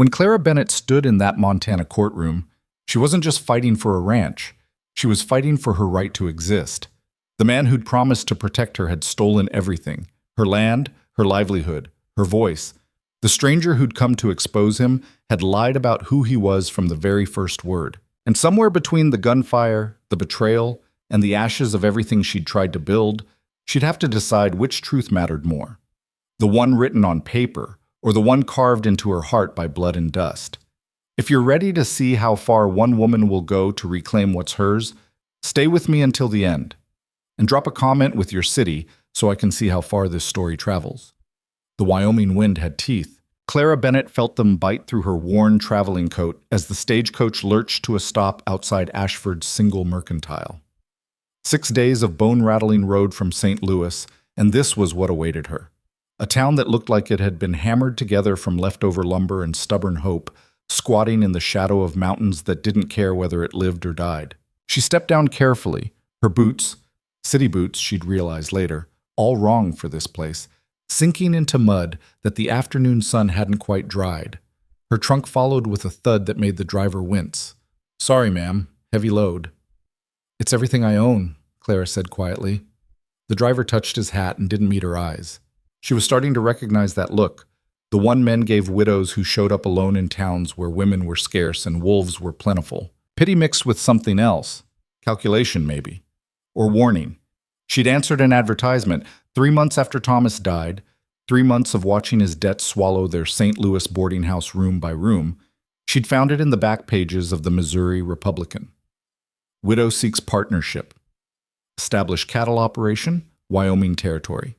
When Clara Bennett stood in that Montana courtroom, she wasn't just fighting for a ranch. She was fighting for her right to exist. The man who'd promised to protect her had stolen everything: her land, her livelihood, her voice. The stranger who'd come to expose him had lied about who he was from the very first word. And somewhere between the gunfire, the betrayal, and the ashes of everything she'd tried to build, she'd have to decide which truth mattered more: the one written on paper, or the one carved into her heart by blood and dust. If you're ready to see how far one woman will go to reclaim what's hers, stay with me until the end. And drop a comment with your city so I can see how far this story travels. The Wyoming wind had teeth. Clara Bennett felt them bite through her worn traveling coat as the stagecoach lurched to a stop outside Ashford's single mercantile. 6 days of bone-rattling road from St. Louis, and this was what awaited her. A town that looked like it had been hammered together from leftover lumber and stubborn hope, squatting in the shadow of mountains that didn't care whether it lived or died. She stepped down carefully, her boots, city boots she'd realize later, all wrong for this place, sinking into mud that the afternoon sun hadn't quite dried. Her trunk followed with a thud that made the driver wince. "Sorry, ma'am. Heavy load." "It's everything I own," Clara said quietly. The driver touched his hat and didn't meet her eyes. She was starting to recognize that look, the one men gave widows who showed up alone in towns where women were scarce and wolves were plentiful. Pity mixed with something else. Calculation, maybe. Or warning. She'd answered an advertisement 3 months after Thomas died, 3 months of watching his debts swallow their St. Louis boarding house room by room. She'd found it in the back pages of the Missouri Republican. Widow seeks partnership. Establish cattle operation, Wyoming territory.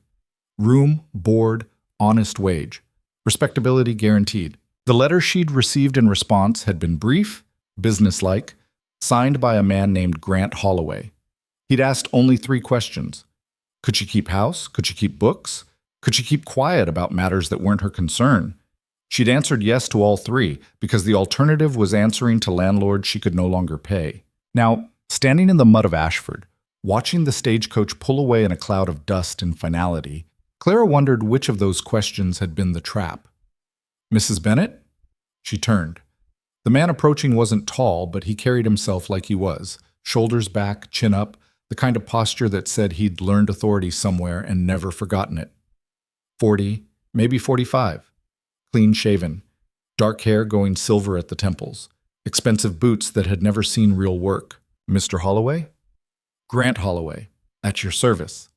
Room, board, honest wage. Respectability guaranteed. The letter she'd received in response had been brief, businesslike, signed by a man named Grant Holloway. He'd asked only 3 questions. Could she keep house? Could she keep books? Could she keep quiet about matters that weren't her concern? She'd answered yes to all 3, because the alternative was answering to landlords she could no longer pay. Now, standing in the mud of Ashford, watching the stagecoach pull away in a cloud of dust and finality, Clara wondered which of those questions had been the trap. "Mrs. Bennett?" She turned. The man approaching wasn't tall, but he carried himself like he was, shoulders back, chin up, the kind of posture that said he'd learned authority somewhere and never forgotten it. 40, maybe 45. Clean-shaven, dark hair going silver at the temples, expensive boots that had never seen real work. "Mr. Holloway?" "Grant Holloway, at your service."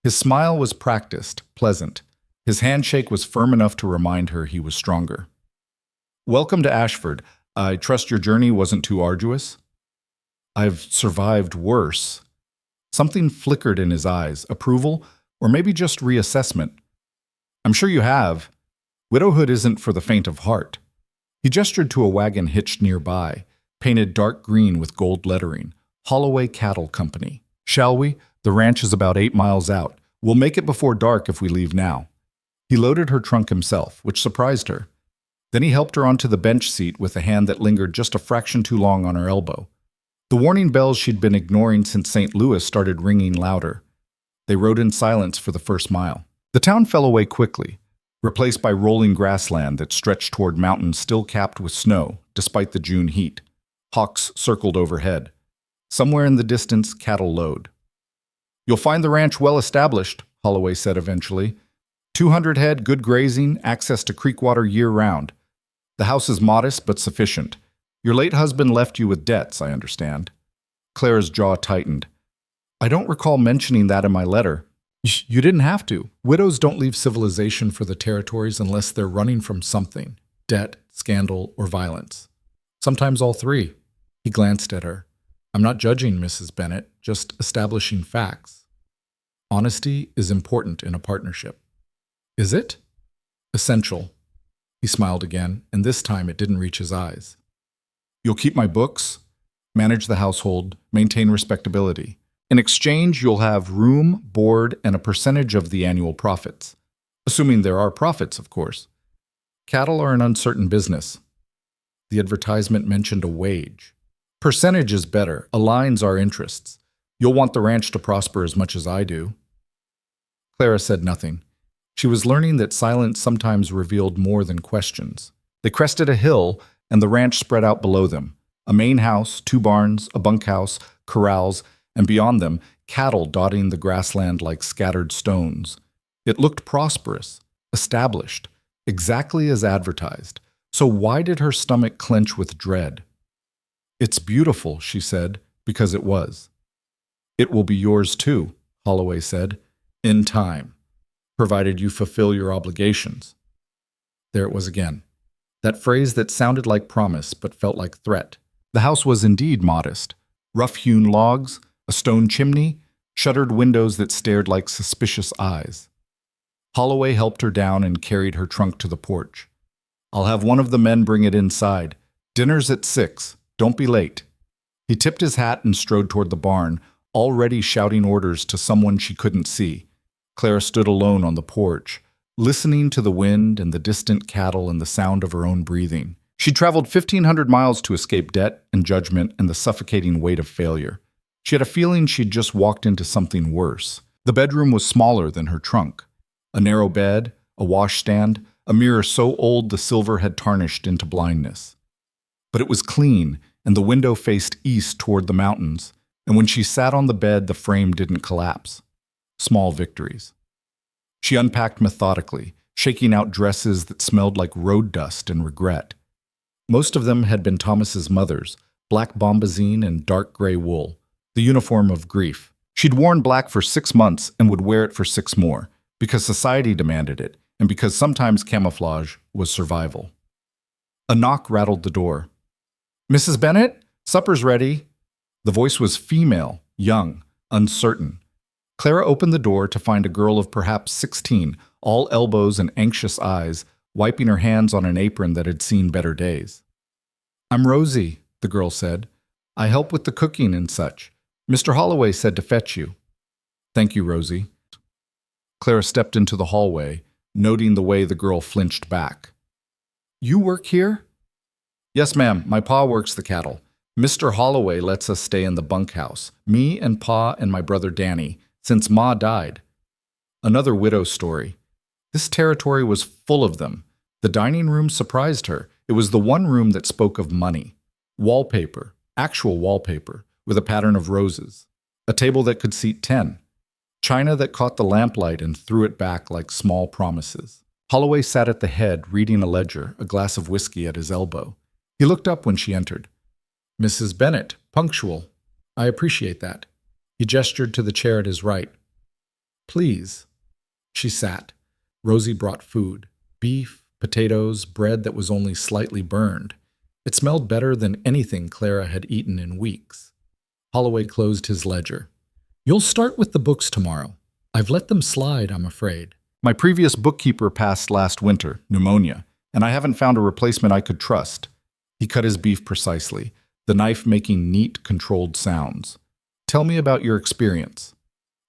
His smile was practiced, pleasant. His handshake was firm enough to remind her he was stronger. "Welcome to Ashford. I trust your journey wasn't too arduous?" "I've survived worse." Something flickered in his eyes, approval, or maybe just reassessment. "I'm sure you have. Widowhood isn't for the faint of heart." He gestured to a wagon hitched nearby, painted dark green with gold lettering, Holloway Cattle Company. "Shall we? The ranch is about 8 miles out. We'll make it before dark if we leave now." He loaded her trunk himself, which surprised her. Then he helped her onto the bench seat with a hand that lingered just a fraction too long on her elbow. The warning bells she'd been ignoring since St. Louis started ringing louder. They rode in silence for the first mile. The town fell away quickly, replaced by rolling grassland that stretched toward mountains still capped with snow, despite the June heat. Hawks circled overhead. Somewhere in the distance, cattle lowed. "You'll find the ranch well established," Holloway said eventually. 200 head, good grazing, access to creek water year-round. The house is modest but sufficient. Your late husband left you with debts, I understand. Clara's jaw tightened. "I don't recall mentioning that in my letter." "You didn't have to. Widows don't leave civilization for the territories unless they're running from something: debt, scandal, or violence. Sometimes all 3. He glanced at her. "I'm not judging, Mrs. Bennett, just establishing facts. Honesty is important in a partnership." "Is it?" "Essential." He smiled again, and this time it didn't reach his eyes. "You'll keep my books, manage the household, maintain respectability. In exchange, you'll have room, board, and a percentage of the annual profits. Assuming there are profits, of course. Cattle are an uncertain business." The advertisement mentioned a wage. "Percentage is better, aligns our interests. You'll want the ranch to prosper as much as I do." Clara said nothing. She was learning that silence sometimes revealed more than questions. They crested a hill, and the ranch spread out below them. A main house, 2 barns, a bunkhouse, corrals, and beyond them, cattle dotting the grassland like scattered stones. It looked prosperous, established, exactly as advertised. So why did her stomach clench with dread? "It's beautiful," she said, because it was. "It will be yours too," Holloway said, "in time, provided you fulfill your obligations." There it was again. That phrase that sounded like promise but felt like threat. The house was indeed modest. Rough-hewn logs, a stone chimney, shuttered windows that stared like suspicious eyes. Holloway helped her down and carried her trunk to the porch. "I'll have one of the men bring it inside. Dinner's at 6. Don't be late." He tipped his hat and strode toward the barn, already shouting orders to someone she couldn't see. Clara stood alone on the porch, listening to the wind and the distant cattle and the sound of her own breathing. She'd traveled 1,500 miles to escape debt and judgment and the suffocating weight of failure. She had a feeling she'd just walked into something worse. The bedroom was smaller than her trunk. A narrow bed, a washstand, a mirror so old the silver had tarnished into blindness. But it was clean, and the window faced east toward the mountains, and when she sat on the bed, the frame didn't collapse. Small victories. She unpacked methodically, shaking out dresses that smelled like road dust and regret. Most of them had been Thomas's mother's, black bombazine and dark gray wool, the uniform of grief. She'd worn black for 6 months and would wear it for 6 more, because society demanded it, and because sometimes camouflage was survival. A knock rattled the door. "Mrs. Bennett, supper's ready." The voice was female, young, uncertain. Clara opened the door to find a girl of perhaps 16, all elbows and anxious eyes, wiping her hands on an apron that had seen better days. "I'm Rosie," the girl said. "I help with the cooking and such. Mr. Holloway said to fetch you." "Thank you, Rosie." Clara stepped into the hallway, noting the way the girl flinched back. "You work here?" "Yes, ma'am. My pa works the cattle. Mr. Holloway lets us stay in the bunkhouse, me and Pa and my brother Danny, since Ma died." Another widow story. This territory was full of them. The dining room surprised her. It was the one room that spoke of money. Wallpaper, actual wallpaper, with a pattern of roses. A table that could seat 10. China that caught the lamplight and threw it back like small promises. Holloway sat at the head, reading a ledger, a glass of whiskey at his elbow. He looked up when she entered. "Mrs. Bennett, punctual. I appreciate that." He gestured to the chair at his right. "Please." She sat. Rosie brought food. Beef, potatoes, bread that was only slightly burned. It smelled better than anything Clara had eaten in weeks. Holloway closed his ledger. "You'll start with the books tomorrow. I've let them slide, I'm afraid. My previous bookkeeper passed last winter, pneumonia, and I haven't found a replacement I could trust." He cut his beef precisely, the knife making neat, controlled sounds. "Tell me about your experience."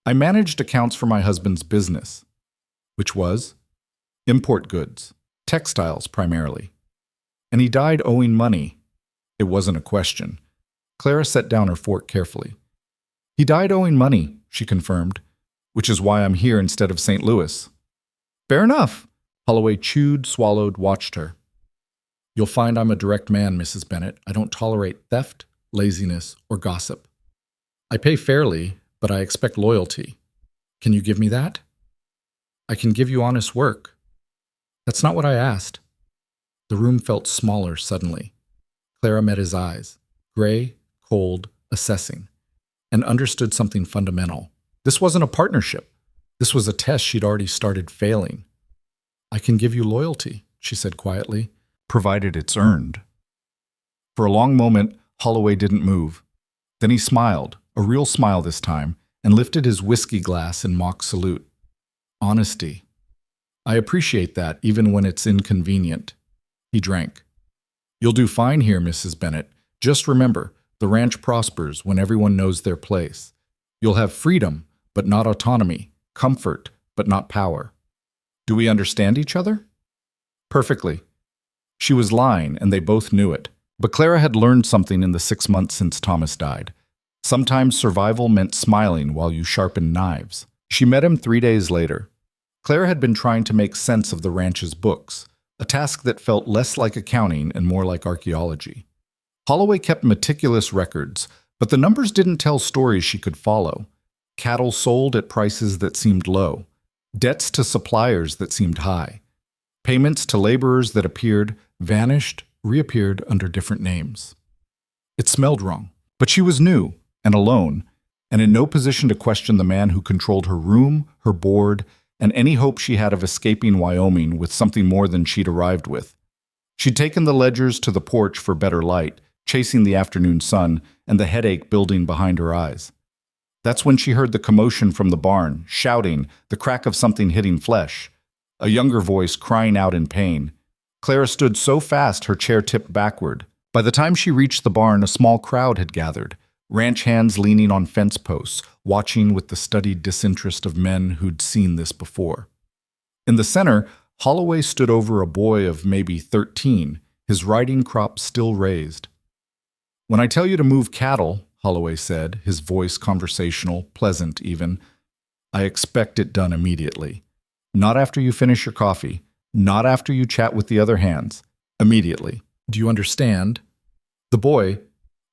"I managed accounts for my husband's business." "Which was?" "Import goods. Textiles, primarily." "And he died owing money." It wasn't a question. Clara set down her fork carefully. "He died owing money," she confirmed, "which is why I'm here instead of St. Louis." "Fair enough." Holloway chewed, swallowed, watched her. "You'll find I'm a direct man, Mrs. Bennett. I don't tolerate theft, laziness, or gossip. I pay fairly, but I expect loyalty. Can you give me that?" "I can give you honest work." "That's not what I asked." The room felt smaller suddenly. Clara met his eyes, gray, cold, assessing, and understood something fundamental. This wasn't a partnership. This was a test she'd already started failing. "I can give you loyalty," she said quietly, "provided it's earned." For a long moment, Holloway didn't move. Then he smiled, a real smile this time, and lifted his whiskey glass in mock salute. "Honesty. I appreciate that, even when it's inconvenient." He drank. "You'll do fine here, Mrs. Bennett. Just remember, the ranch prospers when everyone knows their place. You'll have freedom, but not autonomy, comfort, but not power. Do we understand each other?" "Perfectly." She was lying, and they both knew it. But Clara had learned something in the 6 months since Thomas died. Sometimes survival meant smiling while you sharpened knives. She met him 3 days later. Clara had been trying to make sense of the ranch's books, a task that felt less like accounting and more like archaeology. Holloway kept meticulous records, but the numbers didn't tell stories she could follow. Cattle sold at prices that seemed low, debts to suppliers that seemed high, payments to laborers that appeared, vanished, reappeared under different names. It smelled wrong, but she was new and alone, and in no position to question the man who controlled her room, her board, and any hope she had of escaping Wyoming with something more than she'd arrived with. She'd taken the ledgers to the porch for better light, chasing the afternoon sun and the headache building behind her eyes. That's when she heard the commotion from the barn, shouting, the crack of something hitting flesh. A younger voice crying out in pain. Clara stood so fast her chair tipped backward. By the time she reached the barn, a small crowd had gathered, ranch hands leaning on fence posts, watching with the studied disinterest of men who'd seen this before. In the center, Holloway stood over a boy of maybe 13, his riding crop still raised. "When I tell you to move cattle," Holloway said, his voice conversational, pleasant even, "I expect it done immediately. Not after you finish your coffee, not after you chat with the other hands. Immediately. Do you understand?" The boy,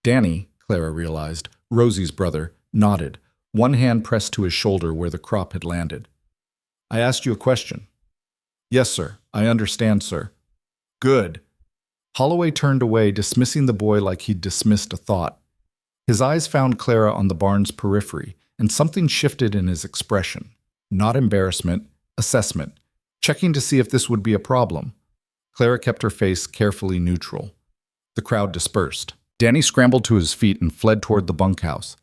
Danny, Clara realized, Rosie's brother, nodded, one hand pressed to his shoulder where the crop had landed. "I asked you a question." "Yes, sir. I understand, sir." "Good." Holloway turned away, dismissing the boy like he'd dismissed a thought. His eyes found Clara on the barn's periphery, and something shifted in his expression. Not embarrassment, assessment, checking to see if this would be a problem. Clara kept her face carefully neutral. The crowd dispersed. Danny scrambled to his feet and fled toward the bunkhouse,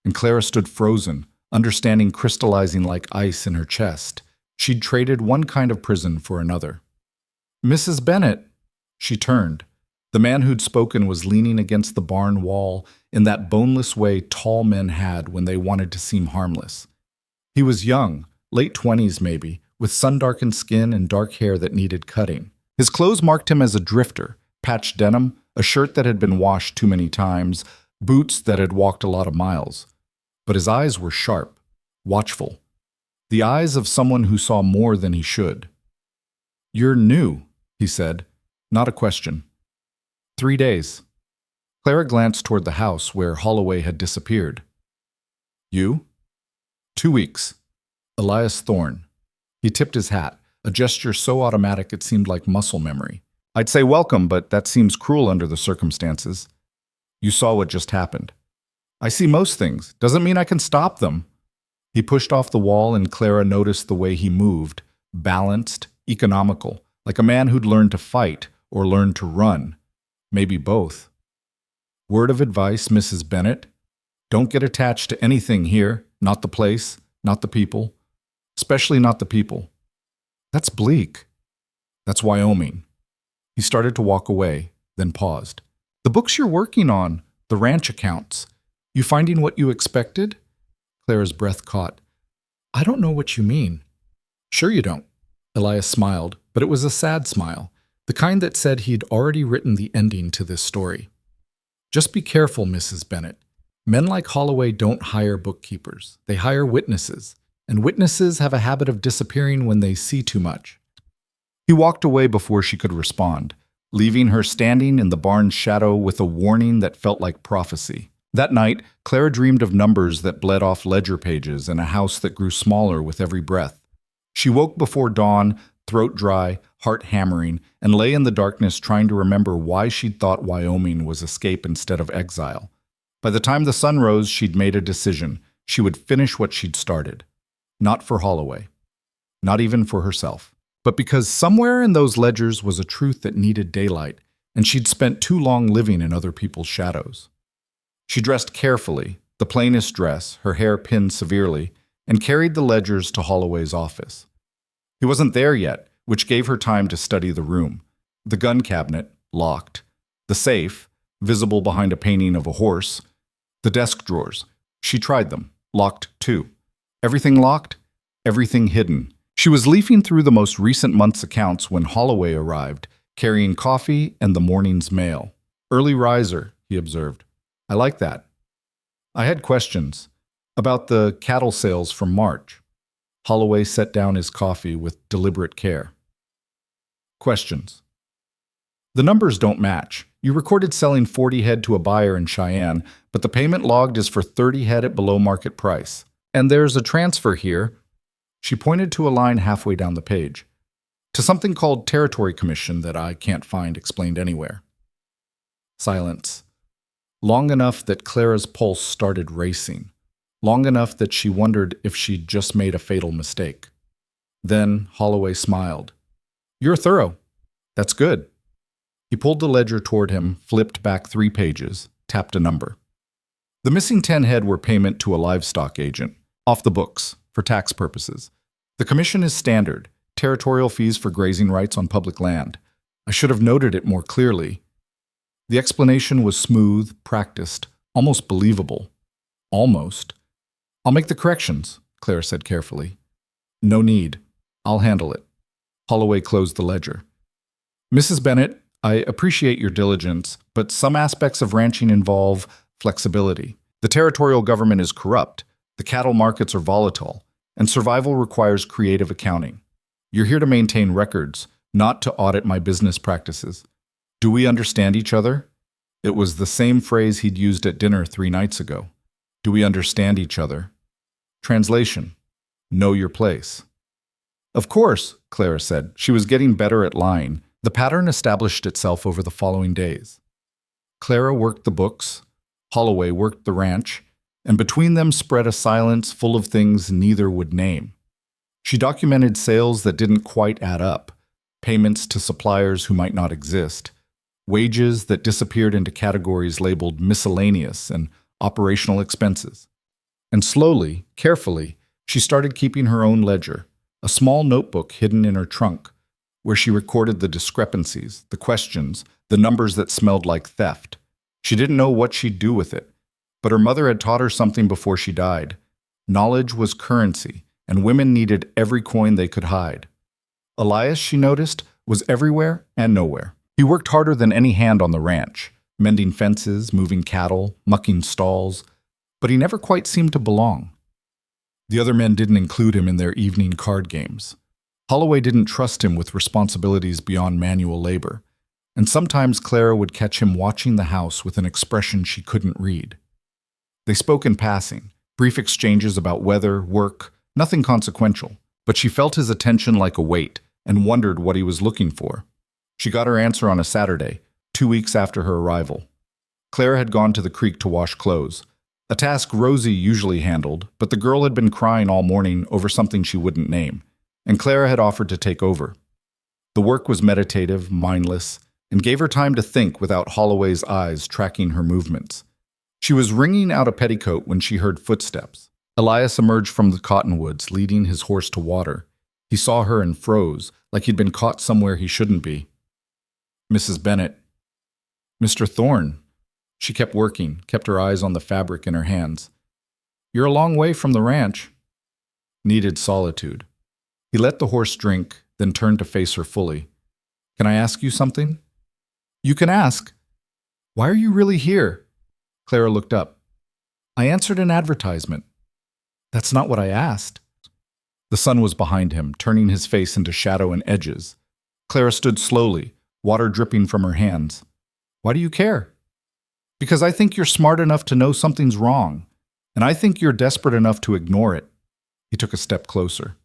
and Clara stood frozen, understanding crystallizing like ice in her chest. She'd traded one kind of prison for another. "Mrs. Bennett!" She turned. The man who'd spoken was leaning against the barn wall in that boneless way tall men had when they wanted to seem harmless. He was young, late 20s maybe, with sun-darkened skin and dark hair that needed cutting. His clothes marked him as a drifter, patched denim, a shirt that had been washed too many times, boots that had walked a lot of miles. But his eyes were sharp, watchful. The eyes of someone who saw more than he should. "You're new," he said, not a question. 3 days. Clara glanced toward the house where Holloway had disappeared. "You?" 2 weeks. Elias Thorne. He tipped his hat, a gesture so automatic it seemed like muscle memory. "I'd say welcome, but that seems cruel under the circumstances. You saw what just happened." "I see most things. Doesn't mean I can stop them." He pushed off the wall and Clara noticed the way he moved, balanced, economical, like a man who'd learned to fight or learned to run. Maybe both. "Word of advice, Mrs. Bennett. Don't get attached to anything here, not the place, not the people. Especially not the people." "That's bleak." "That's Wyoming." He started to walk away, then paused. "The books you're working on, the ranch accounts, you finding what you expected?" Clara's breath caught. "I don't know what you mean." "Sure you don't." Elias smiled, but it was a sad smile, the kind that said he'd already written the ending to this story. "Just be careful, Mrs. Bennett. Men like Holloway don't hire bookkeepers. They hire witnesses, and witnesses have a habit of disappearing when they see too much." He walked away before she could respond, leaving her standing in the barn's shadow with a warning that felt like prophecy. That night, Clara dreamed of numbers that bled off ledger pages and a house that grew smaller with every breath. She woke before dawn, throat dry, heart hammering, and lay in the darkness trying to remember why she'd thought Wyoming was escape instead of exile. By the time the sun rose, she'd made a decision. She would finish what she'd started. Not for Holloway. Not even for herself. But because somewhere in those ledgers was a truth that needed daylight, and she'd spent too long living in other people's shadows. She dressed carefully, the plainest dress, her hair pinned severely, and carried the ledgers to Holloway's office. He wasn't there yet, which gave her time to study the room. The gun cabinet, locked. The safe, visible behind a painting of a horse. The desk drawers. She tried them, locked too. Everything locked, everything hidden. She was leafing through the most recent month's accounts when Holloway arrived, carrying coffee and the morning's mail. "Early riser," he observed. "I like that." "I had questions about the cattle sales from March." Holloway set down his coffee with deliberate care. Questions. The numbers don't match. You recorded selling 40 head to a buyer in Cheyenne, but the payment logged is for 30 head at below market price. And there's a transfer here. She pointed to a line halfway down the page. To something called Territory Commission that I can't find explained anywhere. Silence. Long enough that Clara's pulse started racing. Long enough that she wondered if she'd just made a fatal mistake. Then Holloway smiled. You're thorough. That's good. He pulled the ledger toward him, flipped back 3 pages, tapped a number. The missing 10 head were payment to a livestock agent, off the books, for tax purposes. The commission is standard, territorial fees for grazing rights on public land. I should have noted it more clearly. The explanation was smooth, practiced, almost believable. Almost. I'll make the corrections, Clara said carefully. No need. I'll handle it. Holloway closed the ledger. Mrs. Bennett, I appreciate your diligence, but some aspects of ranching involve flexibility. The territorial government is corrupt, the cattle markets are volatile, and survival requires creative accounting. You're here to maintain records, not to audit my business practices. Do we understand each other? It was the same phrase he'd used at dinner 3 nights ago. Do we understand each other? Translation. Know your place. Of course, Clara said. She was getting better at lying. The pattern established itself over the following days. Clara worked the books, Holloway worked the ranch, and between them spread a silence full of things neither would name. She documented sales that didn't quite add up, payments to suppliers who might not exist, wages that disappeared into categories labeled miscellaneous and operational expenses. And slowly, carefully, she started keeping her own ledger, a small notebook hidden in her trunk, where she recorded the discrepancies, the questions, the numbers that smelled like theft. She didn't know what she'd do with it, but her mother had taught her something before she died. Knowledge was currency, and women needed every coin they could hide. Elias, she noticed, was everywhere and nowhere. He worked harder than any hand on the ranch, mending fences, moving cattle, mucking stalls, but he never quite seemed to belong. The other men didn't include him in their evening card games. Holloway didn't trust him with responsibilities beyond manual labor, and sometimes Clara would catch him watching the house with an expression she couldn't read. They spoke in passing, brief exchanges about weather, work, nothing consequential, but she felt his attention like a weight and wondered what he was looking for. She got her answer on a Saturday, 2 weeks after her arrival. Clara had gone to the creek to wash clothes, a task Rosie usually handled, but the girl had been crying all morning over something she wouldn't name, and Clara had offered to take over. The work was meditative, mindless, and gave her time to think without Holloway's eyes tracking her movements. She was wringing out a petticoat when she heard footsteps. Elias emerged from the cottonwoods, leading his horse to water. He saw her and froze, like he'd been caught somewhere he shouldn't be. Mrs. Bennett. Mr. Thorne. She kept working, kept her eyes on the fabric in her hands. You're a long way from the ranch. Needed solitude. He let the horse drink, then turned to face her fully. Can I ask you something? You can ask. Why are you really here? Clara looked up. I answered an advertisement. That's not what I asked. The sun was behind him, turning his face into shadow and edges. Clara stood slowly, water dripping from her hands. Why do you care? Because I think you're smart enough to know something's wrong, and I think you're desperate enough to ignore it. He took a step closer.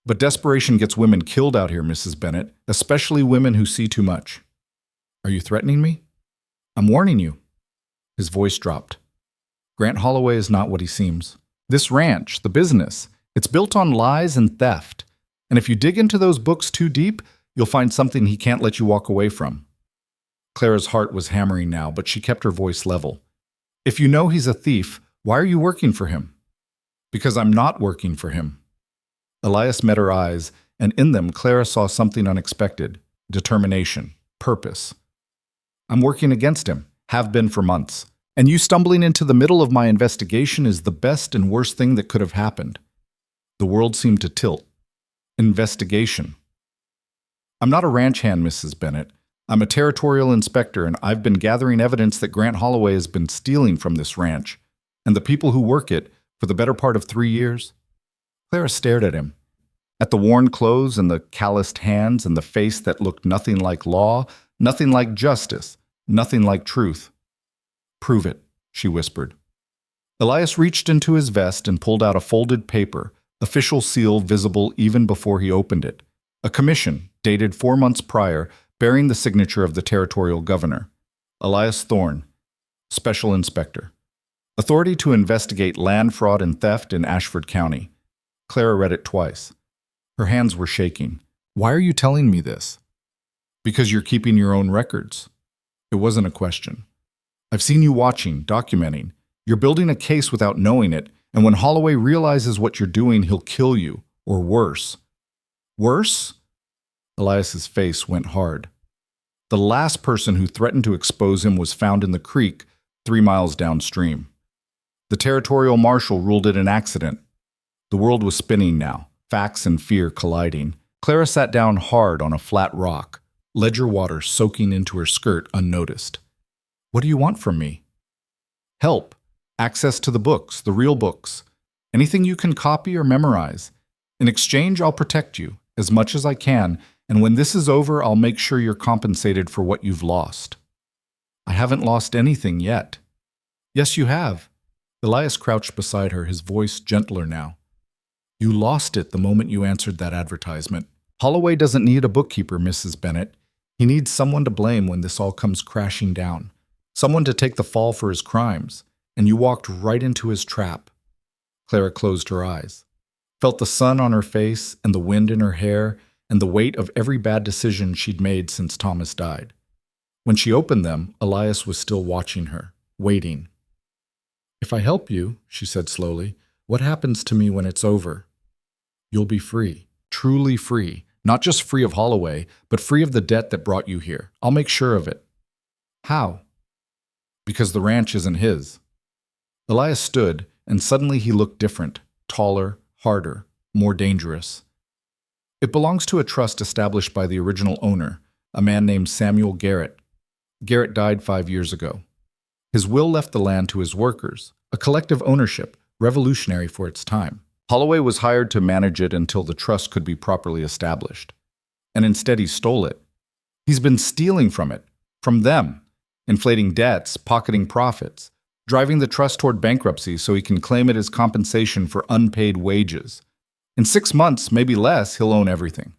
But desperation gets women killed out here, Mrs. Bennett, especially women who see too much. Are you threatening me? I'm warning you. His voice dropped. Grant Holloway is not what he seems. This ranch, the business, it's built on lies and theft. And if you dig into those books too deep, you'll find something he can't let you walk away from. Clara's heart was hammering now, but she kept her voice level. If you know he's a thief, why are you working for him? Because I'm not working for him. Elias met her eyes, and in them Clara saw something unexpected. Determination. Purpose. I'm working against him. Have been for months. And you stumbling into the middle of my investigation is the best and worst thing that could have happened. The world seemed to tilt. Investigation. I'm not a ranch hand, Mrs. Bennett. I'm a territorial inspector, and I've been gathering evidence that Grant Holloway has been stealing from this ranch, and the people who work it, for the better part of 3 years. Clara stared at him. At the worn clothes and the calloused hands and the face that looked nothing like law, nothing like justice, nothing like truth. "Prove it," she whispered. Elias reached into his vest and pulled out a folded paper, official seal visible even before he opened it. A commission, dated 4 months prior, bearing the signature of the territorial governor. Elias Thorne, Special Inspector. Authority to investigate land fraud and theft in Ashford County. Clara read it twice. Her hands were shaking. "Why are you telling me this?" "Because you're keeping your own records." It wasn't a question. "I've seen you watching, documenting. You're building a case without knowing it, and when Holloway realizes what you're doing, he'll kill you, or worse." "Worse?" Elias's face went hard. The last person who threatened to expose him was found in the creek 3 miles downstream. The territorial marshal ruled it an accident. The world was spinning now, facts and fear colliding. Clara sat down hard on a flat rock, ledger water soaking into her skirt unnoticed. "What do you want from me?" "Help. Access to the books, the real books. Anything you can copy or memorize. In exchange, I'll protect you, as much as I can, and when this is over, I'll make sure you're compensated for what you've lost." "I haven't lost anything yet." "Yes, you have." Elias crouched beside her, his voice gentler now. "You lost it the moment you answered that advertisement. Holloway doesn't need a bookkeeper, Mrs. Bennett. He needs someone to blame when this all comes crashing down. Someone to take the fall for his crimes. And you walked right into his trap." Clara closed her eyes, felt the sun on her face and the wind in her hair and the weight of every bad decision she'd made since Thomas died. When she opened them, Elias was still watching her, waiting. "If I help you," she said slowly, "what happens to me when it's over?" "You'll be free, truly free, not just free of Holloway, but free of the debt that brought you here. I'll make sure of it." "How?" "Because the ranch isn't his." Elias stood, and suddenly he looked different, taller, harder, more dangerous. "It belongs to a trust established by the original owner, a man named Samuel Garrett. Garrett died 5 years ago. His will left the land to his workers, a collective ownership, revolutionary for its time. Holloway was hired to manage it until the trust could be properly established. And instead he stole it. He's been stealing from it, from them, inflating debts, pocketing profits, driving the trust toward bankruptcy so he can claim it as compensation for unpaid wages. In 6 months, maybe less, he'll own everything.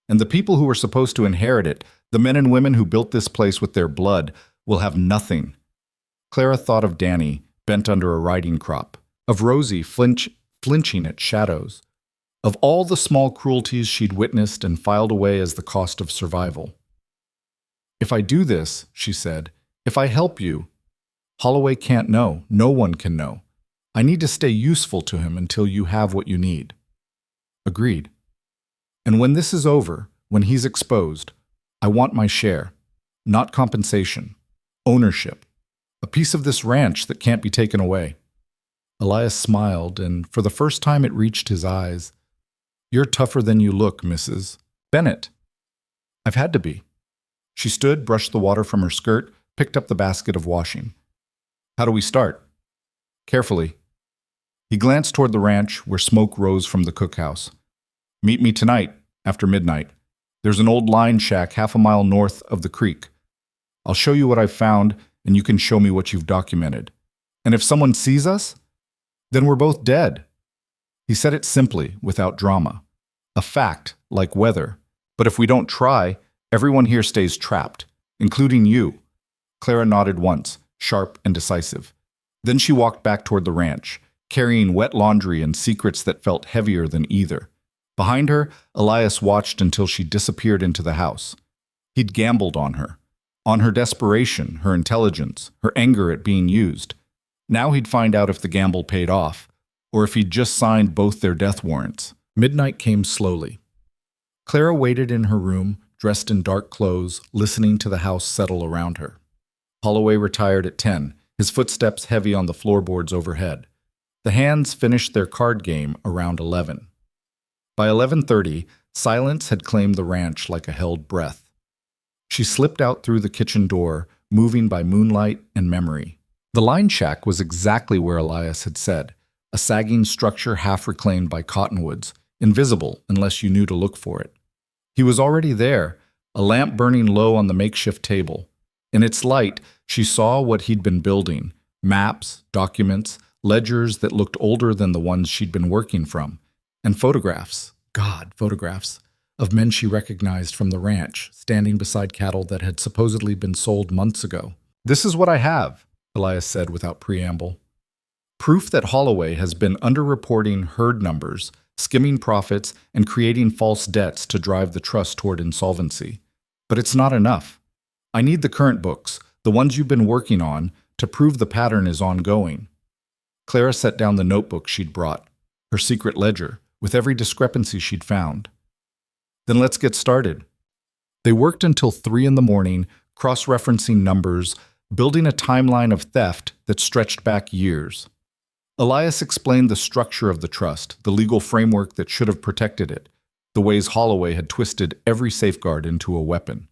And the people who were supposed to inherit it, the men and women who built this place with their blood, will have nothing." Clara thought of Danny, bent under a riding crop, of Rosie flinching at shadows, of all the small cruelties she'd witnessed and filed away as the cost of survival. "If I do this," she said, "if I help you, Holloway can't know. No one can know. I need to stay useful to him until you have what you need." "Agreed. And when this is over, when he's exposed, I want my share. Not compensation. Ownership. A piece of this ranch that can't be taken away." Elias smiled, and for the first time it reached his eyes. "You're tougher than you look, Mrs. Bennett." "I've had to be." She stood, brushed the water from her skirt, picked up the basket of washing. "How do we start?" "Carefully." He glanced toward the ranch, where smoke rose from the cookhouse. "Meet me tonight, after midnight. There's an old line shack 1/2 mile north of the creek. I'll show you what I've found, and you can show me what you've documented. And if someone sees us, then we're both dead." He said it simply, without drama. A fact, like weather. But if we don't try, everyone here stays trapped, including you. Clara nodded once, sharp and decisive. Then she walked back toward the ranch, carrying wet laundry and secrets that felt heavier than either. Behind her, Elias watched until she disappeared into the house. He'd gambled on her desperation, her intelligence, her anger at being used. Now he'd find out if the gamble paid off, or if he'd just signed both their death warrants. Midnight came slowly. Clara waited in her room, dressed in dark clothes, listening to the house settle around her. Holloway retired at 10, his footsteps heavy on the floorboards overhead. The hands finished their card game around 11. By 11:30, silence had claimed the ranch like a held breath. She slipped out through the kitchen door, moving by moonlight and memory. The line shack was exactly where Elias had said, a sagging structure half reclaimed by cottonwoods, invisible unless you knew to look for it. He was already there, a lamp burning low on the makeshift table. In its light, she saw what he'd been building: maps, documents, ledgers that looked older than the ones she'd been working from, and photographs, photographs, of men she recognized from the ranch, standing beside cattle that had supposedly been sold months ago. "This is what I have," Elias said without preamble. "Proof that Holloway has been underreporting herd numbers, skimming profits, and creating false debts to drive the trust toward insolvency. But it's not enough. I need the current books, the ones you've been working on, to prove the pattern is ongoing." Clara set down the notebook she'd brought, her secret ledger, with every discrepancy she'd found. "Then let's get started." They worked until 3 a.m, cross-referencing numbers, building a timeline of theft that stretched back years. Elias explained the structure of the trust, the legal framework that should have protected it, the ways Holloway had twisted every safeguard into a weapon.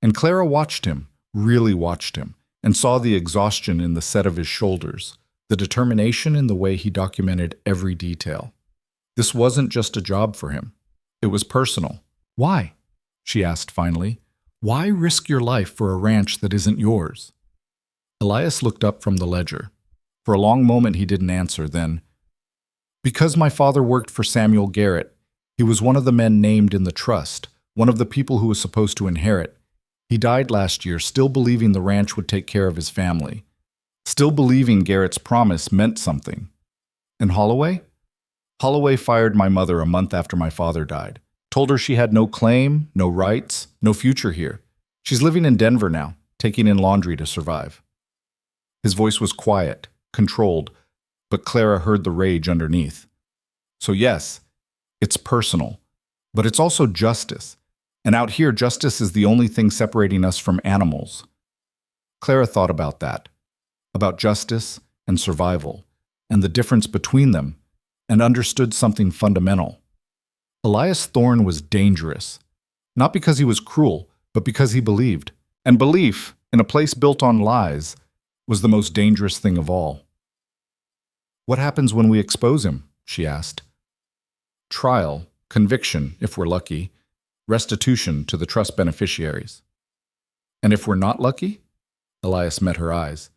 And Clara watched him, really watched him, and saw the exhaustion in the set of his shoulders, the determination in the way he documented every detail. This wasn't just a job for him. It was personal. "Why?" she asked finally. "Why risk your life for a ranch that isn't yours?" Elias looked up from the ledger. For a long moment he didn't answer, then, "Because my father worked for Samuel Garrett. He was one of the men named in the trust, one of the people who was supposed to inherit. He died last year, still believing the ranch would take care of his family. Still believing Garrett's promise meant something. And Holloway? Holloway fired my mother a month after my father died. Told her she had no claim, no rights, no future here. She's living in Denver now, taking in laundry to survive." His voice was quiet, controlled, but Clara heard the rage underneath. "So yes, it's personal, but it's also justice. And out here, justice is the only thing separating us from animals." Clara thought about that, about justice and survival, and the difference between them, and understood something fundamental. Elias Thorne was dangerous, not because he was cruel, but because he believed. And belief, in a place built on lies, was the most dangerous thing of all. "What happens when we expose him?" she asked. "Trial, conviction, if we're lucky, restitution to the trust beneficiaries." "And if we're not lucky?" Elias met her eyes.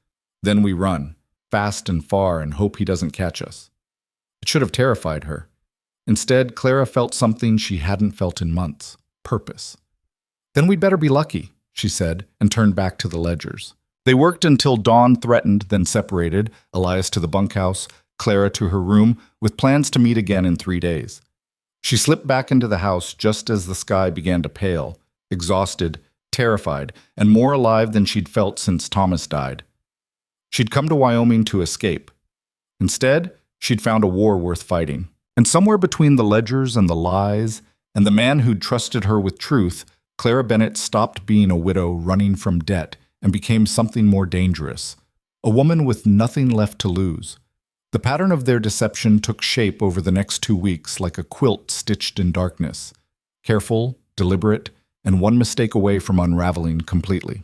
"Then we run, fast and far, and hope he doesn't catch us." It should have terrified her. Instead, Clara felt something she hadn't felt in months: purpose. "Then we'd better be lucky," she said, and turned back to the ledgers. They worked until dawn threatened, then separated, Elias to the bunkhouse, Clara to her room, with plans to meet again in 3 days. She slipped back into the house just as the sky began to pale, exhausted, terrified, and more alive than she'd felt since Thomas died. She'd come to Wyoming to escape. Instead, she'd found a war worth fighting. And somewhere between the ledgers and the lies, and the man who'd trusted her with truth, Clara Bennett stopped being a widow running from debt and became something more dangerous, a woman with nothing left to lose. The pattern of their deception took shape over the next 2 weeks like a quilt stitched in darkness, careful, deliberate, and one mistake away from unraveling completely.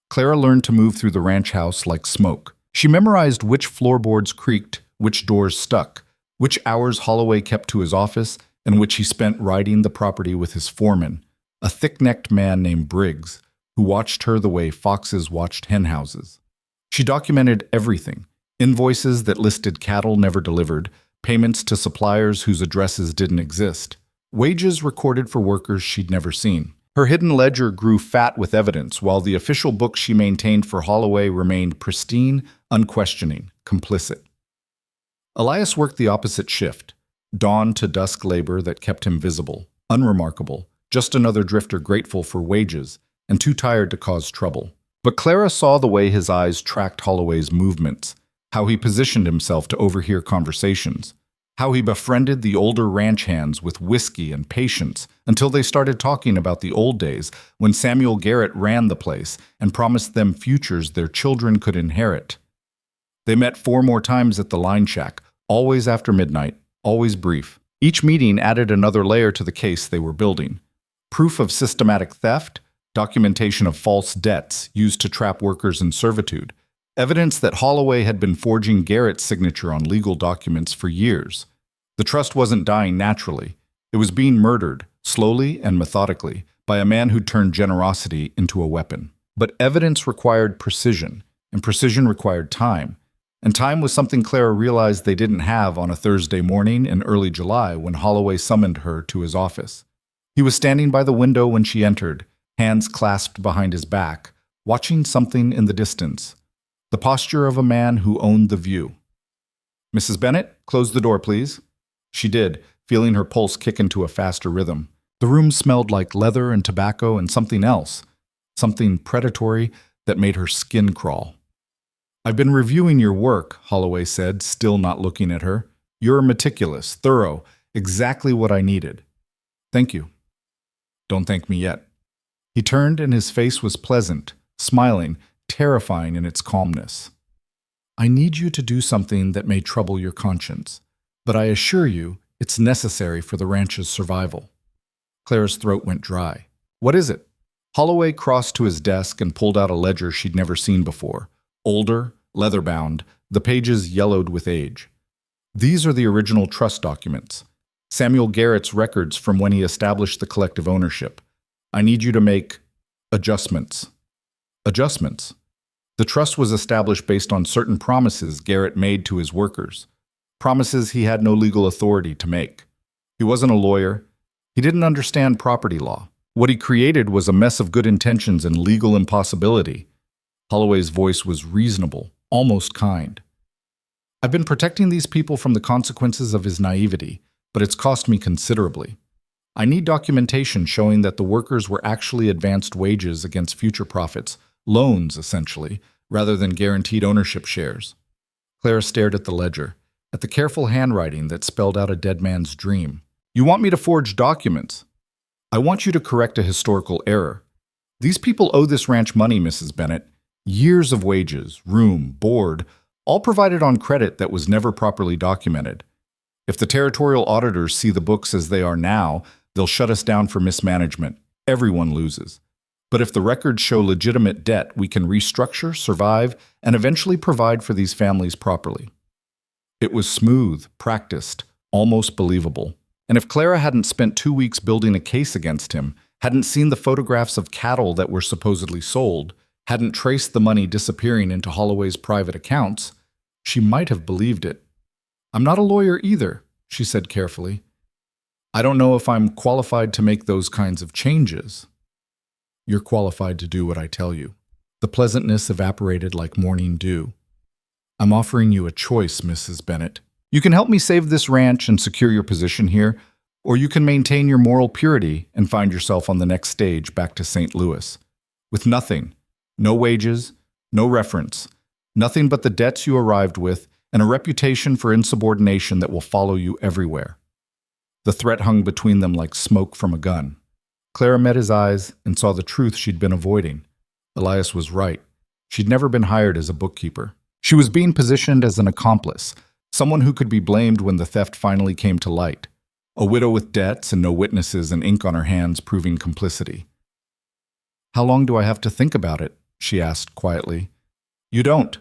Clara learned to move through the ranch house like smoke. She memorized which floorboards creaked, which doors stuck, which hours Holloway kept to his office, and which he spent riding the property with his foreman, a thick-necked man named Briggs, who watched her the way foxes watched henhouses. She documented everything: invoices that listed cattle never delivered, payments to suppliers whose addresses didn't exist, wages recorded for workers she'd never seen. Her hidden ledger grew fat with evidence, while the official book she maintained for Holloway remained pristine, unquestioning, complicit. Elias worked the opposite shift, dawn to dusk labor that kept him visible, unremarkable, just another drifter grateful for wages, and too tired to cause trouble. But Clara saw the way his eyes tracked Holloway's movements, how he positioned himself to overhear conversations, how he befriended the older ranch hands with whiskey and patience until they started talking about the old days when Samuel Garrett ran the place and promised them futures their children could inherit. They met 4 more times at the line shack, always after midnight, always brief. Each meeting added another layer to the case they were building. Proof of systematic theft, documentation of false debts used to trap workers in servitude, evidence that Holloway had been forging Garrett's signature on legal documents for years. The trust wasn't dying naturally. It was being murdered, slowly and methodically, by a man who'd turned generosity into a weapon. But evidence required precision, and precision required time. And time was something Clara realized they didn't have on a Thursday morning in early July when Holloway summoned her to his office. He was standing by the window when she entered, hands clasped behind his back, watching something in the distance. The posture of a man who owned the view. "Mrs. Bennet, close the door, please." She did, feeling her pulse kick into a faster rhythm. The room smelled like leather and tobacco and something else, something predatory that made her skin crawl. "I've been reviewing your work," Holloway said, still not looking at her. "You're meticulous, thorough, exactly what I needed." "Thank you." "Don't thank me yet." He turned and his face was pleasant, smiling, terrifying in its calmness. "I need you to do something that may trouble your conscience, but I assure you it's necessary for the ranch's survival." Clara's throat went dry. "What is it?" Holloway crossed to his desk and pulled out a ledger she'd never seen before. Older, leather-bound, the pages yellowed with age. "These are the original trust documents. Samuel Garrett's records from when he established the collective ownership. I need you to make adjustments." Adjustments? The trust was established based on certain promises Garrett made to his workers. Promises he had no legal authority to make. He wasn't a lawyer. He didn't understand property law. What he created was a mess of good intentions and legal impossibility. Holloway's voice was reasonable, almost kind. "I've been protecting these people from the consequences of his naivety, but it's cost me considerably. I need documentation showing that the workers were actually advanced wages against future profits, loans, essentially, rather than guaranteed ownership shares." Clara stared at the ledger, at the careful handwriting that spelled out a dead man's dream. "You want me to forge documents?" "I want you to correct a historical error. These people owe this ranch money, Mrs. Bennet. Years of wages, room, board, all provided on credit that was never properly documented. If the territorial auditors see the books as they are now, they'll shut us down for mismanagement. Everyone loses. But if the records show legitimate debt, we can restructure, survive, and eventually provide for these families properly." It was smooth, practiced, almost believable. And if Clara hadn't spent 2 weeks building a case against him, hadn't seen the photographs of cattle that were supposedly sold, hadn't traced the money disappearing into Holloway's private accounts, she might have believed it. "I'm not a lawyer either," she said carefully. "I don't know if I'm qualified to make those kinds of changes." "You're qualified to do what I tell you." The pleasantness evaporated like morning dew. "I'm offering you a choice, Mrs. Bennet. You can help me save this ranch and secure your position here, or you can maintain your moral purity and find yourself on the next stage back to St. Louis. With nothing, no wages, no reference, nothing but the debts you arrived with and a reputation for insubordination that will follow you everywhere." The threat hung between them like smoke from a gun. Clara met his eyes and saw the truth she'd been avoiding. Elias was right. She'd never been hired as a bookkeeper. She was being positioned as an accomplice, someone who could be blamed when the theft finally came to light. A widow with debts and no witnesses and ink on her hands proving complicity. "How long do I have to think about it?" she asked quietly. "You don't.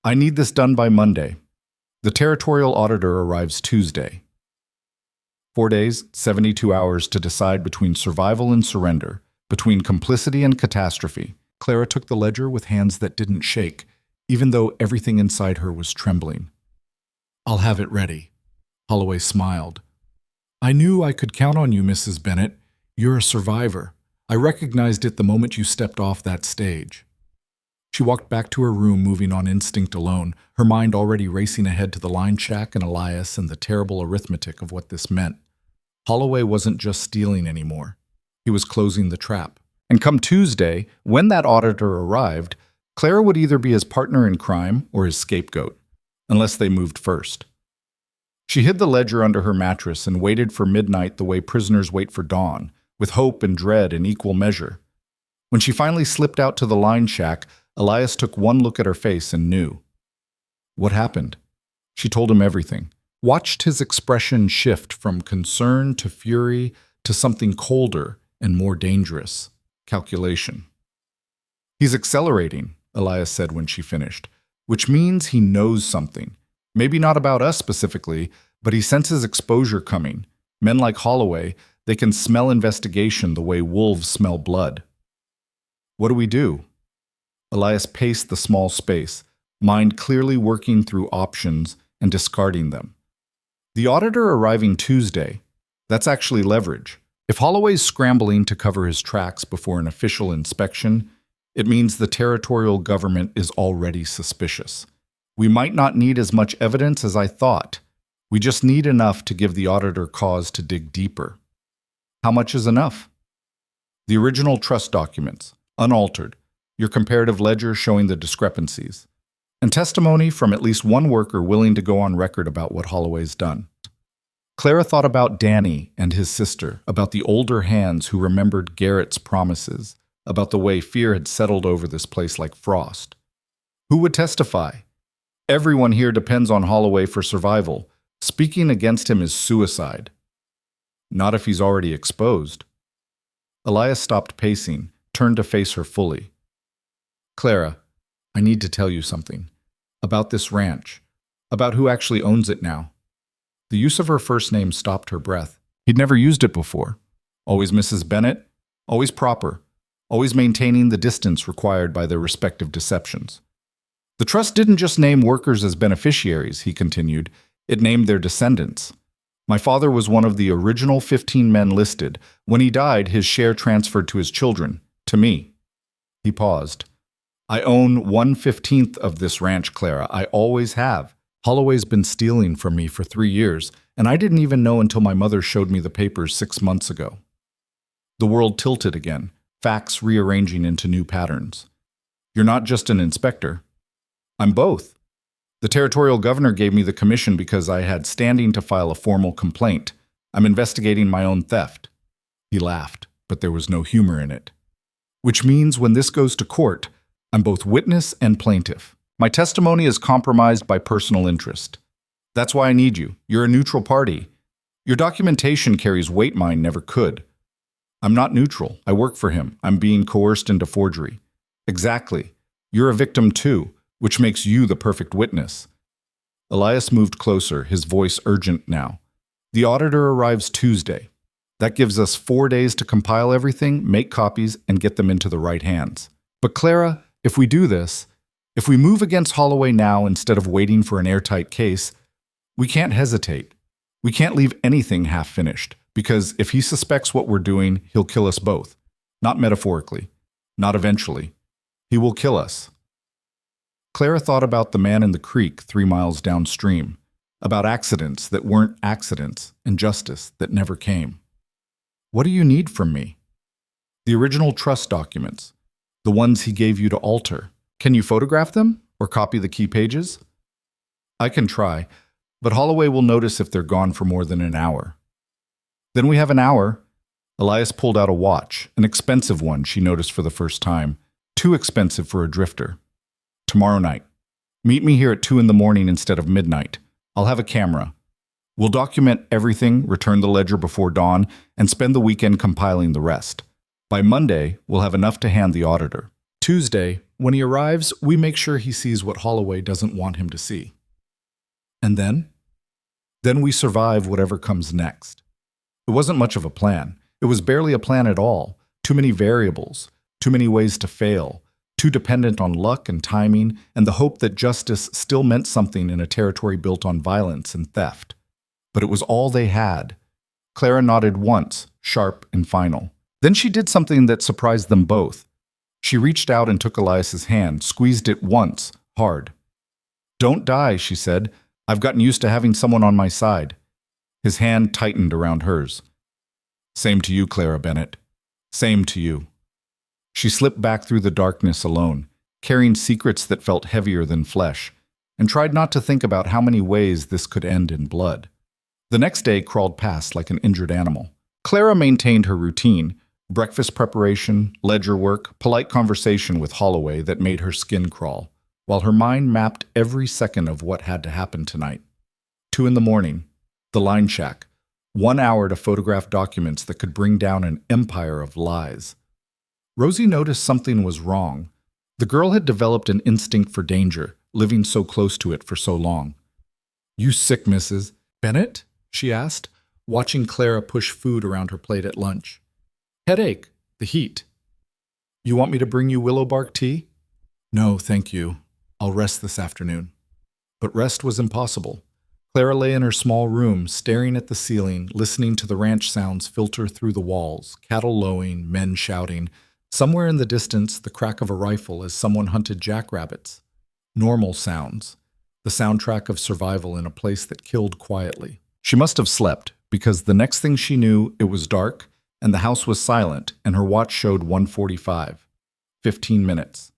I need this done by Monday. The territorial auditor arrives Tuesday. 4 days, 72 hours to decide between survival and surrender, between complicity and catastrophe." Clara took the ledger with hands that didn't shake, even though everything inside her was trembling. "I'll have it ready." Holloway smiled. "I knew I could count on you, Mrs. Bennet. You're a survivor. I recognized it the moment you stepped off that stage." She walked back to her room, moving on instinct alone, her mind already racing ahead to the line shack and Elias and the terrible arithmetic of what this meant. Holloway wasn't just stealing anymore. He was closing the trap. And come Tuesday, when that auditor arrived, Clara would either be his partner in crime or his scapegoat, unless they moved first. She hid the ledger under her mattress and waited for midnight the way prisoners wait for dawn, with hope and dread in equal measure. When she finally slipped out to the line shack, Elias took one look at her face and knew. What happened? She told him everything. Watched his expression shift from concern to fury to something colder and more dangerous. Calculation. "He's accelerating," Elias said when she finished, "which means he knows something. Maybe not about us specifically, But he senses exposure coming. Men like Holloway, they can smell investigation the way wolves smell blood. What do we do? Elias paced the small space, mind clearly working through options and discarding them. The auditor arriving Tuesday, that's actually leverage. If Holloway's scrambling to cover his tracks before an official inspection, it means the territorial government is already suspicious. We might not need as much evidence as I thought. We just need enough to give the auditor cause to dig deeper. How much is enough? The original trust documents, unaltered, your comparative ledger showing the discrepancies, and testimony from at least one worker willing to go on record about what Holloway's done. Clara thought about Danny and his sister, about the older hands who remembered Garrett's promises, about the way fear had settled over this place like frost. Who would testify? Everyone here depends on Holloway for survival. Speaking against him is suicide. Not if he's already exposed. Elias stopped pacing, turned to face her fully. Clara, I need to tell you something. About this ranch. About who actually owns it now. The use of her first name stopped her breath. He'd never used it before. Always Mrs. Bennett, always proper, always maintaining the distance required by their respective deceptions. The trust didn't just name workers as beneficiaries, he continued. It named their descendants. My father was one of the original 15 men listed. When he died, his share transferred to his children, to me. He paused. I own 1/15 of this ranch, Clara. I always have. Holloway's been stealing from me for 3 years, and I didn't even know until my mother showed me the papers 6 months ago. The world tilted again, facts rearranging into new patterns. You're not just an inspector. I'm both. The territorial governor gave me the commission because I had standing to file a formal complaint. I'm investigating my own theft. He laughed, but there was no humor in it. Which means when this goes to court, I'm both witness and plaintiff. My testimony is compromised by personal interest. That's why I need you. You're a neutral party. Your documentation carries weight mine never could. I'm not neutral. I work for him. I'm being coerced into forgery. Exactly. You're a victim too, which makes you the perfect witness. Elias moved closer, his voice urgent now. The auditor arrives Tuesday. That gives us 4 days to compile everything, make copies, and get them into the right hands. But Clara, if we do this, if we move against Holloway now instead of waiting for an airtight case, we can't hesitate. We can't leave anything half-finished, because if he suspects what we're doing, he'll kill us both. Not metaphorically, not eventually. He will kill us. Clara thought about the man in the creek 3 miles downstream, about accidents that weren't accidents and justice that never came. What do you need from me? The original trust documents, the ones he gave you to alter. Can you photograph them or copy the key pages? I can try, but Holloway will notice if they're gone for more than an hour. Then we have an hour. Elias pulled out a watch, an expensive one she noticed for the first time, too expensive for a drifter. Tomorrow night. Meet me here at 2 in the morning instead of midnight. I'll have a camera. We'll document everything, return the ledger before dawn, and spend the weekend compiling the rest. By Monday, we'll have enough to hand the auditor. Tuesday, when he arrives, we make sure he sees what Holloway doesn't want him to see. And then? Then we survive whatever comes next. It wasn't much of a plan. It was barely a plan at all. Too many variables, too many ways to fail, too dependent on luck and timing, and the hope that justice still meant something in a territory built on violence and theft. But it was all they had. Clara nodded once, sharp and final. Then she did something that surprised them both. She reached out and took Elias's hand, squeezed it once, hard. Don't die, she said. I've gotten used to having someone on my side. His hand tightened around hers. Same to you, Clara Bennett. Same to you. She slipped back through the darkness alone, carrying secrets that felt heavier than flesh, and tried not to think about how many ways this could end in blood. The next day crawled past like an injured animal. Clara maintained her routine, breakfast preparation, ledger work, polite conversation with Holloway that made her skin crawl, while her mind mapped every second of what had to happen tonight. 2 in the morning, the line shack, 1 hour to photograph documents that could bring down an empire of lies. Rosie noticed something was wrong. The girl had developed an instinct for danger, living so close to it for so long. You sick, missus. Bennett? She asked, watching Clara push food around her plate at lunch. Headache. The heat. You want me to bring you willow bark tea? No, thank you. I'll rest this afternoon. But rest was impossible. Clara lay in her small room, staring at the ceiling, listening to the ranch sounds filter through the walls, cattle lowing, men shouting. Somewhere in the distance, the crack of a rifle as someone hunted jackrabbits. Normal sounds. The soundtrack of survival in a place that killed quietly. She must have slept, because the next thing she knew, it was dark, and the house was silent, and her watch showed 1:45. 15 minutes.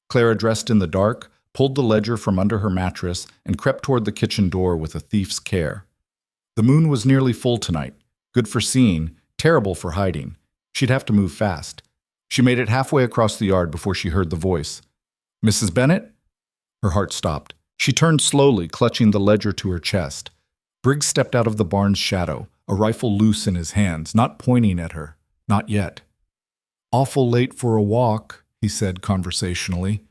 Clara, dressed in the dark, pulled the ledger from under her mattress and crept toward the kitchen door with a thief's care. The moon was nearly full tonight. Good for seeing, terrible for hiding. She'd have to move fast. She made it halfway across the yard before she heard the voice. Mrs. Bennett? Her heart stopped. She turned slowly, clutching the ledger to her chest. Briggs stepped out of the barn's shadow, a rifle loose in his hands, not pointing at her. Not yet. Awful late for a walk, he said conversationally.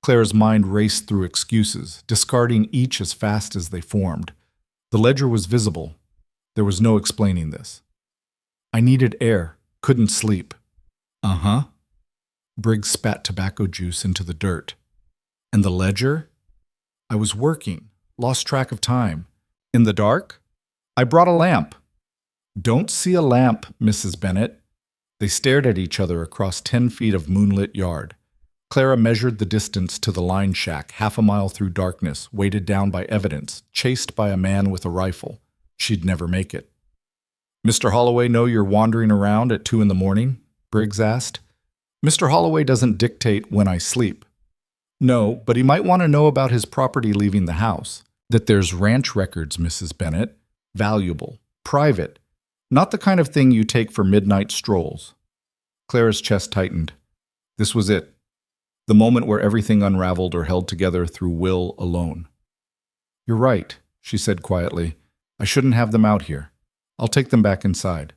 Clara's mind raced through excuses, discarding each as fast as they formed. The ledger was visible. There was no explaining this. I needed air, couldn't sleep. Uh-huh. Briggs spat tobacco juice into the dirt. And the ledger? I was working, lost track of time. In the dark? I brought a lamp. Don't see a lamp, Mrs. Bennett. They stared at each other across 10 feet of moonlit yard. Clara measured the distance to the line shack, half a mile through darkness, weighted down by evidence, chased by a man with a rifle. She'd never make it. Mr. Holloway know you're wandering around at 2 a.m? Briggs asked. Mr. Holloway doesn't dictate when I sleep. No, but he might want to know about his property leaving the house. That there's ranch records, Mrs. Bennett. Valuable. Private. Not the kind of thing you take for midnight strolls. Clara's chest tightened. This was it. The moment where everything unraveled or held together through will alone. You're right, she said quietly. I shouldn't have them out here. I'll take them back inside.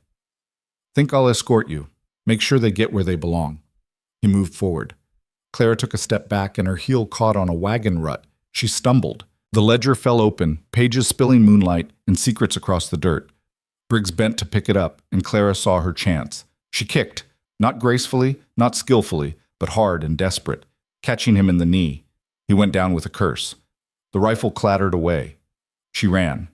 Think I'll escort you. Make sure they get where they belong. He moved forward. Clara took a step back and her heel caught on a wagon rut. She stumbled. The ledger fell open, pages spilling moonlight and secrets across the dirt. Briggs bent to pick it up, and Clara saw her chance. She kicked, not gracefully, not skillfully, but hard and desperate, catching him in the knee. He went down with a curse. The rifle clattered away. She ran.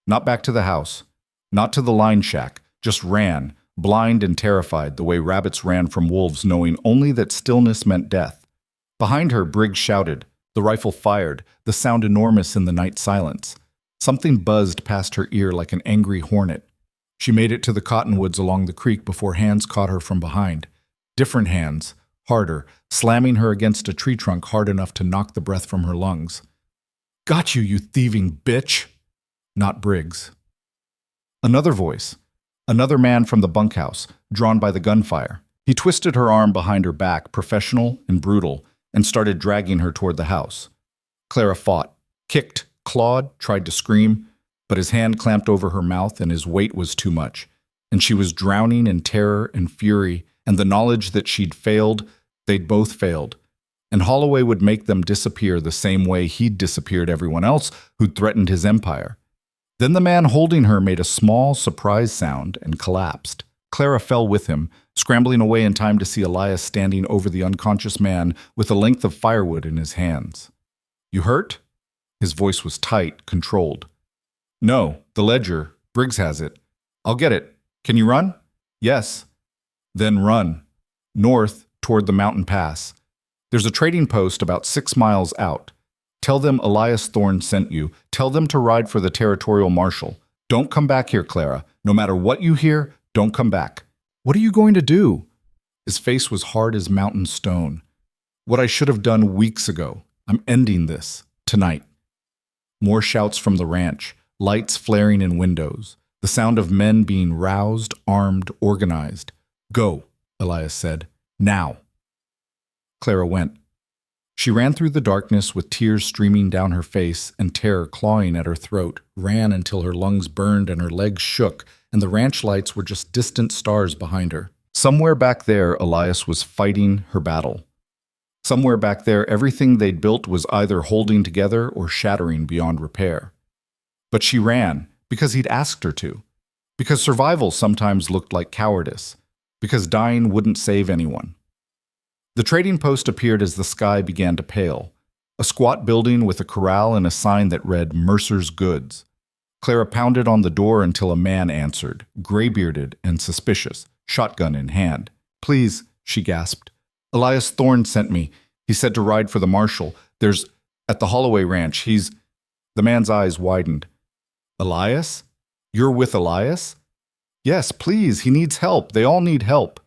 Not back to the house. Not to the line shack. Just ran, blind and terrified, the way rabbits ran from wolves, knowing only that stillness meant death. Behind her, Briggs shouted. The rifle fired, the sound enormous in the night silence. Something buzzed past her ear like an angry hornet. She made it to the cottonwoods along the creek before hands caught her from behind. Different hands, harder, slamming her against a tree trunk hard enough to knock the breath from her lungs. Got you, you thieving bitch! Not Briggs. Another voice. Another man from the bunkhouse, drawn by the gunfire. He twisted her arm behind her back, professional and brutal, and started dragging her toward the house. Clara fought, kicked, clawed, tried to scream, but his hand clamped over her mouth and his weight was too much, and she was drowning in terror and fury and the knowledge that she'd failed, they'd both failed, and Holloway would make them disappear the same way he'd disappeared everyone else who'd threatened his empire. Then the man holding her made a small surprise sound and collapsed. Clara fell with him, scrambling away in time to see Elias standing over the unconscious man with a length of firewood in his hands. You hurt? His voice was tight, controlled. No, the ledger. Briggs has it. I'll get it. Can you run? Yes. Then run. North, toward the mountain pass. There's a trading post about 6 miles out. Tell them Elias Thorne sent you. Tell them to ride for the territorial marshal. Don't come back here, Clara. No matter what you hear, don't come back. What are you going to do? His face was hard as mountain stone. What I should have done weeks ago. I'm ending this. Tonight. More shouts from the ranch, lights flaring in windows, the sound of men being roused, armed, organized. Go, Elias said. Now. Clara went. She ran through the darkness with tears streaming down her face and terror clawing at her throat, ran until her lungs burned and her legs shook, and the ranch lights were just distant stars behind her. Somewhere back there, Elias was fighting her battle. Somewhere back there, everything they'd built was either holding together or shattering beyond repair. But she ran, because he'd asked her to, because survival sometimes looked like cowardice, because dying wouldn't save anyone. The trading post appeared as the sky began to pale, a squat building with a corral and a sign that read Mercer's Goods. Clara pounded on the door until a man answered, gray-bearded and suspicious, shotgun in hand. "Please," she gasped. "Elias Thorne sent me. He said to ride for the marshal. There's at the Holloway Ranch. He's—" The man's eyes widened. "Elias? You're with Elias?" "Yes, please. He needs help. They all need help."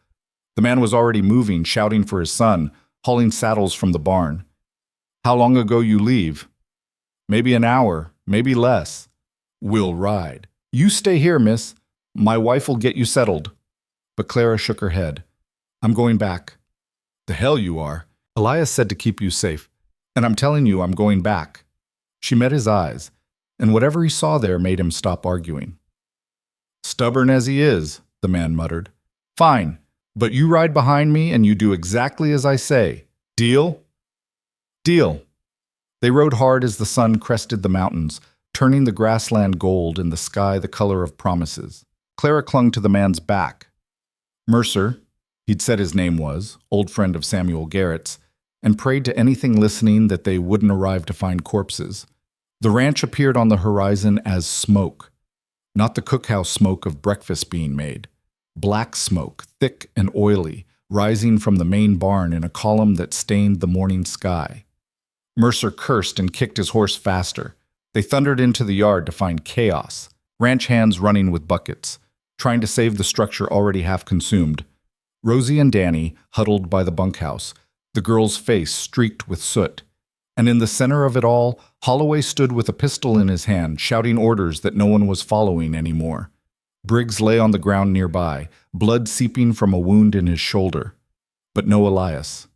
The man was already moving, shouting for his son, hauling saddles from the barn. "How long ago you leave?" "Maybe an hour, maybe less." "We'll ride." "You stay here, miss. My wife will get you settled." But Clara shook her head. "I'm going back." "The hell you are. Elias said to keep you safe. And I'm telling you, I'm going back." She met his eyes, and whatever he saw there made him stop arguing. "Stubborn as he is," the man muttered. "Fine, but you ride behind me and you do exactly as I say. Deal?" "Deal." They rode hard as the sun crested the mountains, turning the grassland gold and the sky the color of promises. Clara clung to the man's back. Mercer, he'd said his name was, old friend of Samuel Garrett's, and prayed to anything listening that they wouldn't arrive to find corpses. The ranch appeared on the horizon as smoke. Not the cookhouse smoke of breakfast being made. Black smoke, thick and oily, rising from the main barn in a column that stained the morning sky. Mercer cursed and kicked his horse faster. They thundered into the yard to find chaos, ranch hands running with buckets, trying to save the structure already half consumed. Rosie and Danny huddled by the bunkhouse, the girl's face streaked with soot. And in the center of it all, Holloway stood with a pistol in his hand, shouting orders that no one was following anymore. Briggs lay on the ground nearby, blood seeping from a wound in his shoulder. But no Elias.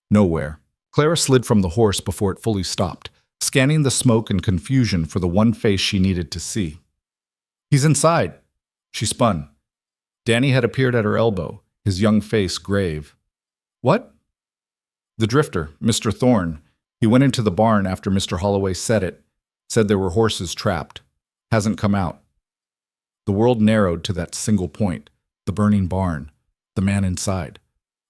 Nowhere. Clara slid from the horse before it fully stopped, scanning the smoke and confusion for the one face she needed to see. "He's inside." She spun. Danny had appeared at her elbow, his young face grave. "What?" "The drifter, Mr. Thorne. He went into the barn after Mr. Holloway said it. Said there were horses trapped. Hasn't come out." The world narrowed to that single point, the burning barn, the man inside.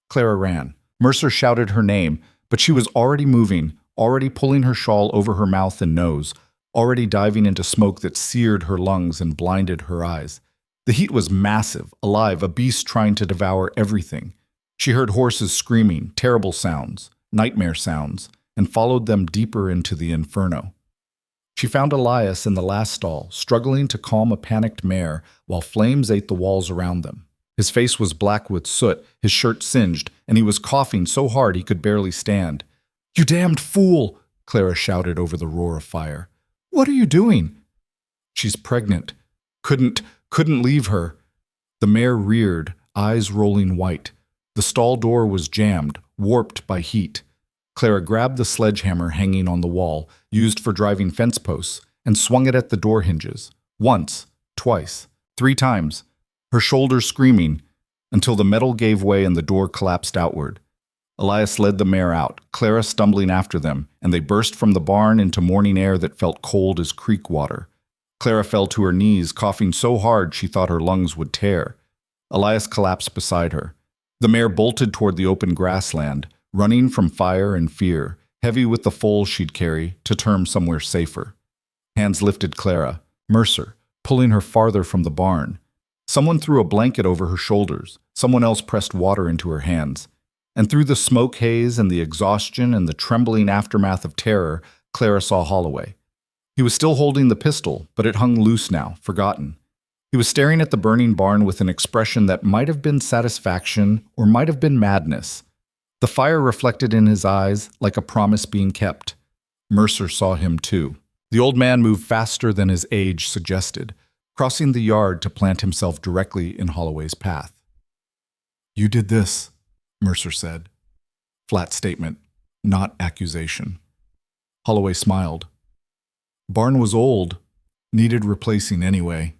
Clara ran. Mercer shouted her name, but she was already moving, already pulling her shawl over her mouth and nose, already diving into smoke that seared her lungs and blinded her eyes. The heat was massive, alive, a beast trying to devour everything. She heard horses screaming, terrible sounds, nightmare sounds, and followed them deeper into the inferno. She found Elias in the last stall, struggling to calm a panicked mare while flames ate the walls around them. His face was black with soot, his shirt singed, and he was coughing so hard he could barely stand. "You damned fool!" Clara shouted over the roar of fire. "What are you doing?" "She's pregnant. Couldn't leave her." The mare reared, eyes rolling white. The stall door was jammed, warped by heat. Clara grabbed the sledgehammer hanging on the wall, used for driving fence posts, and swung it at the door hinges. Once, twice, 3 times, her shoulders screaming, until the metal gave way and the door collapsed outward. Elias led the mare out, Clara stumbling after them, and they burst from the barn into morning air that felt cold as creek water. Clara fell to her knees, coughing so hard she thought her lungs would tear. Elias collapsed beside her. The mare bolted toward the open grassland, running from fire and fear, heavy with the foal she'd carry to term somewhere safer. Hands lifted Clara, Mercer, pulling her farther from the barn. Someone threw a blanket over her shoulders. Someone else pressed water into her hands. And through the smoke haze and the exhaustion and the trembling aftermath of terror, Clara saw Holloway. He was still holding the pistol, but it hung loose now, forgotten. He was staring at the burning barn with an expression that might have been satisfaction or might have been madness. The fire reflected in his eyes like a promise being kept. Mercer saw him too. The old man moved faster than his age suggested, crossing the yard to plant himself directly in Holloway's path. "You did this," Mercer said. Flat statement, not accusation. Holloway smiled. "Barn was old, needed replacing anyway.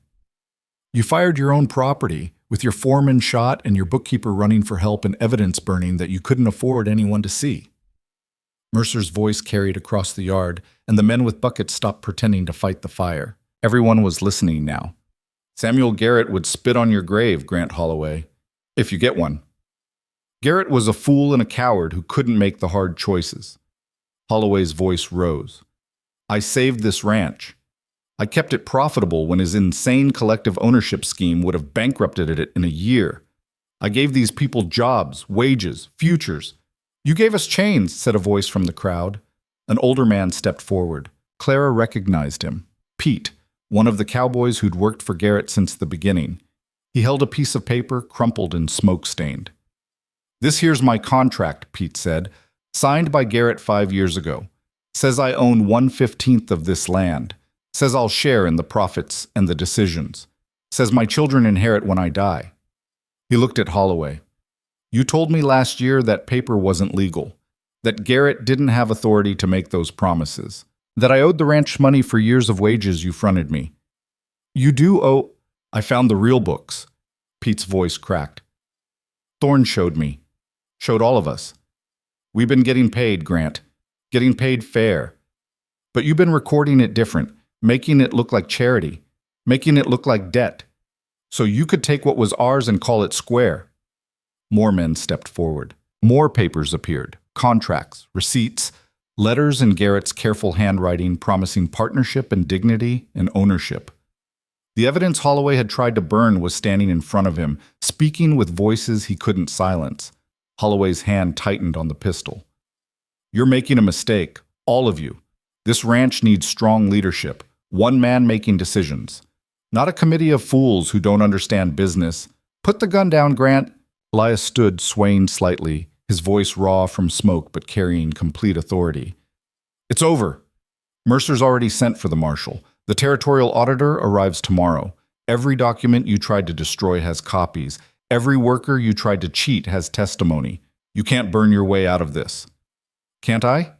You fired your own property, with your foreman shot and your bookkeeper running for help and evidence burning that you couldn't afford anyone to see." Mercer's voice carried across the yard, and the men with buckets stopped pretending to fight the fire. Everyone was listening now. Samuel Garrett would spit on your grave, Grant Holloway, if you get one. Garrett was a fool and a coward who couldn't make the hard choices. Holloway's voice rose. I saved this ranch. I kept it profitable when his insane collective ownership scheme would have bankrupted it in a year. I gave these people jobs, wages, futures. You gave us chains, said a voice from the crowd. An older man stepped forward. Clara recognized him. Pete, one of the cowboys who'd worked for Garrett since the beginning. He held a piece of paper, crumpled and smoke-stained. This here's my contract, Pete said, signed by Garrett 5 years ago. Says I own 1/15 of this land. Says I'll share in the profits and the decisions. Says my children inherit when I die. He looked at Holloway. You told me last year that paper wasn't legal, that Garrett didn't have authority to make those promises, that I owed the ranch money for years of wages you fronted me. You do owe... I found the real books. Pete's voice cracked. Thorne showed me. Showed all of us. We've been getting paid, Grant. Getting paid fair. But you've been recording it different, making it look like charity, making it look like debt. So you could take what was ours and call it square. More men stepped forward. More papers appeared. Contracts, receipts, letters in Garrett's careful handwriting promising partnership and dignity and ownership. The evidence Holloway had tried to burn was standing in front of him, speaking with voices he couldn't silence. Holloway's hand tightened on the pistol. You're making a mistake, all of you. This ranch needs strong leadership, one man making decisions. Not a committee of fools who don't understand business. Put the gun down, Grant. Elias stood, swaying slightly, his voice raw from smoke but carrying complete authority. It's over. Mercer's already sent for the marshal. The territorial auditor arrives tomorrow. Every document you tried to destroy has copies. Every worker you tried to cheat has testimony. You can't burn your way out of this. Can't I?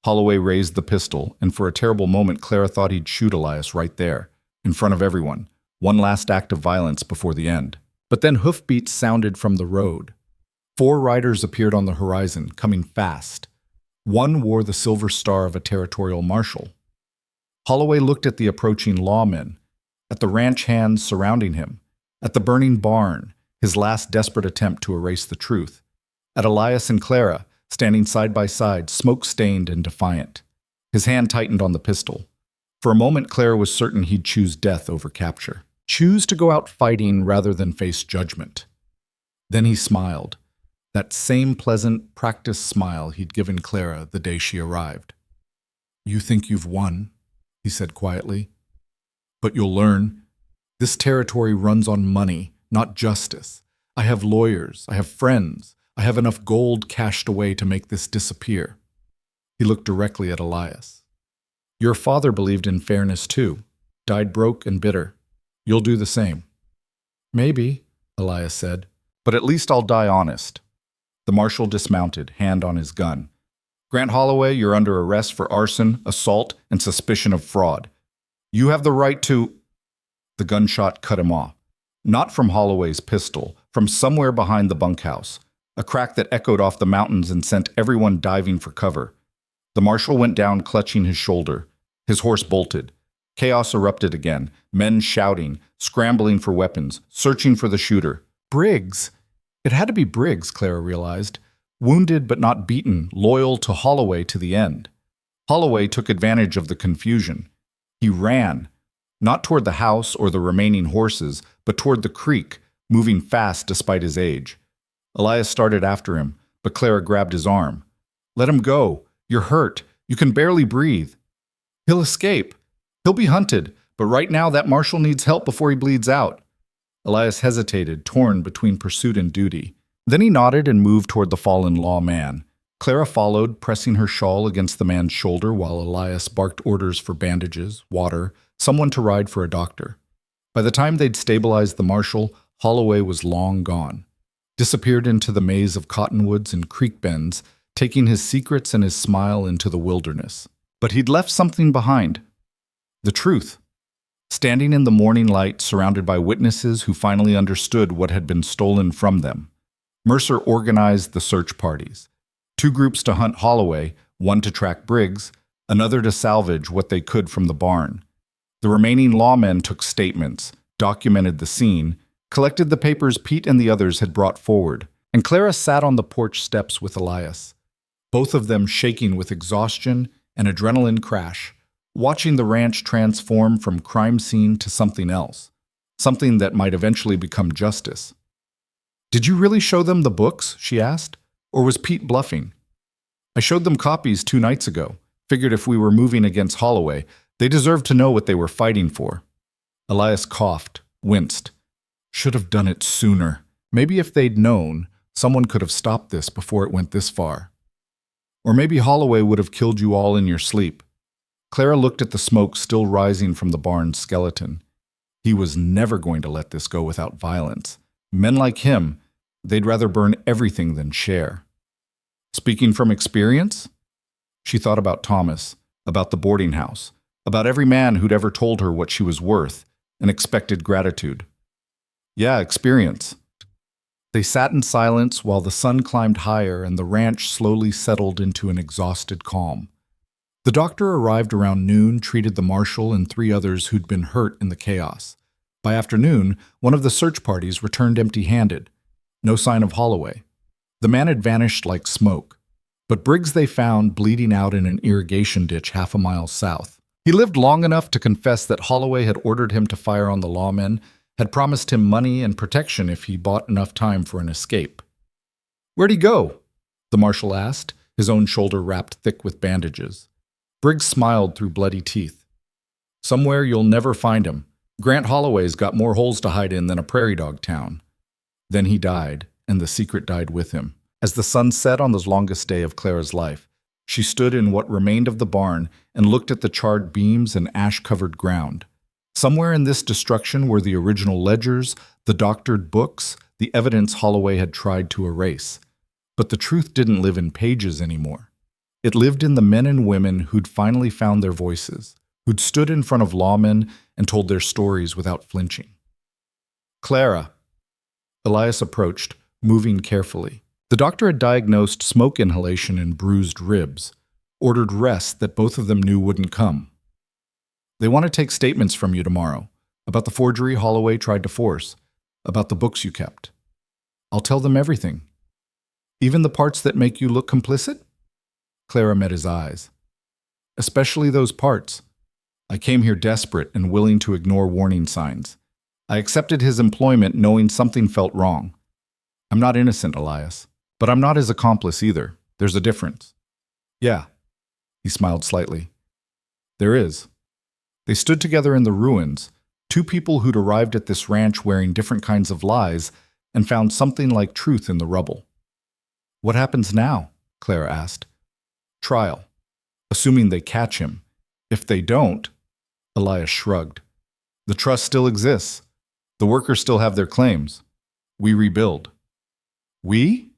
Holloway raised the pistol, and for a terrible moment Clara thought he'd shoot Elias right there, in front of everyone, one last act of violence before the end. But then hoofbeats sounded from the road. 4 riders appeared on the horizon, coming fast. One wore the silver star of a territorial marshal. Holloway looked at the approaching lawmen, at the ranch hands surrounding him, at the burning barn, his last desperate attempt to erase the truth, at Elias and Clara, standing side by side, smoke-stained and defiant. His hand tightened on the pistol. For a moment, Clara was certain he'd choose death over capture. Choose to go out fighting rather than face judgment. Then he smiled, that same pleasant, practiced smile he'd given Clara the day she arrived. You think you've won, he said quietly. But you'll learn. This territory runs on money, not justice. I have lawyers, I have friends, I have enough gold cached away to make this disappear. He looked directly at Elias. Your father believed in fairness too, died broke and bitter. You'll do the same. Maybe, Elias said, but at least I'll die honest. The marshal dismounted, hand on his gun. Grant Holloway, you're under arrest for arson, assault, and suspicion of fraud. You have the right to... The gunshot cut him off. Not from Holloway's pistol, from somewhere behind the bunkhouse, a crack that echoed off the mountains and sent everyone diving for cover. The marshal went down, clutching his shoulder. His horse bolted. Chaos erupted again, men shouting, scrambling for weapons, searching for the shooter. Briggs! It had to be Briggs, Clara realized. Wounded but not beaten, loyal to Holloway to the end. Holloway took advantage of the confusion. He ran, not toward the house or the remaining horses, but toward the creek, moving fast despite his age. Elias started after him, but Clara grabbed his arm. Let him go. You're hurt. You can barely breathe. He'll escape. He'll be hunted, but right now that marshal needs help before he bleeds out. Elias hesitated, torn between pursuit and duty. Then he nodded and moved toward the fallen lawman. Clara followed, pressing her shawl against the man's shoulder while Elias barked orders for bandages, water, someone to ride for a doctor. By the time they'd stabilized the marshal, Holloway was long gone. Disappeared into the maze of cottonwoods and creek bends, taking his secrets and his smile into the wilderness. But he'd left something behind. The truth. Standing in the morning light, surrounded by witnesses who finally understood what had been stolen from them. Mercer organized the search parties. 2 groups to hunt Holloway, one to track Briggs, another to salvage what they could from the barn. The remaining lawmen took statements, documented the scene, collected the papers Pete and the others had brought forward, and Clara sat on the porch steps with Elias, both of them shaking with exhaustion and adrenaline crash, watching the ranch transform from crime scene to something else, something that might eventually become justice. "Did you really show them the books?" she asked. "Or was Pete bluffing?" "I showed them copies 2 nights ago. Figured if we were moving against Holloway, they deserved to know what they were fighting for." Elias coughed, winced. "Should have done it sooner. Maybe if they'd known, someone could have stopped this before it went this far. Or maybe Holloway would have killed you all in your sleep." Clara looked at the smoke still rising from the barn's skeleton. He was never going to let this go without violence. Men like him, they'd rather burn everything than share. Speaking from experience? She thought about Thomas, about the boarding house, about every man who'd ever told her what she was worth and expected gratitude. Yeah, experience. They sat in silence while the sun climbed higher and the ranch slowly settled into an exhausted calm. The doctor arrived around noon, treated the marshal and 3 others who'd been hurt in the chaos. By afternoon, one of the search parties returned empty-handed. No sign of Holloway. The man had vanished like smoke, but Briggs they found bleeding out in an irrigation ditch half a mile south. He lived long enough to confess that Holloway had ordered him to fire on the lawmen, had promised him money and protection if he bought enough time for an escape. "Where'd he go?" the marshal asked, his own shoulder wrapped thick with bandages. Briggs smiled through bloody teeth. "Somewhere you'll never find him. Grant Holloway's got more holes to hide in than a prairie dog town." Then he died, and the secret died with him. As the sun set on the longest day of Clara's life, she stood in what remained of the barn and looked at the charred beams and ash-covered ground. Somewhere in this destruction were the original ledgers, the doctored books, the evidence Holloway had tried to erase. But the truth didn't live in pages anymore. It lived in the men and women who'd finally found their voices, who'd stood in front of lawmen and told their stories without flinching. "Clara." Elias approached, moving carefully. The doctor had diagnosed smoke inhalation and bruised ribs, ordered rest that both of them knew wouldn't come. "They want to take statements from you tomorrow, about the forgery Holloway tried to force, about the books you kept." "I'll tell them everything." "Even the parts that make you look complicit?" Clara met his eyes. "Especially those parts. I came here desperate and willing to ignore warning signs. I accepted his employment knowing something felt wrong. I'm not innocent, Elias, but I'm not his accomplice either. There's a difference." "Yeah." He smiled slightly. "There is." They stood together in the ruins, 2 people who'd arrived at this ranch wearing different kinds of lies and found something like truth in the rubble. "What happens now?" Clara asked. "Trial. Assuming they catch him. If they don't," Elias shrugged. "The trust still exists. The workers still have their claims. We rebuild." "We?"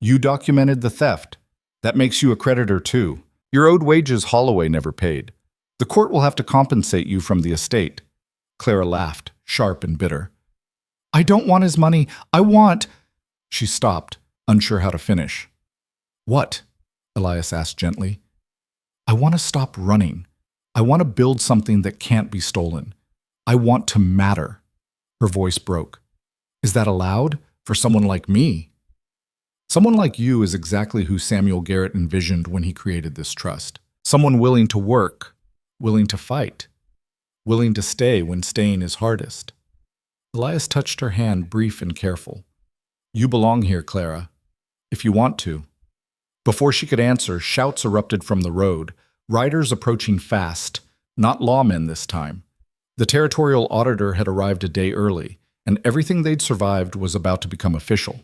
"You documented the theft. That makes you a creditor too. You're owed wages Holloway never paid. The court will have to compensate you from the estate." Clara laughed, sharp and bitter. "I don't want his money. I want—" She stopped, unsure how to finish. "What?" Elias asked gently. "I want to stop running. I want to build something that can't be stolen. I want to matter." Her voice broke. "Is that allowed? For someone like me?" "Someone like you is exactly who Samuel Garrett envisioned when he created this trust. Someone willing to work, willing to fight, willing to stay when staying is hardest." Elias touched her hand, brief and careful. "You belong here, Clara. If you want to." Before she could answer, shouts erupted from the road, riders approaching fast, not lawmen this time. The territorial auditor had arrived a day early, and everything they'd survived was about to become official.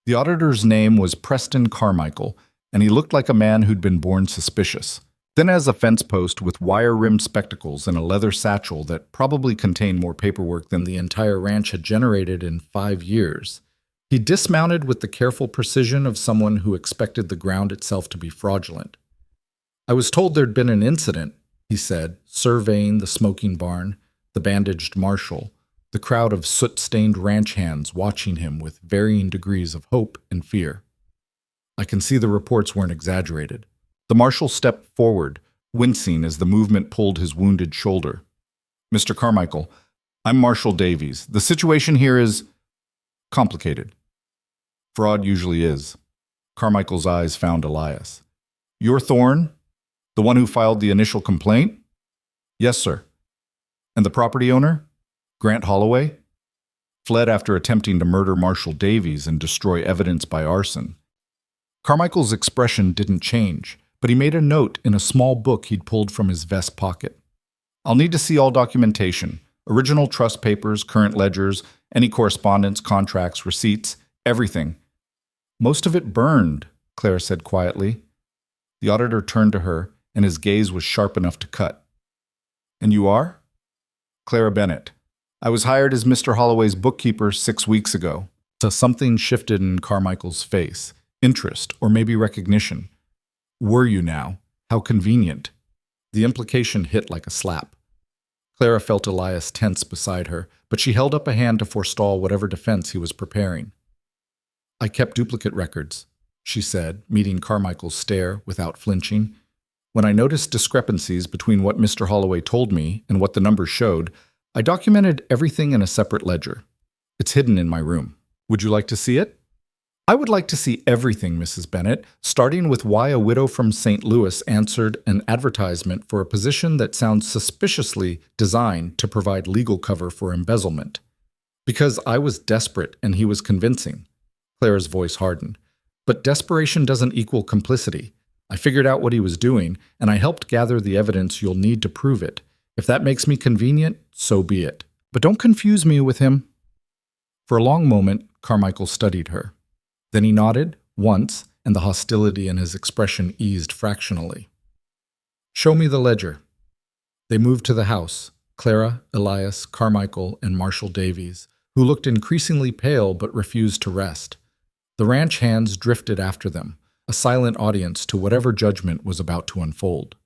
The auditor's name was Preston Carmichael, and he looked like a man who'd been born suspicious. Thin as a fence post with wire-rimmed spectacles and a leather satchel that probably contained more paperwork than the entire ranch had generated in 5 years. He dismounted with the careful precision of someone who expected the ground itself to be fraudulent. "I was told there'd been an incident," he said, surveying the smoking barn, the bandaged marshal, the crowd of soot-stained ranch hands watching him with varying degrees of hope and fear. "I can see the reports weren't exaggerated." The marshal stepped forward, wincing as the movement pulled his wounded shoulder. Mr. Carmichael, I'm Marshall Davies. The situation here is complicated. Fraud usually is. Carmichael's eyes found Elias. You're Thorne? The one who filed the initial complaint? Yes, sir. And the property owner? Grant Holloway? Fled after attempting to murder Marshall Davies and destroy evidence by arson. Carmichael's expression didn't change, but he made a note in a small book he'd pulled from his vest pocket. I'll need to see all documentation, original trust papers, current ledgers, any correspondence, contracts, receipts, everything. Most of it burned, Clara said quietly. The auditor turned to her, and his gaze was sharp enough to cut. And you are? Clara Bennett. I was hired as Mr. Holloway's bookkeeper 6 weeks ago. So something shifted in Carmichael's face. Interest, or maybe recognition. Were you now? How convenient. The implication hit like a slap. Clara felt Elias tense beside her, but she held up a hand to forestall whatever defense he was preparing. I kept duplicate records, she said, meeting Carmichael's stare without flinching. When I noticed discrepancies between what Mr. Holloway told me and what the numbers showed, I documented everything in a separate ledger. It's hidden in my room. Would you like to see it? I would like to see everything, Mrs. Bennett, starting with why a widow from St. Louis answered an advertisement for a position that sounds suspiciously designed to provide legal cover for embezzlement. Because I was desperate and he was convincing. Clara's voice hardened. But desperation doesn't equal complicity. I figured out what he was doing, and I helped gather the evidence you'll need to prove it. If that makes me convenient, so be it. But don't confuse me with him. For a long moment, Carmichael studied her. Then he nodded, once, and the hostility in his expression eased fractionally. Show me the ledger. They moved to the house, Clara, Elias, Carmichael, and Marshall Davies, who looked increasingly pale but refused to rest. The ranch hands drifted after them, a silent audience to whatever judgment was about to unfold.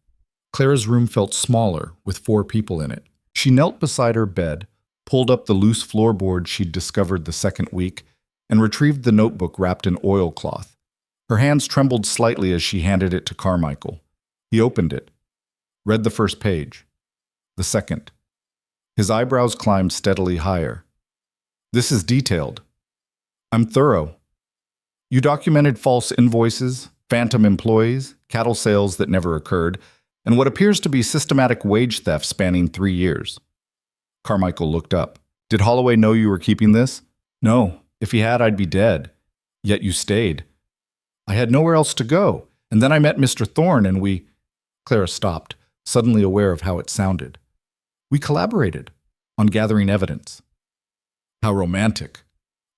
Clara's room felt smaller, with 4 people in it. She knelt beside her bed, pulled up the loose floorboard she'd discovered the second week, and retrieved the notebook wrapped in oilcloth. Her hands trembled slightly as she handed it to Carmichael. He opened it, read the first page, the second. His eyebrows climbed steadily higher. This is detailed. I'm thorough. You documented false invoices, phantom employees, cattle sales that never occurred, and what appears to be systematic wage theft spanning 3 years. Carmichael looked up. Did Holloway know you were keeping this? No. If he had, I'd be dead. Yet you stayed. I had nowhere else to go, and then I met Mr. Thorne and we— Clara stopped, suddenly aware of how it sounded. We collaborated on gathering evidence. How romantic.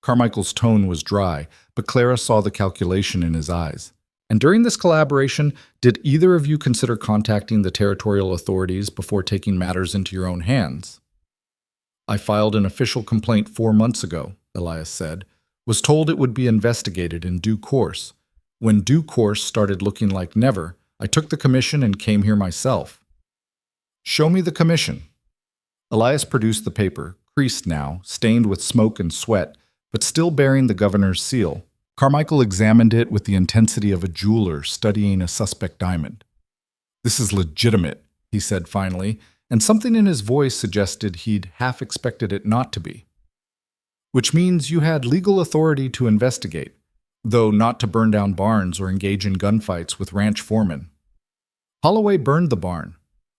Carmichael's tone was dry, but Clara saw the calculation in his eyes. And during this collaboration, did either of you consider contacting the territorial authorities before taking matters into your own hands? I filed an official complaint 4 months ago, Elias said, was told it would be investigated in due course. When due course started looking like never, I took the commission and came here myself. Show me the commission. Elias produced the paper, creased now, stained with smoke and sweat, but still bearing the governor's seal. Carmichael examined it with the intensity of a jeweler studying a suspect diamond. This is legitimate, he said finally, and something in his voice suggested he'd half expected it not to be. Which means you had legal authority to investigate, though not to burn down barns or engage in gunfights with ranch foremen. Holloway burned the barn.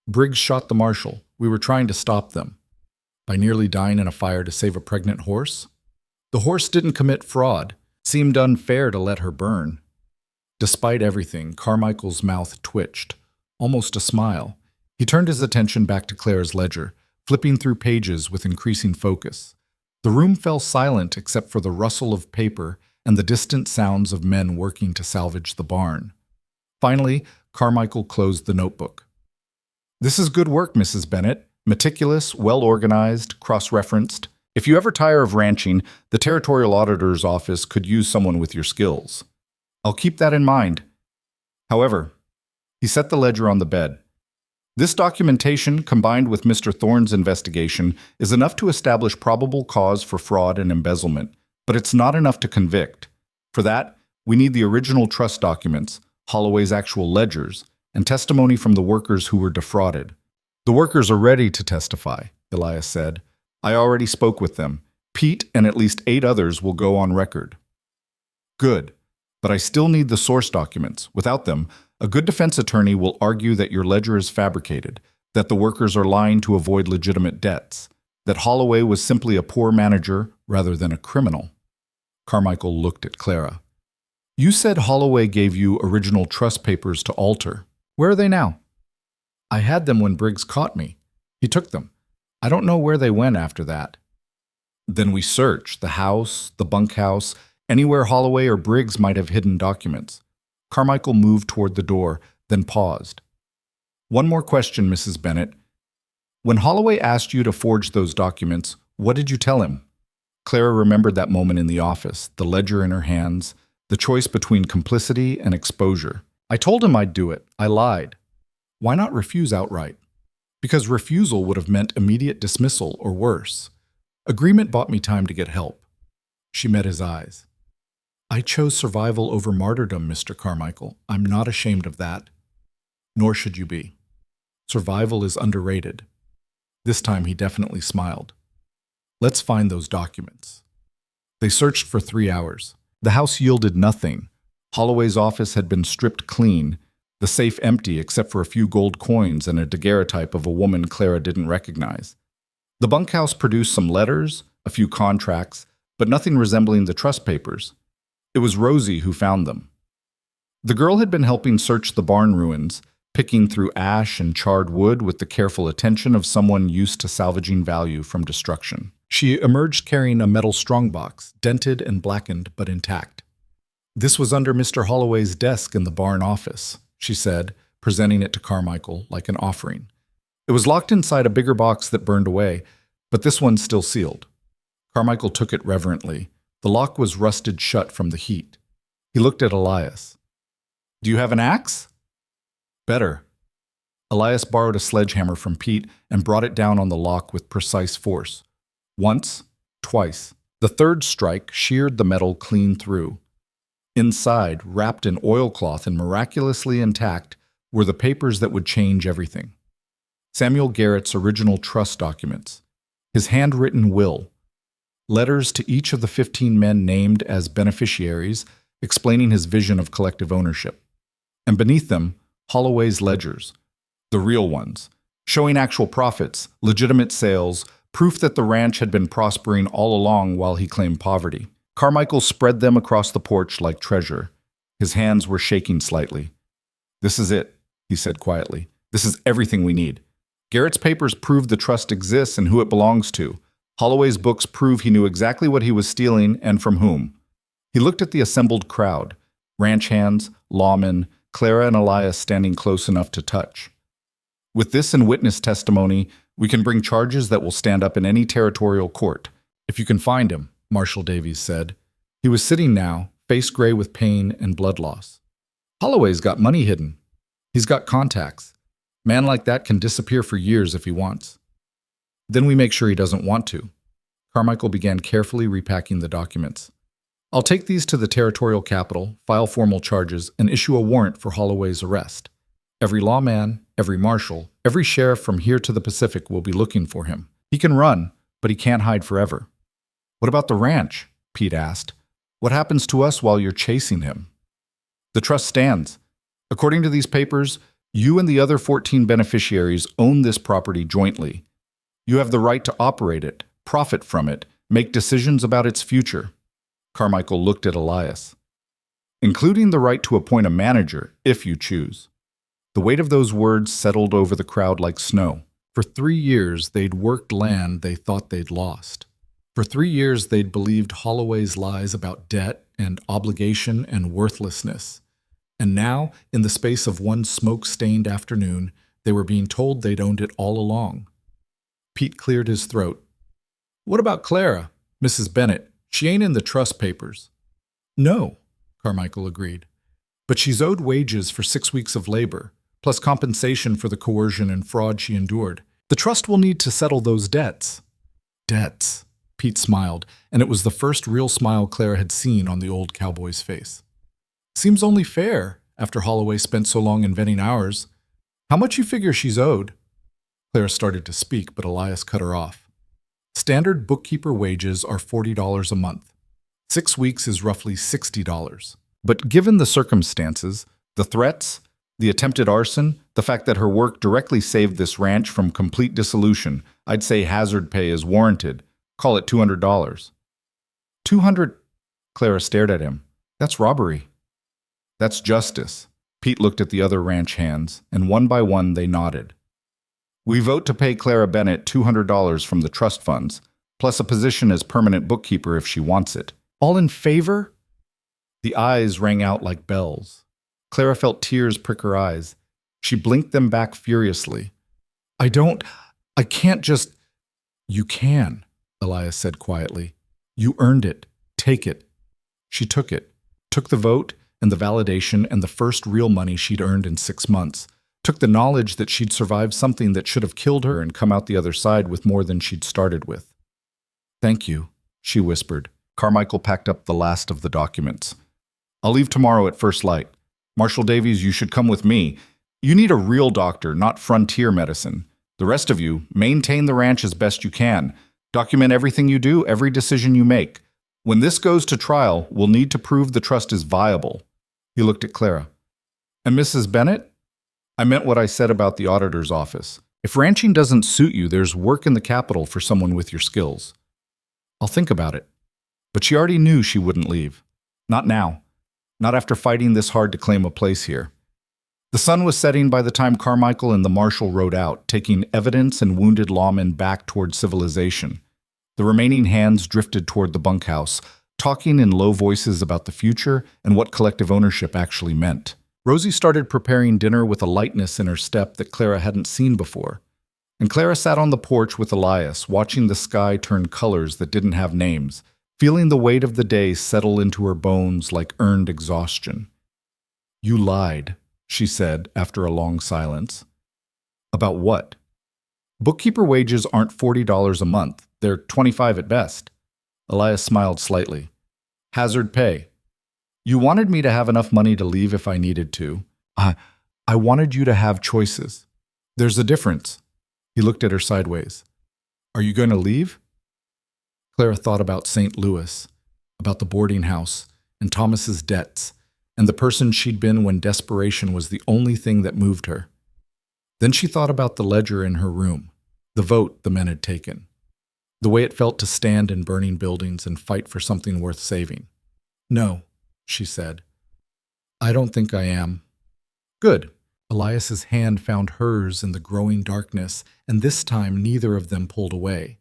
Briggs shot the marshal. We were trying to stop them. By nearly dying in a fire to save a pregnant horse? The horse didn't commit fraud. Seemed unfair to let her burn. Despite everything, Carmichael's mouth twitched, almost a smile. He turned his attention back to Clara's ledger, flipping through pages with increasing focus. The room fell silent except for the rustle of paper and the distant sounds of men working to salvage the barn. Finally, Carmichael closed the notebook. This is good work, Mrs. Bennett. Meticulous, well-organized, cross-referenced. If you ever tire of ranching, the Territorial Auditor's Office could use someone with your skills. I'll keep that in mind. However, he set the ledger on the bed. This documentation, combined with Mr. Thorne's investigation, is enough to establish probable cause for fraud and embezzlement, but it's not enough to convict. For that, we need the original trust documents, Holloway's actual ledgers, and testimony from the workers who were defrauded. The workers are ready to testify. Elias said. I already spoke with them. Pete and at least 8 others will go on record. Good. But I still need the source documents. Without them, a good defense attorney will argue that your ledger is fabricated, that the workers are lying to avoid legitimate debts, that Holloway was simply a poor manager rather than a criminal. Carmichael looked at Clara. You said Holloway gave you original trust papers to alter. Where are they now? I had them when Briggs caught me. He took them. I don't know where they went after that. Then we searched the house, the bunkhouse, anywhere Holloway or Briggs might have hidden documents. Carmichael moved toward the door, then paused. One more question, Mrs. Bennett. When Holloway asked you to forge those documents, what did you tell him? Clara remembered that moment in the office, the ledger in her hands, the choice between complicity and exposure. I told him I'd do it. I lied. Why not refuse outright? Because refusal would have meant immediate dismissal or worse. Agreement bought me time to get help. She met his eyes. I chose survival over martyrdom, Mr. Carmichael. I'm not ashamed of that. Nor should you be. Survival is underrated. This time he definitely smiled. Let's find those documents. They searched for 3 hours. The house yielded nothing. Holloway's office had been stripped clean, the safe empty except for a few gold coins and a daguerreotype of a woman Clara didn't recognize. The bunkhouse produced some letters, a few contracts, but nothing resembling the trust papers. It was Rosie who found them. The girl had been helping search the barn ruins, picking through ash and charred wood with the careful attention of someone used to salvaging value from destruction. She emerged carrying a metal strongbox, dented and blackened but intact. This was under Mr. Holloway's desk in the barn office, she said, presenting it to Carmichael like an offering. It was locked inside a bigger box that burned away, but this one's still sealed. Carmichael took it reverently. The lock was rusted shut from the heat. He looked at Elias. Do you have an axe? Better. Elias borrowed a sledgehammer from Pete and brought it down on the lock with precise force. Once, twice. The third strike sheared the metal clean through. Inside, wrapped in oilcloth and miraculously intact, were the papers that would change everything. Samuel Garrett's original trust documents, his handwritten will, letters to each of the 15 men named as beneficiaries, explaining his vision of collective ownership. And beneath them, Holloway's ledgers, the real ones, showing actual profits, legitimate sales, proof that the ranch had been prospering all along while he claimed poverty. Carmichael spread them across the porch like treasure. His hands were shaking slightly. This is it, he said quietly. This is everything we need. Garrett's papers prove the trust exists and who it belongs to. Holloway's books prove he knew exactly what he was stealing and from whom. He looked at the assembled crowd, ranch hands, lawmen, Clara and Elias standing close enough to touch. With this and witness testimony, we can bring charges that will stand up in any territorial court. If you can find him, Marshal Davies said. He was sitting now, face gray with pain and blood loss. Holloway's got money hidden. He's got contacts. Man like that can disappear for years if he wants. Then we make sure he doesn't want to. Carmichael began carefully repacking the documents. I'll take these to the territorial capital, file formal charges, and issue a warrant for Holloway's arrest. Every lawman, every marshal, every sheriff from here to the Pacific will be looking for him. He can run, but he can't hide forever. What about the ranch? Pete asked. What happens to us while you're chasing him? The trust stands. According to these papers, you and the other 14 beneficiaries own this property jointly. You have the right to operate it, profit from it, make decisions about its future. Carmichael looked at Elias. Including the right to appoint a manager, if you choose. The weight of those words settled over the crowd like snow. For 3 years, they'd worked land they thought they'd lost. For 3 years, they'd believed Holloway's lies about debt and obligation and worthlessness. And now, in the space of one smoke-stained afternoon, they were being told they'd owned it all along. Pete cleared his throat. What about Clara, Mrs. Bennett? She ain't in the trust papers. No, Carmichael agreed. But she's owed wages for 6 weeks of labor, plus compensation for the coercion and fraud she endured. The trust will need to settle those debts. Debts. Pete smiled, and it was the first real smile Clara had seen on the old cowboy's face. Seems only fair, after Holloway spent so long inventing ours. How much you figure she's owed? Clara started to speak, but Elias cut her off. Standard bookkeeper wages are $40 a month. 6 weeks is roughly $60. But given the circumstances, the threats, the attempted arson, the fact that her work directly saved this ranch from complete dissolution, I'd say hazard pay is warranted. Call it $200. 200? Clara stared at him. That's robbery. That's justice. Pete looked at the other ranch hands, and one by one they nodded. We vote to pay Clara Bennett $200 from the trust funds, plus a position as permanent bookkeeper if she wants it. All in favor? The eyes rang out like bells. Clara felt tears prick her eyes. She blinked them back furiously. I can't just... You can, Elias said quietly. You earned it. Take it. She took it. Took the vote and the validation and the first real money she'd earned in 6 months. Took the knowledge that she'd survived something that should have killed her and come out the other side with more than she'd started with. Thank you, she whispered. Carmichael packed up the last of the documents. I'll leave tomorrow at first light. Marshal Davies, you should come with me. You need a real doctor, not frontier medicine. The rest of you, maintain the ranch as best you can. Document everything you do, every decision you make. When this goes to trial, we'll need to prove the trust is viable. He looked at Clara. And Mrs. Bennett? I meant what I said about the auditor's office. If ranching doesn't suit you, there's work in the capital for someone with your skills. I'll think about it. But she already knew she wouldn't leave. Not now. Not after fighting this hard to claim a place here. The sun was setting by the time Carmichael and the marshal rode out, taking evidence and wounded lawmen back toward civilization. The remaining hands drifted toward the bunkhouse, talking in low voices about the future and what collective ownership actually meant. Rosie started preparing dinner with a lightness in her step that Clara hadn't seen before. And Clara sat on the porch with Elias, watching the sky turn colors that didn't have names, feeling the weight of the day settle into her bones like earned exhaustion. You lied, she said after a long silence. About what? Bookkeeper wages aren't $40 a month. They're $25 at best. Elias smiled slightly. Hazard pay. You wanted me to have enough money to leave if I needed to. I wanted you to have choices. There's a difference. He looked at her sideways. Are you going to leave? Clara thought about St. Louis, about the boarding house, and Thomas's debts, and the person she'd been when desperation was the only thing that moved her. Then she thought about the ledger in her room, the vote the men had taken, the way it felt to stand in burning buildings and fight for something worth saving. No, she said. I don't think I am. Good. Elias's hand found hers in the growing darkness, and this time neither of them pulled away.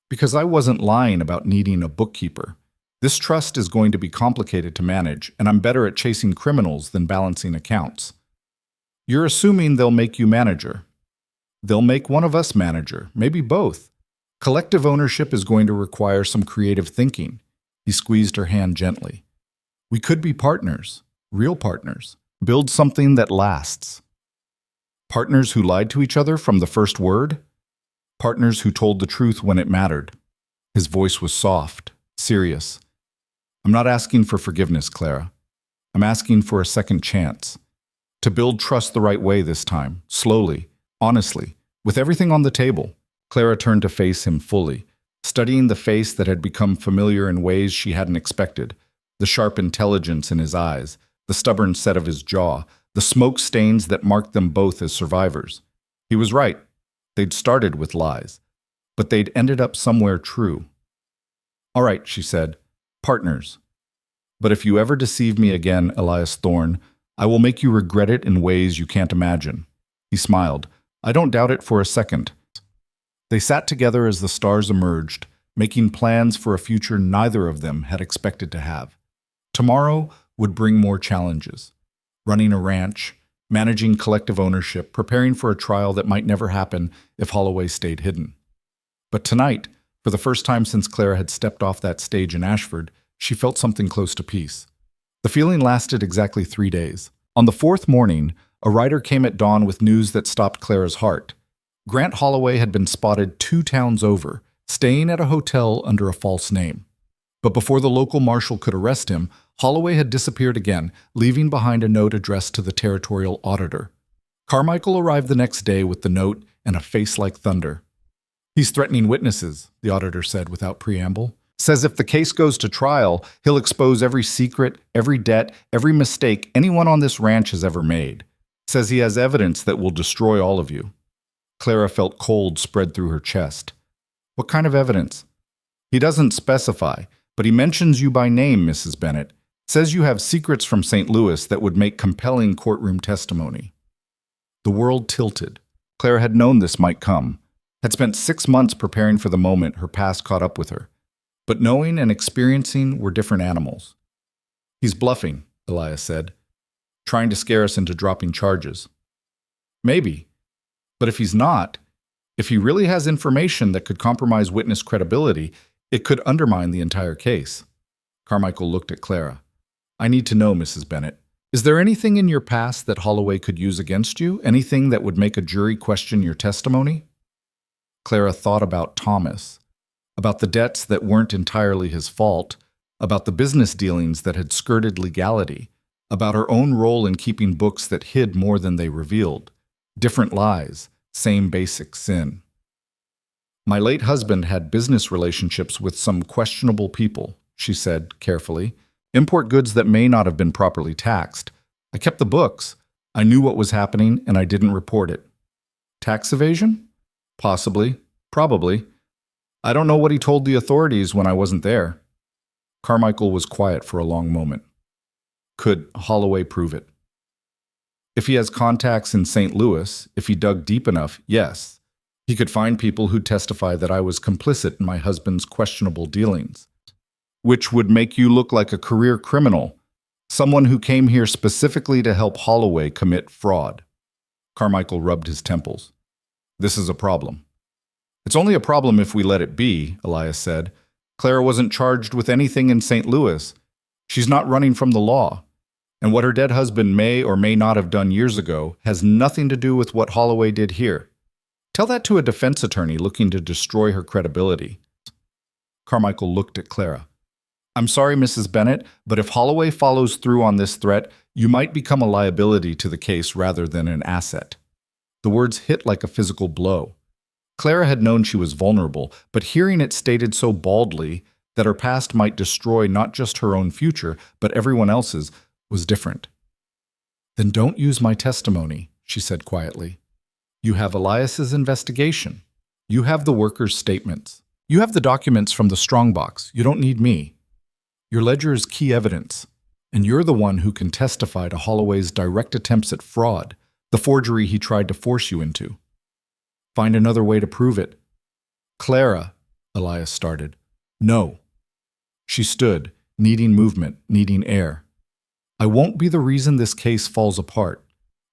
Because I wasn't lying about needing a bookkeeper. This trust is going to be complicated to manage, and I'm better at chasing criminals than balancing accounts. You're assuming they'll make you manager. They'll make one of us manager, maybe both. Collective ownership is going to require some creative thinking. He squeezed her hand gently. We could be partners, real partners. Build something that lasts. Partners who lied to each other from the first word? Partners who told the truth when it mattered. His voice was soft, serious. I'm not asking for forgiveness, Clara. I'm asking for a second chance. To build trust the right way this time, slowly, honestly, with everything on the table. Clara turned to face him fully, studying the face that had become familiar in ways she hadn't expected, the sharp intelligence in his eyes, the stubborn set of his jaw, the smoke stains that marked them both as survivors. He was right. They'd started with lies, but they'd ended up somewhere true. All right, she said, partners. But if you ever deceive me again, Elias Thorne, I will make you regret it in ways you can't imagine. He smiled. I don't doubt it for a second. They sat together as the stars emerged, making plans for a future neither of them had expected to have. Tomorrow would bring more challenges. Running a ranch, managing collective ownership, preparing for a trial that might never happen if Holloway stayed hidden. But tonight, for the first time since Clara had stepped off that stage in Ashford, she felt something close to peace. The feeling lasted exactly 3 days. On the 4th morning, a rider came at dawn with news that stopped Clara's heart. Grant Holloway had been spotted 2 towns over, staying at a hotel under a false name. But before the local marshal could arrest him, Holloway had disappeared again, leaving behind a note addressed to the territorial auditor. Carmichael arrived the next day with the note and a face like thunder. "He's threatening witnesses," the auditor said without preamble. "Says if the case goes to trial, he'll expose every secret, every debt, every mistake anyone on this ranch has ever made. Says he has evidence that will destroy all of you." Clara felt cold spread through her chest. "What kind of evidence?" "He doesn't specify, but he mentions you by name, Mrs. Bennett. Says you have secrets from St. Louis that would make compelling courtroom testimony." The world tilted. Clara had known this might come, had spent 6 months preparing for the moment her past caught up with her. But knowing and experiencing were different animals. "He's bluffing," Elias said, "trying to scare us into dropping charges." "Maybe. But if he's not, if he really has information that could compromise witness credibility, it could undermine the entire case." Carmichael looked at Clara. "I need to know, Mrs. Bennett. Is there anything in your past that Holloway could use against you? Anything that would make a jury question your testimony?" Clara thought about Thomas, about the debts that weren't entirely his fault, about the business dealings that had skirted legality, about her own role in keeping books that hid more than they revealed. Different lies, same basic sin. "My late husband had business relationships with some questionable people," she said carefully. "Import goods that may not have been properly taxed. I kept the books. I knew what was happening, and I didn't report it." "Tax evasion?" "Possibly. Probably. I don't know what he told the authorities when I wasn't there." Carmichael was quiet for a long moment. "Could Holloway prove it?" "If he has contacts in St. Louis, if he dug deep enough, yes. He could find people who'd testify that I was complicit in my husband's questionable dealings. Which would make you look like a career criminal, someone who came here specifically to help Holloway commit fraud." Carmichael rubbed his temples. "This is a problem." "It's only a problem if we let it be," Elias said. "Clara wasn't charged with anything in St. Louis. She's not running from the law. And what her dead husband may or may not have done years ago has nothing to do with what Holloway did here. Tell that to a defense attorney looking to destroy her credibility." Carmichael looked at Clara. "I'm sorry, Mrs. Bennett, but if Holloway follows through on this threat, you might become a liability to the case rather than an asset." The words hit like a physical blow. Clara had known she was vulnerable, but hearing it stated so baldly that her past might destroy not just her own future, but everyone else's, was different. "Then don't use my testimony," she said quietly. "You have Elias's investigation. You have the workers' statements. You have the documents from the strongbox. You don't need me. Your ledger is key evidence, and you're the one who can testify to Holloway's direct attempts at fraud, the forgery he tried to force you into. Find another way to prove it." "Clara," Elias started. "No." She stood, needing movement, needing air. "I won't be the reason this case falls apart.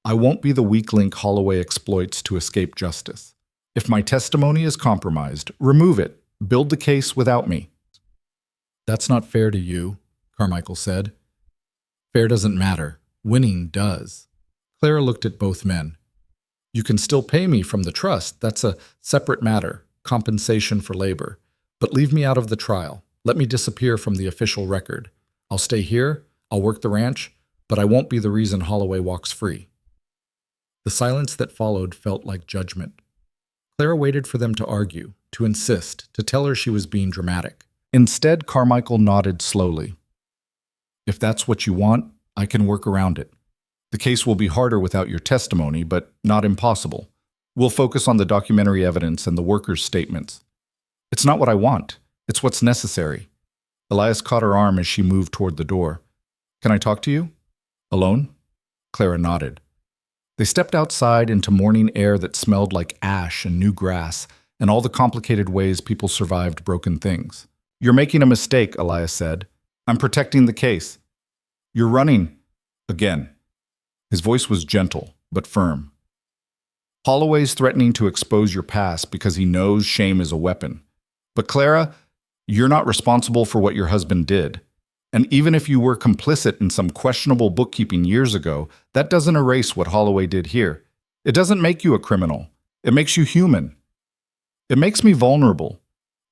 I won't be the weak link Holloway exploits to escape justice. If my testimony is compromised, remove it. Build the case without me." "That's not fair to you," Carmichael said. "Fair doesn't matter. Winning does." Clara looked at both men. "You can still pay me from the trust. That's a separate matter, compensation for labor. But leave me out of the trial. Let me disappear from the official record. I'll stay here, I'll work the ranch, but I won't be the reason Holloway walks free." The silence that followed felt like judgment. Clara waited for them to argue, to insist, to tell her she was being dramatic. Instead, Carmichael nodded slowly. "If that's what you want, I can work around it. The case will be harder without your testimony, but not impossible. We'll focus on the documentary evidence and the workers' statements. It's not what I want. It's what's necessary." Elias caught her arm as she moved toward the door. "Can I talk to you? Alone?" Clara nodded. They stepped outside into morning air that smelled like ash and new grass, and all the complicated ways people survived broken things. "You're making a mistake," Elias said. "I'm protecting the case." "You're running." Again. His voice was gentle, but firm. "Holloway's threatening to expose your past because he knows shame is a weapon. But Clara, you're not responsible for what your husband did. And even if you were complicit in some questionable bookkeeping years ago, that doesn't erase what Holloway did here. It doesn't make you a criminal. It makes you human. It makes me vulnerable.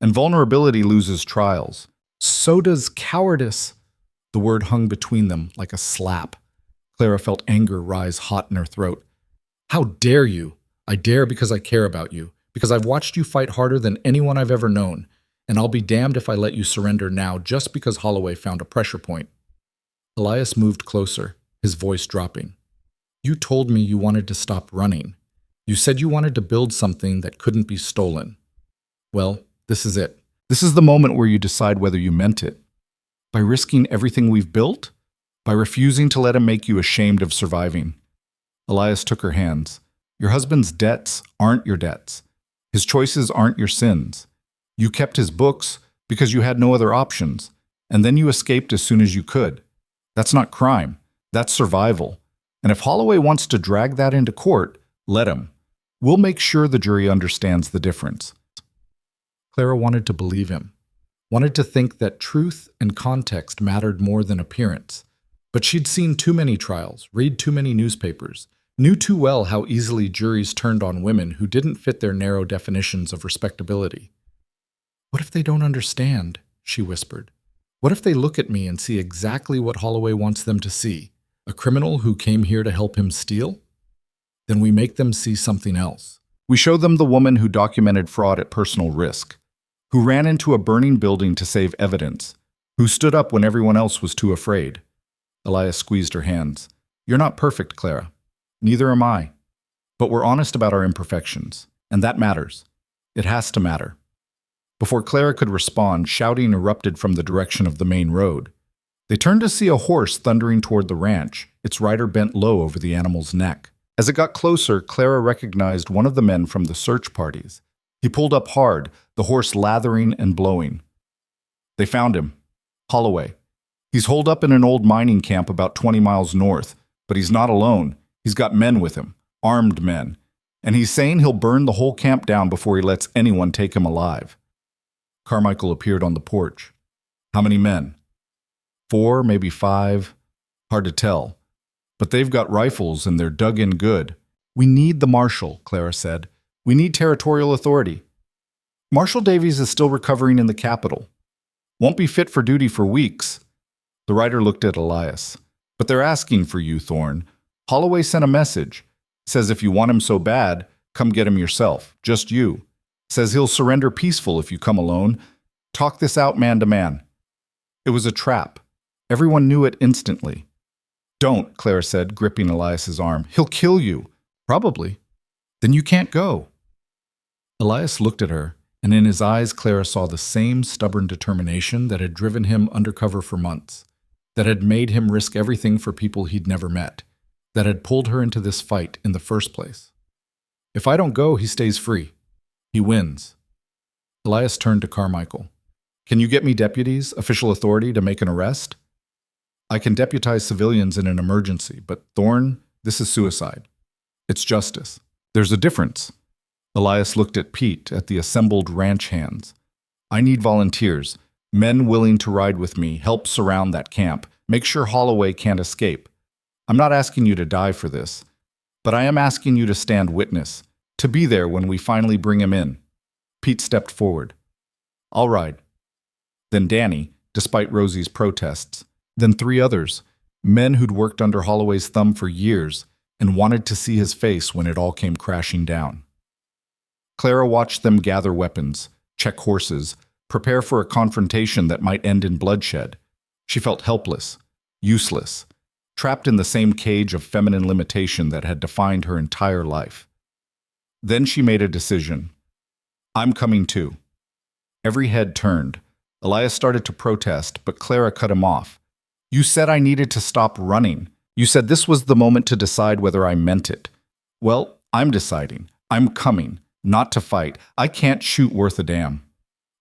And vulnerability loses trials. So does cowardice." The word hung between them like a slap. Clara felt anger rise hot in her throat. How dare you? I dare because I care about you, because I've watched you fight harder than anyone I've ever known, and I'll be damned if I let you surrender now just because Holloway found a pressure point. Elias moved closer, his voice dropping. You told me you wanted to stop running. You said you wanted to build something that couldn't be stolen. Well, this is it. This is the moment where you decide whether you meant it. By risking everything we've built? By refusing to let him make you ashamed of surviving? Elias took her hands. Your husband's debts aren't your debts. His choices aren't your sins. You kept his books because you had no other options, and then you escaped as soon as you could. That's not crime. That's survival. And if Holloway wants to drag that into court, let him. We'll make sure the jury understands the difference. Clara wanted to believe him, wanted to think that truth and context mattered more than appearance. But she'd seen too many trials, read too many newspapers, knew too well how easily juries turned on women who didn't fit their narrow definitions of respectability. What if they don't understand? She whispered. What if they look at me and see exactly what Holloway wants them to see? A criminal who came here to help him steal? Then we make them see something else. We show them the woman who documented fraud at personal risk, who ran into a burning building to save evidence, who stood up when everyone else was too afraid. Elias squeezed her hands. You're not perfect, Clara. Neither am I. But we're honest about our imperfections, and that matters. It has to matter. Before Clara could respond, shouting erupted from the direction of the main road. They turned to see a horse thundering toward the ranch, its rider bent low over the animal's neck. As it got closer, Clara recognized one of the men from the search parties. He pulled up hard, the horse lathering and blowing. They found him. Holloway. He's holed up in an old mining camp about 20 miles north, but he's not alone. He's got men with him, armed men, and he's saying he'll burn the whole camp down before he lets anyone take him alive. Carmichael appeared on the porch. How many men? 4, maybe 5. Hard to tell. But they've got rifles and they're dug in good. We need the marshal, Clara said. We need territorial authority. Marshal Davies is still recovering in the capital. Won't be fit for duty for weeks. The writer looked at Elias. But they're asking for you, Thorne. Holloway sent a message. Says if you want him so bad, come get him yourself. Just you. Says he'll surrender peaceful if you come alone. Talk this out man to man. It was a trap. Everyone knew it instantly. Don't, Clara said, gripping Elias's arm. He'll kill you. Probably. Then you can't go. Elias looked at her, and in his eyes Clara saw the same stubborn determination that had driven him undercover for months, that had made him risk everything for people he'd never met, that had pulled her into this fight in the first place. If I don't go, he stays free. He wins. Elias turned to Carmichael. Can you get me deputies, official authority, to make an arrest? I can deputize civilians in an emergency, but Thorne, this is suicide. It's justice. There's a difference. Elias looked at Pete, at the assembled ranch hands. I need volunteers, men willing to ride with me, help surround that camp, make sure Holloway can't escape. I'm not asking you to die for this, but I am asking you to stand witness, to be there when we finally bring him in. Pete stepped forward. I'll ride. Then Danny, despite Rosie's protests. Then 3 others, men who'd worked under Holloway's thumb for years and wanted to see his face when it all came crashing down. Clara watched them gather weapons, check horses, prepare for a confrontation that might end in bloodshed. She felt helpless, useless, trapped in the same cage of feminine limitation that had defined her entire life. Then she made a decision. I'm coming too. Every head turned. Elias started to protest, but Clara cut him off. You said I needed to stop running. You said this was the moment to decide whether I meant it. Well, I'm deciding. I'm coming. Not to fight. I can't shoot worth a damn.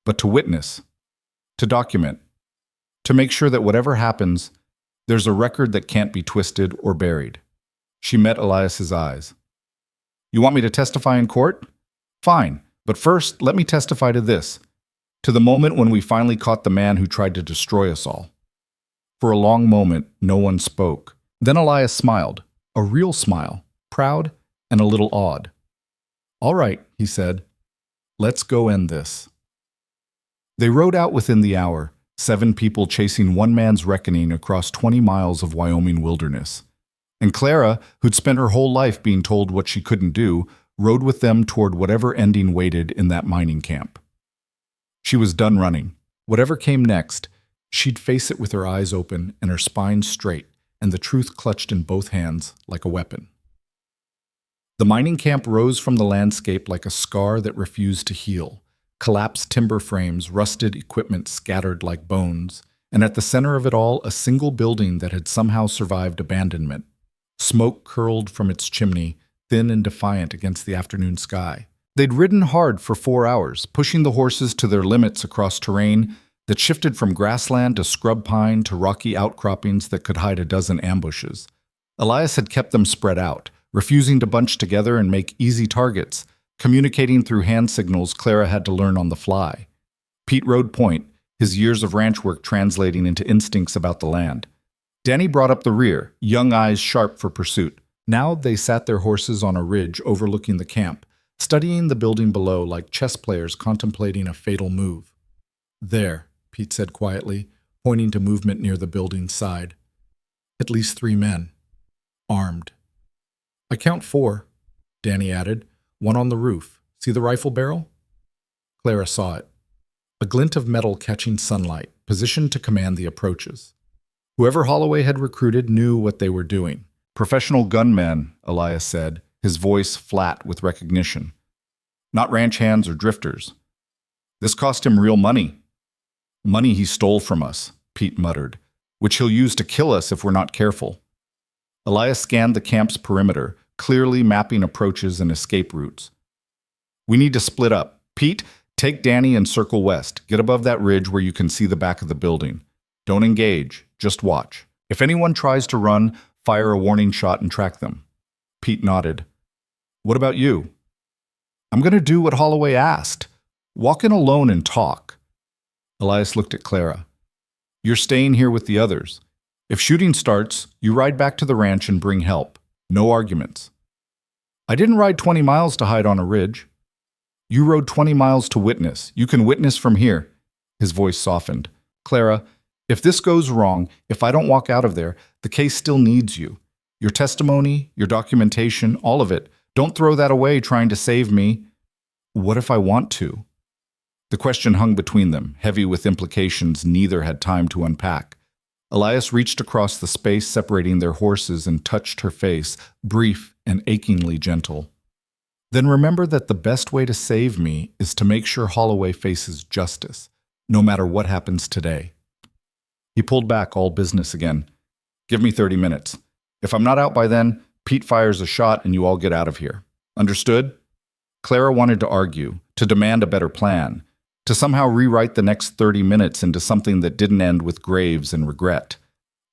But to witness. To document. To make sure that whatever happens, there's a record that can't be twisted or buried. She met Elias's eyes. You want me to testify in court? Fine. But first, let me testify to this. To the moment when we finally caught the man who tried to destroy us all. For a long moment, no one spoke. Then Elias smiled, a real smile, proud and a little awed. All right, he said. Let's go end this. They rode out within the hour, 7 people chasing one man's reckoning across 20 miles of Wyoming wilderness. And Clara, who'd spent her whole life being told what she couldn't do, rode with them toward whatever ending waited in that mining camp. She was done running. Whatever came next, she'd face it with her eyes open and her spine straight, and the truth clutched in both hands like a weapon. The mining camp rose from the landscape like a scar that refused to heal. Collapsed timber frames, rusted equipment scattered like bones, and at the center of it all, a single building that had somehow survived abandonment. Smoke curled from its chimney, thin and defiant against the afternoon sky. They'd ridden hard for 4 hours, pushing the horses to their limits across terrain that shifted from grassland to scrub pine to rocky outcroppings that could hide a dozen ambushes. Elias had kept them spread out, refusing to bunch together and make easy targets, communicating through hand signals Clara had to learn on the fly. Pete rode point, his years of ranch work translating into instincts about the land. Danny brought up the rear, young eyes sharp for pursuit. Now they sat their horses on a ridge overlooking the camp, studying the building below like chess players contemplating a fatal move. "There," Pete said quietly, pointing to movement near the building's side. "At least 3 men. Armed." "I count 4, Danny added. "One on the roof. See the rifle barrel?" Clara saw it. A glint of metal catching sunlight, positioned to command the approaches. Whoever Holloway had recruited knew what they were doing. "Professional gunmen," Elias said, his voice flat with recognition. "Not ranch hands or drifters. This cost him real money." "Money he stole from us," Pete muttered, "which he'll use to kill us if we're not careful." Elias scanned the camp's perimeter, clearly mapping approaches and escape routes. "We need to split up. Pete, take Danny and circle west. Get above that ridge where you can see the back of the building. Don't engage, just watch. If anyone tries to run, fire a warning shot and track them." Pete nodded. "What about you?" "I'm going to do what Holloway asked. Walk in alone and talk." Elias looked at Clara. "You're staying here with the others. If shooting starts, you ride back to the ranch and bring help. No arguments." "I didn't ride 20 miles to hide on a ridge." "You rode 20 miles to witness. You can witness from here." His voice softened. "Clara, if this goes wrong, if I don't walk out of there, the case still needs you. Your testimony, your documentation, all of it. Don't throw that away trying to save me." "What if I want to?" The question hung between them, heavy with implications neither had time to unpack. Elias reached across the space separating their horses and touched her face, brief and achingly gentle. "Then remember that the best way to save me is to make sure Holloway faces justice, no matter what happens today." He pulled back, all business again. "Give me 30 minutes. If I'm not out by then, Pete fires a shot and you all get out of here. Understood?" Clara wanted to argue, to demand a better plan, to somehow rewrite the next 30 minutes into something that didn't end with graves and regret.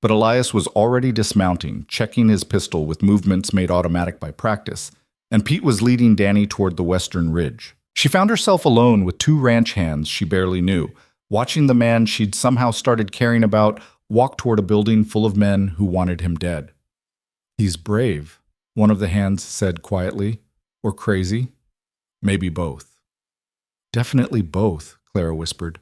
But Elias was already dismounting, checking his pistol with movements made automatic by practice, and Pete was leading Danny toward the western ridge. She found herself alone with 2 ranch hands she barely knew, watching the man she'd somehow started caring about walk toward a building full of men who wanted him dead. "He's brave," one of the hands said quietly. "Or crazy. Maybe both." "Definitely both," Clara whispered.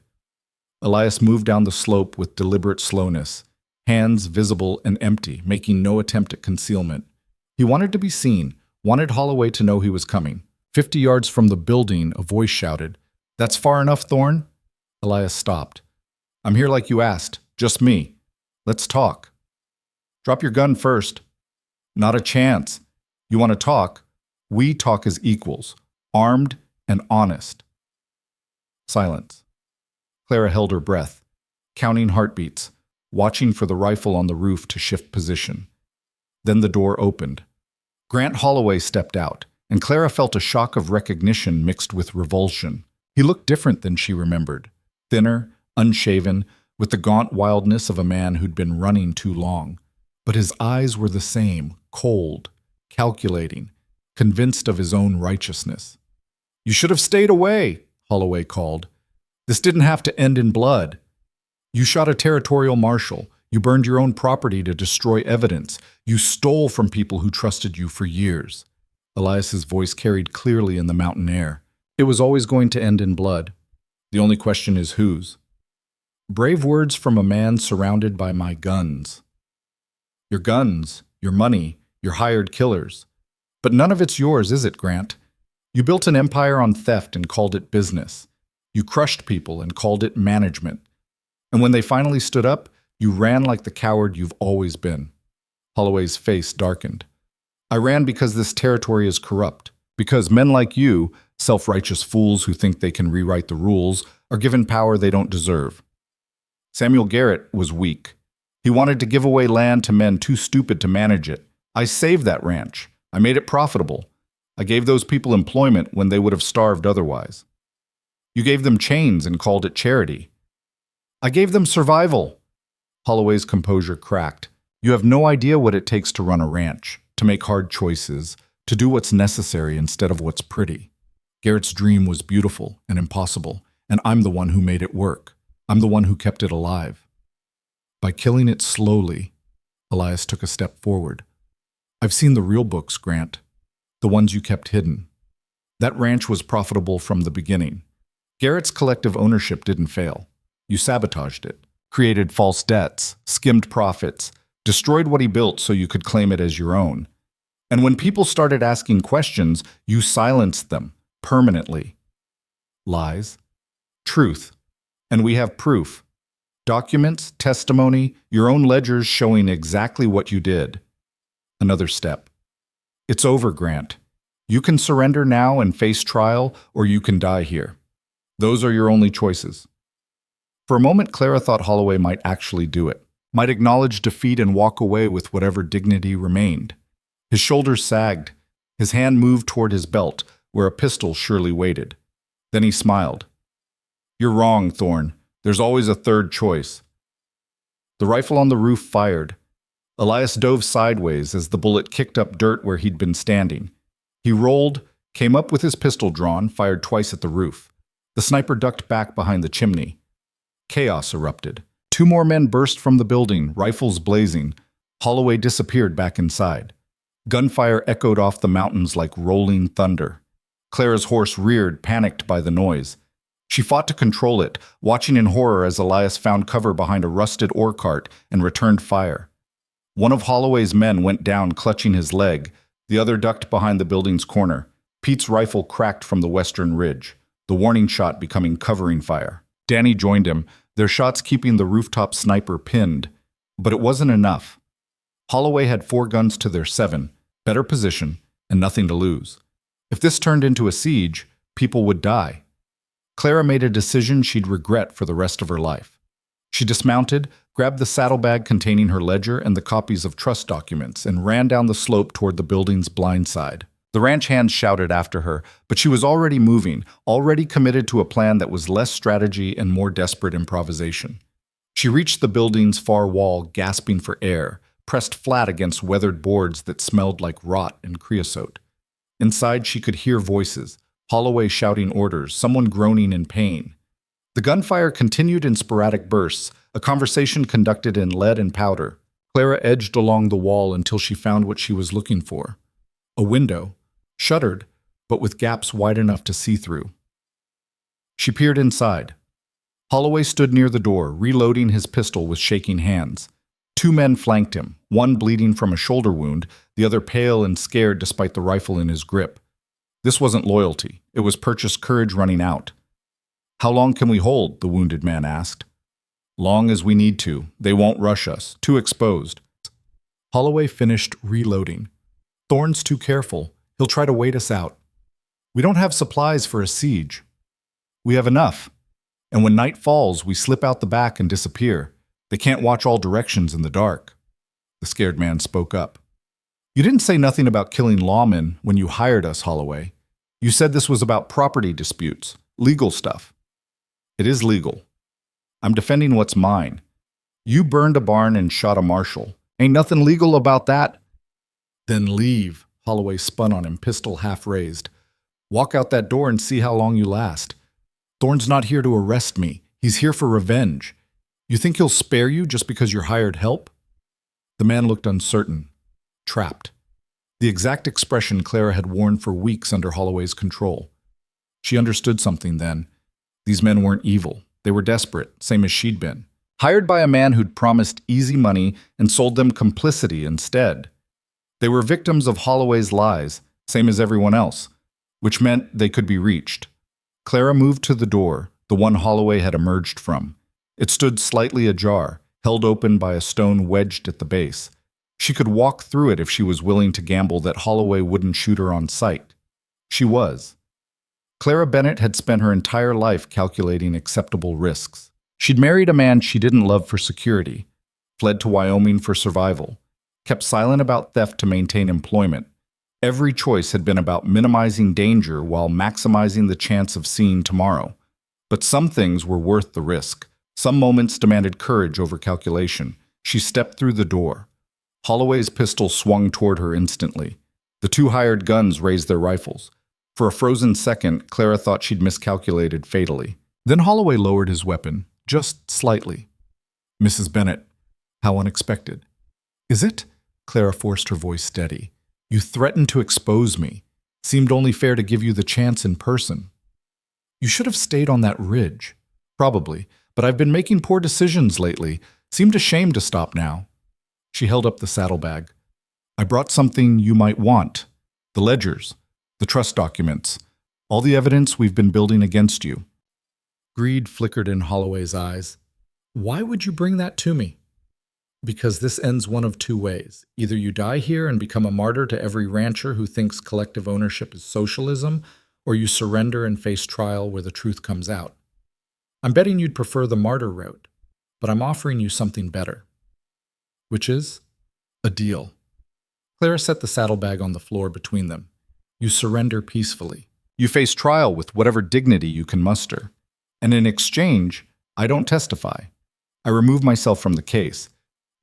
Elias moved down the slope with deliberate slowness, hands visible and empty, making no attempt at concealment. He wanted to be seen, wanted Holloway to know he was coming. 50 yards from the building, a voice shouted, "That's far enough, Thorne?" Elias stopped. "I'm here like you asked, just me. Let's talk." "Drop your gun first." "Not a chance. You want to talk? We talk as equals, armed and honest." Silence. Clara held her breath, counting heartbeats, watching for the rifle on the roof to shift position. Then the door opened. Grant Holloway stepped out, and Clara felt a shock of recognition mixed with revulsion. He looked different than she remembered. Thinner, unshaven, with the gaunt wildness of a man who'd been running too long. But his eyes were the same, cold, calculating, convinced of his own righteousness. "You should have stayed away," Holloway called. "This didn't have to end in blood. You shot a territorial marshal. You burned your own property to destroy evidence. You stole from people who trusted you for years." Elias's voice carried clearly in the mountain air. "It was always going to end in blood. The only question is whose." "Brave words from a man surrounded by my guns." "Your guns, your money, You're hired killers. But none of it's yours, is it, Grant? You built an empire on theft and called it business. You crushed people and called it management. And when they finally stood up, you ran like the coward you've always been. Holloway's face darkened. I ran because this territory is corrupt. Because men like you, self-righteous fools who think they can rewrite the rules, are given power they don't deserve. Samuel Garrett was weak. He wanted to give away land to men too stupid to manage it. I saved that ranch. I made it profitable. I gave those people employment when they would have starved otherwise. You gave them chains and called it charity. I gave them survival. Holloway's composure cracked. You have no idea what it takes to run a ranch, to make hard choices, to do what's necessary instead of what's pretty. Garrett's dream was beautiful and impossible, and I'm the one who made it work. I'm the one who kept it alive. By killing it slowly, Elias took a step forward. I've seen the real books, Grant, the ones you kept hidden. That ranch was profitable from the beginning. Garrett's collective ownership didn't fail. You sabotaged it, created false debts, skimmed profits, destroyed what he built so you could claim it as your own. And when people started asking questions, you silenced them permanently. Lies, truth, and we have proof. Documents, testimony, your own ledgers showing exactly what you did. Another step. It's over, Grant. You can surrender now and face trial, or you can die here. Those are your only choices. For a moment, Clara thought Holloway might actually do it, might acknowledge defeat and walk away with whatever dignity remained. His shoulders sagged. His hand moved toward his belt, where a pistol surely waited. Then he smiled. You're wrong, Thorne. There's always a third choice. The rifle on the roof fired. Elias dove sideways as the bullet kicked up dirt where he'd been standing. He rolled, came up with his pistol drawn, fired twice at the roof. The sniper ducked back behind the chimney. Chaos erupted. 2 more men burst from the building, rifles blazing. Holloway disappeared back inside. Gunfire echoed off the mountains like rolling thunder. Clara's horse reared, panicked by the noise. She fought to control it, watching in horror as Elias found cover behind a rusted ore cart and returned fire. One of Holloway's men went down, clutching his leg. The other ducked behind the building's corner. Pete's rifle cracked from the western ridge, the warning shot becoming covering fire. Danny joined him, their shots keeping the rooftop sniper pinned. But it wasn't enough. Holloway had 4 guns to their 7, better position, and nothing to lose. If this turned into a siege, people would die. Clara made a decision she'd regret for the rest of her life. She dismounted, grabbed the saddlebag containing her ledger and the copies of trust documents, and ran down the slope toward the building's blind side. The ranch hands shouted after her, but she was already moving, already committed to a plan that was less strategy and more desperate improvisation. She reached the building's far wall, gasping for air, pressed flat against weathered boards that smelled like rot and creosote. Inside, she could hear voices, Holloway shouting orders, someone groaning in pain. The gunfire continued in sporadic bursts, a conversation conducted in lead and powder. Clara edged along the wall until she found what she was looking for. A window, shuttered, but with gaps wide enough to see through. She peered inside. Holloway stood near the door, reloading his pistol with shaking hands. 2 men flanked him, one bleeding from a shoulder wound, the other pale and scared despite the rifle in his grip. This wasn't loyalty. It was purchased courage running out. How long can we hold? The wounded man asked. Long as we need to. They won't rush us. Too exposed. Holloway finished reloading. Thorne's too careful. He'll try to wait us out. We don't have supplies for a siege. We have enough. And when night falls, we slip out the back and disappear. They can't watch all directions in the dark. The scared man spoke up. You didn't say nothing about killing lawmen when you hired us, Holloway. You said this was about property disputes, legal stuff. It is legal. I'm defending what's mine. You burned a barn and shot a marshal. Ain't nothing legal about that. Then leave. Holloway spun on him, pistol half raised. Walk out that door and see how long you last. Thorne's not here to arrest me. He's here for revenge. You think he'll spare you just because you're hired help? The man looked uncertain, trapped. The exact expression Clara had worn for weeks under Holloway's control. She understood something then. These men weren't evil. They were desperate, same as she'd been. Hired by a man who'd promised easy money and sold them complicity instead. They were victims of Holloway's lies, same as everyone else, which meant they could be reached. Clara moved to the door, the one Holloway had emerged from. It stood slightly ajar, held open by a stone wedged at the base. She could walk through it if she was willing to gamble that Holloway wouldn't shoot her on sight. She was. Clara Bennett had spent her entire life calculating acceptable risks. She'd married a man she didn't love for security, fled to Wyoming for survival, kept silent about theft to maintain employment. Every choice had been about minimizing danger while maximizing the chance of seeing tomorrow. But some things were worth the risk. Some moments demanded courage over calculation. She stepped through the door. Holloway's pistol swung toward her instantly. The two hired guns raised their rifles. For a frozen second, Clara thought she'd miscalculated fatally. Then Holloway lowered his weapon, just slightly. "Mrs. Bennett, how unexpected." "Is it?" Clara forced her voice steady. "You threatened to expose me. Seemed only fair to give you the chance in person." "You should have stayed on that ridge." "Probably, but I've been making poor decisions lately. Seemed ashamed to stop now." She held up the saddlebag. "I brought something you might want. The ledgers, the trust documents, all the evidence we've been building against you." Greed flickered in Holloway's eyes. "Why would you bring that to me?" "Because this ends one of two ways. Either you die here and become a martyr to every rancher who thinks collective ownership is socialism, or you surrender and face trial where the truth comes out. I'm betting you'd prefer the martyr route, but I'm offering you something better." "Which is?" "A deal." Clara set the saddlebag on the floor between them. "You surrender peacefully. You face trial with whatever dignity you can muster. And in exchange, I don't testify. I remove myself from the case.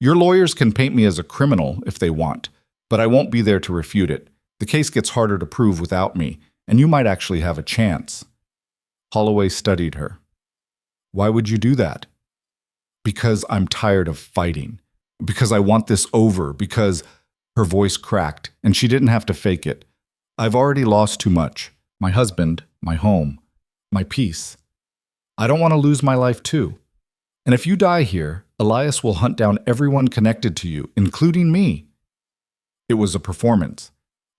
Your lawyers can paint me as a criminal if they want, but I won't be there to refute it. The case gets harder to prove without me, and you might actually have a chance." Holloway studied her. "Why would you do that?" "Because I'm tired of fighting. Because I want this over. Because—" Her voice cracked, and she didn't have to fake it. "I've already lost too much. My husband, my home, my peace. I don't want to lose my life too. And if you die here, Elias will hunt down everyone connected to you, including me." It was a performance.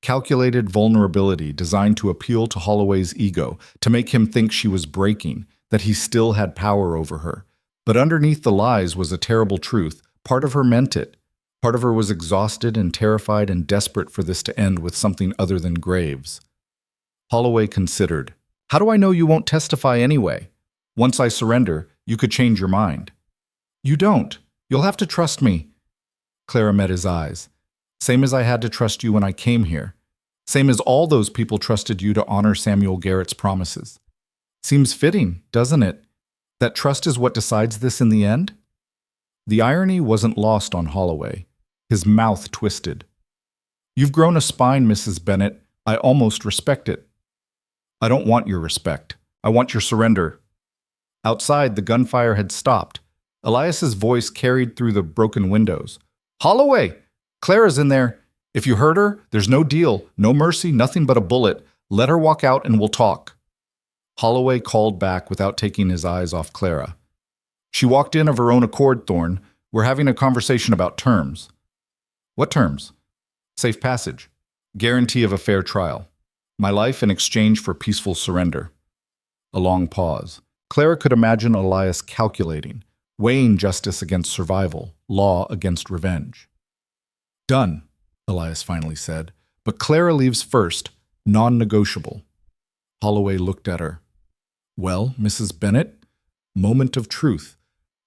Calculated vulnerability designed to appeal to Holloway's ego, to make him think she was breaking, that he still had power over her. But underneath the lies was a terrible truth. Part of her meant it. Part of her was exhausted and terrified and desperate for this to end with something other than graves. Holloway considered. "How do I know you won't testify anyway? Once I surrender, you could change your mind." "You don't. You'll have to trust me." Clara met his eyes. "Same as I had to trust you when I came here. Same as all those people trusted you to honor Samuel Garrett's promises. Seems fitting, doesn't it? That trust is what decides this in the end?" The irony wasn't lost on Holloway. His mouth twisted. "You've grown a spine, Mrs. Bennett. I almost respect it." "I don't want your respect. I want your surrender." Outside, the gunfire had stopped. Elias's voice carried through the broken windows. "Holloway! Clara's in there. If you hurt her, there's no deal, no mercy, nothing but a bullet. Let her walk out and we'll talk." Holloway called back without taking his eyes off Clara. "She walked in of her own accord, Thorne. We're having a conversation about terms." "What terms?" "Safe passage. Guarantee of a fair trial. My life in exchange for peaceful surrender." A long pause. Clara could imagine Elias calculating, weighing justice against survival, law against revenge. "Done," Elias finally said. "But Clara leaves first, non-negotiable." Holloway looked at her. "Well, Mrs. Bennett, moment of truth.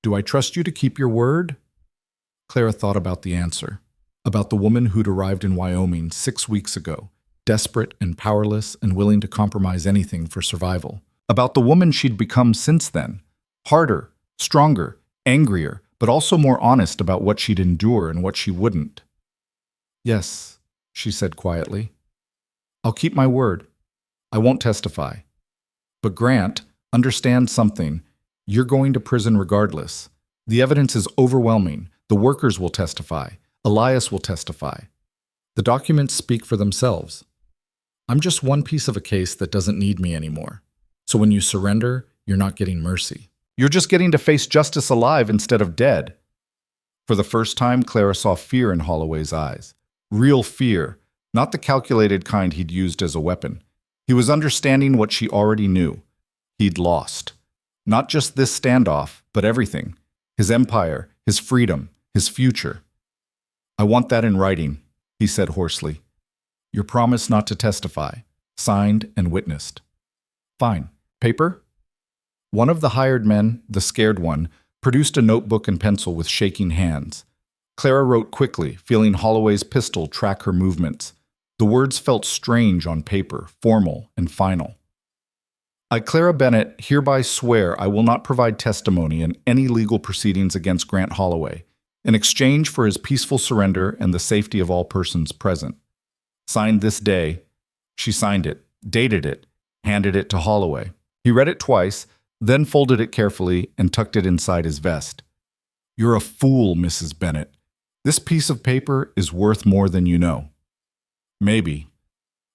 Do I trust you to keep your word?" Clara thought about the answer, about the woman who'd arrived in Wyoming 6 weeks ago, desperate and powerless and willing to compromise anything for survival. About the woman she'd become since then, harder, stronger, angrier, but also more honest about what she'd endure and what she wouldn't. "Yes," she said quietly. "I'll keep my word. I won't testify. But Grant, understand something. You're going to prison regardless. The evidence is overwhelming. The workers will testify. Elias will testify. The documents speak for themselves. I'm just one piece of a case that doesn't need me anymore. So when you surrender, you're not getting mercy. You're just getting to face justice alive instead of dead." For the first time, Clara saw fear in Holloway's eyes. Real fear, not the calculated kind he'd used as a weapon. He was understanding what she already knew. He'd lost. Not just this standoff, but everything. His empire, his freedom, his future. "I want that in writing," he said hoarsely. "Your promise not to testify, signed and witnessed." "Fine. Paper?" One of the hired men, the scared one, produced a notebook and pencil with shaking hands. Clara wrote quickly, feeling Holloway's pistol track her movements. The words felt strange on paper, formal and final. "I, Clara Bennett, hereby swear I will not provide testimony in any legal proceedings against Grant Holloway, in exchange for his peaceful surrender and the safety of all persons present. Signed this day." She signed it, dated it, handed it to Holloway. He read it twice, then folded it carefully and tucked it inside his vest. "You're a fool, Mrs. Bennett. This piece of paper is worth more than you know." "Maybe.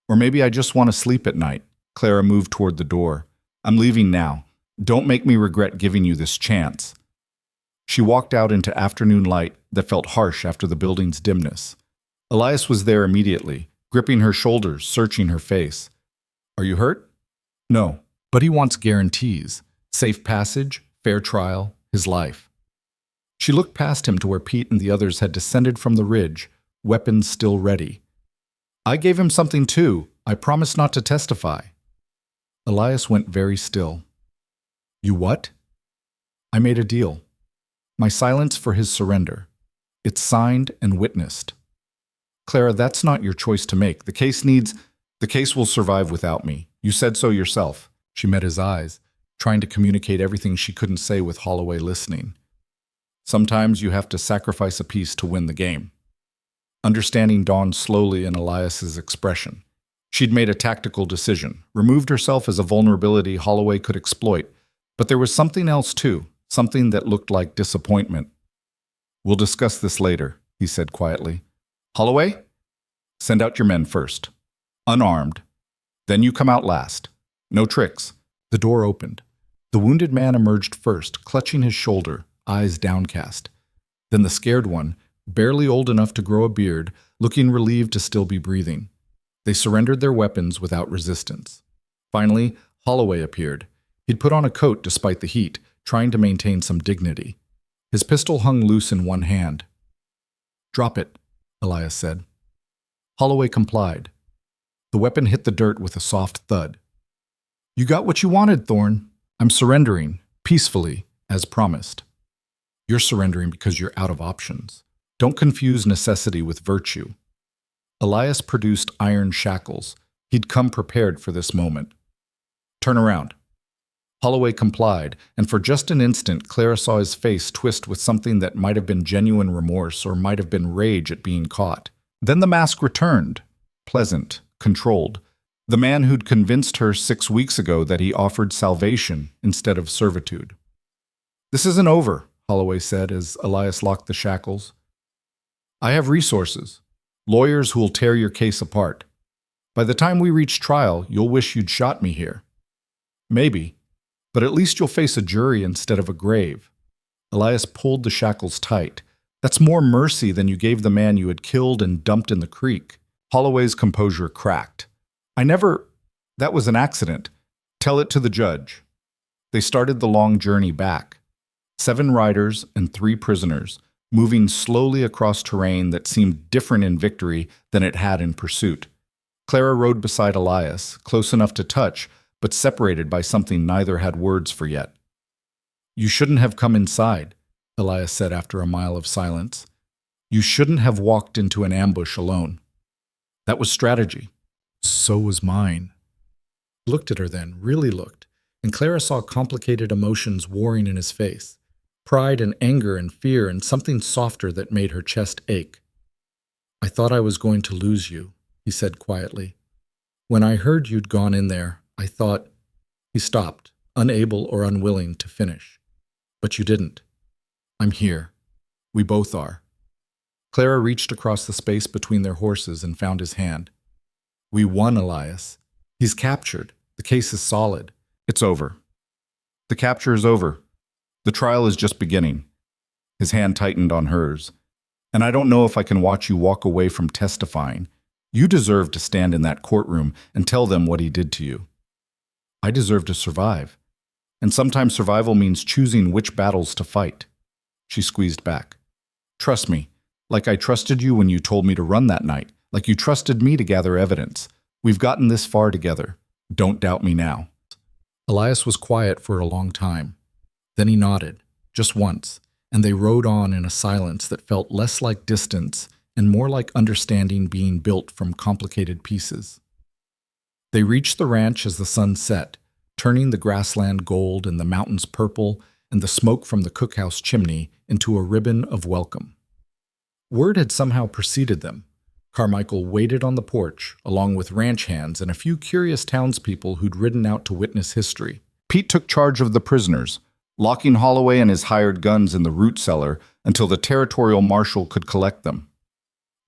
Or maybe I just want to sleep at night." Clara moved toward the door. "I'm leaving now. Don't make me regret giving you this chance." She walked out into afternoon light that felt harsh after the building's dimness. Elias was there immediately, gripping her shoulders, searching her face. "Are you hurt?" "No, but he wants guarantees. Safe passage, fair trial, his life." She looked past him to where Pete and the others had descended from the ridge, weapons still ready. "I gave him something too. I promised not to testify." Elias went very still. "You what?" "I made a deal. My silence for his surrender. It's signed and witnessed." "Clara, that's not your choice to make. The case will survive without me. You said so yourself." She met his eyes, trying to communicate everything she couldn't say with Holloway listening. "Sometimes you have to sacrifice a piece to win the game." Understanding dawned slowly in Elias's expression. She'd made a tactical decision, removed herself as a vulnerability Holloway could exploit, but there was something else too, something that looked like disappointment. "We'll discuss this later," he said quietly. "Holloway, send out your men first. Unarmed. Then you come out last. No tricks." The door opened. The wounded man emerged first, clutching his shoulder, eyes downcast. Then the scared one, barely old enough to grow a beard, looking relieved to still be breathing. They surrendered their weapons without resistance. Finally, Holloway appeared. He'd put on a coat despite the heat, trying to maintain some dignity. His pistol hung loose in one hand. "Drop it," Elias said. Holloway complied. The weapon hit the dirt with a soft thud. "You got what you wanted, Thorne. I'm surrendering, peacefully, as promised." "You're surrendering because you're out of options. Don't confuse necessity with virtue." Elias produced iron shackles. He'd come prepared for this moment. "Turn around." Holloway complied, and for just an instant Clara saw his face twist with something that might have been genuine remorse or might have been rage at being caught. Then the mask returned, pleasant, controlled. The man who'd convinced her 6 weeks ago that he offered salvation instead of servitude. "This isn't over," Holloway said as Elias locked the shackles. "I have resources, lawyers who'll tear your case apart. By the time we reach trial, you'll wish you'd shot me here. Maybe, but at least you'll face a jury instead of a grave." Elias pulled the shackles tight. "That's more mercy than you gave the man you had killed and dumped in the creek." Holloway's composure cracked. That was an accident. Tell it to the judge." They started the long journey back. 7 riders and 3 prisoners, moving slowly across terrain that seemed different in victory than it had in pursuit. Clara rode beside Elias, close enough to touch, but separated by something neither had words for yet. "You shouldn't have come inside," Elias said after a mile of silence. "You shouldn't have walked into an ambush alone. That was strategy." "So was mine." He looked at her then, really looked, and Clara saw complicated emotions warring in his face. Pride and anger and fear and something softer that made her chest ache. "I thought I was going to lose you," he said quietly. "When I heard you'd gone in there, I thought—" He stopped, unable or unwilling to finish. "But you didn't. I'm here. We both are." Clara reached across the space between their horses and found his hand. "We won, Elias. He's captured. The case is solid. It's over. The capture is over. The trial is just beginning." His hand tightened on hers. And I don't know if I can watch you walk away from testifying. You deserve to stand in that courtroom and tell them what he did to you. I deserve to survive. And sometimes survival means choosing which battles to fight. She squeezed back. Trust me, like I trusted you when you told me to run that night, like you trusted me to gather evidence. We've gotten this far together. Don't doubt me now. Elias was quiet for a long time. Then he nodded, just once, and they rode on in a silence that felt less like distance and more like understanding being built from complicated pieces. They reached the ranch as the sun set, turning the grassland gold and the mountains purple and the smoke from the cookhouse chimney into a ribbon of welcome. Word had somehow preceded them. Carmichael waited on the porch, along with ranch hands and a few curious townspeople who'd ridden out to witness history. Pete took charge of the prisoners, locking Holloway and his hired guns in the root cellar until the territorial marshal could collect them.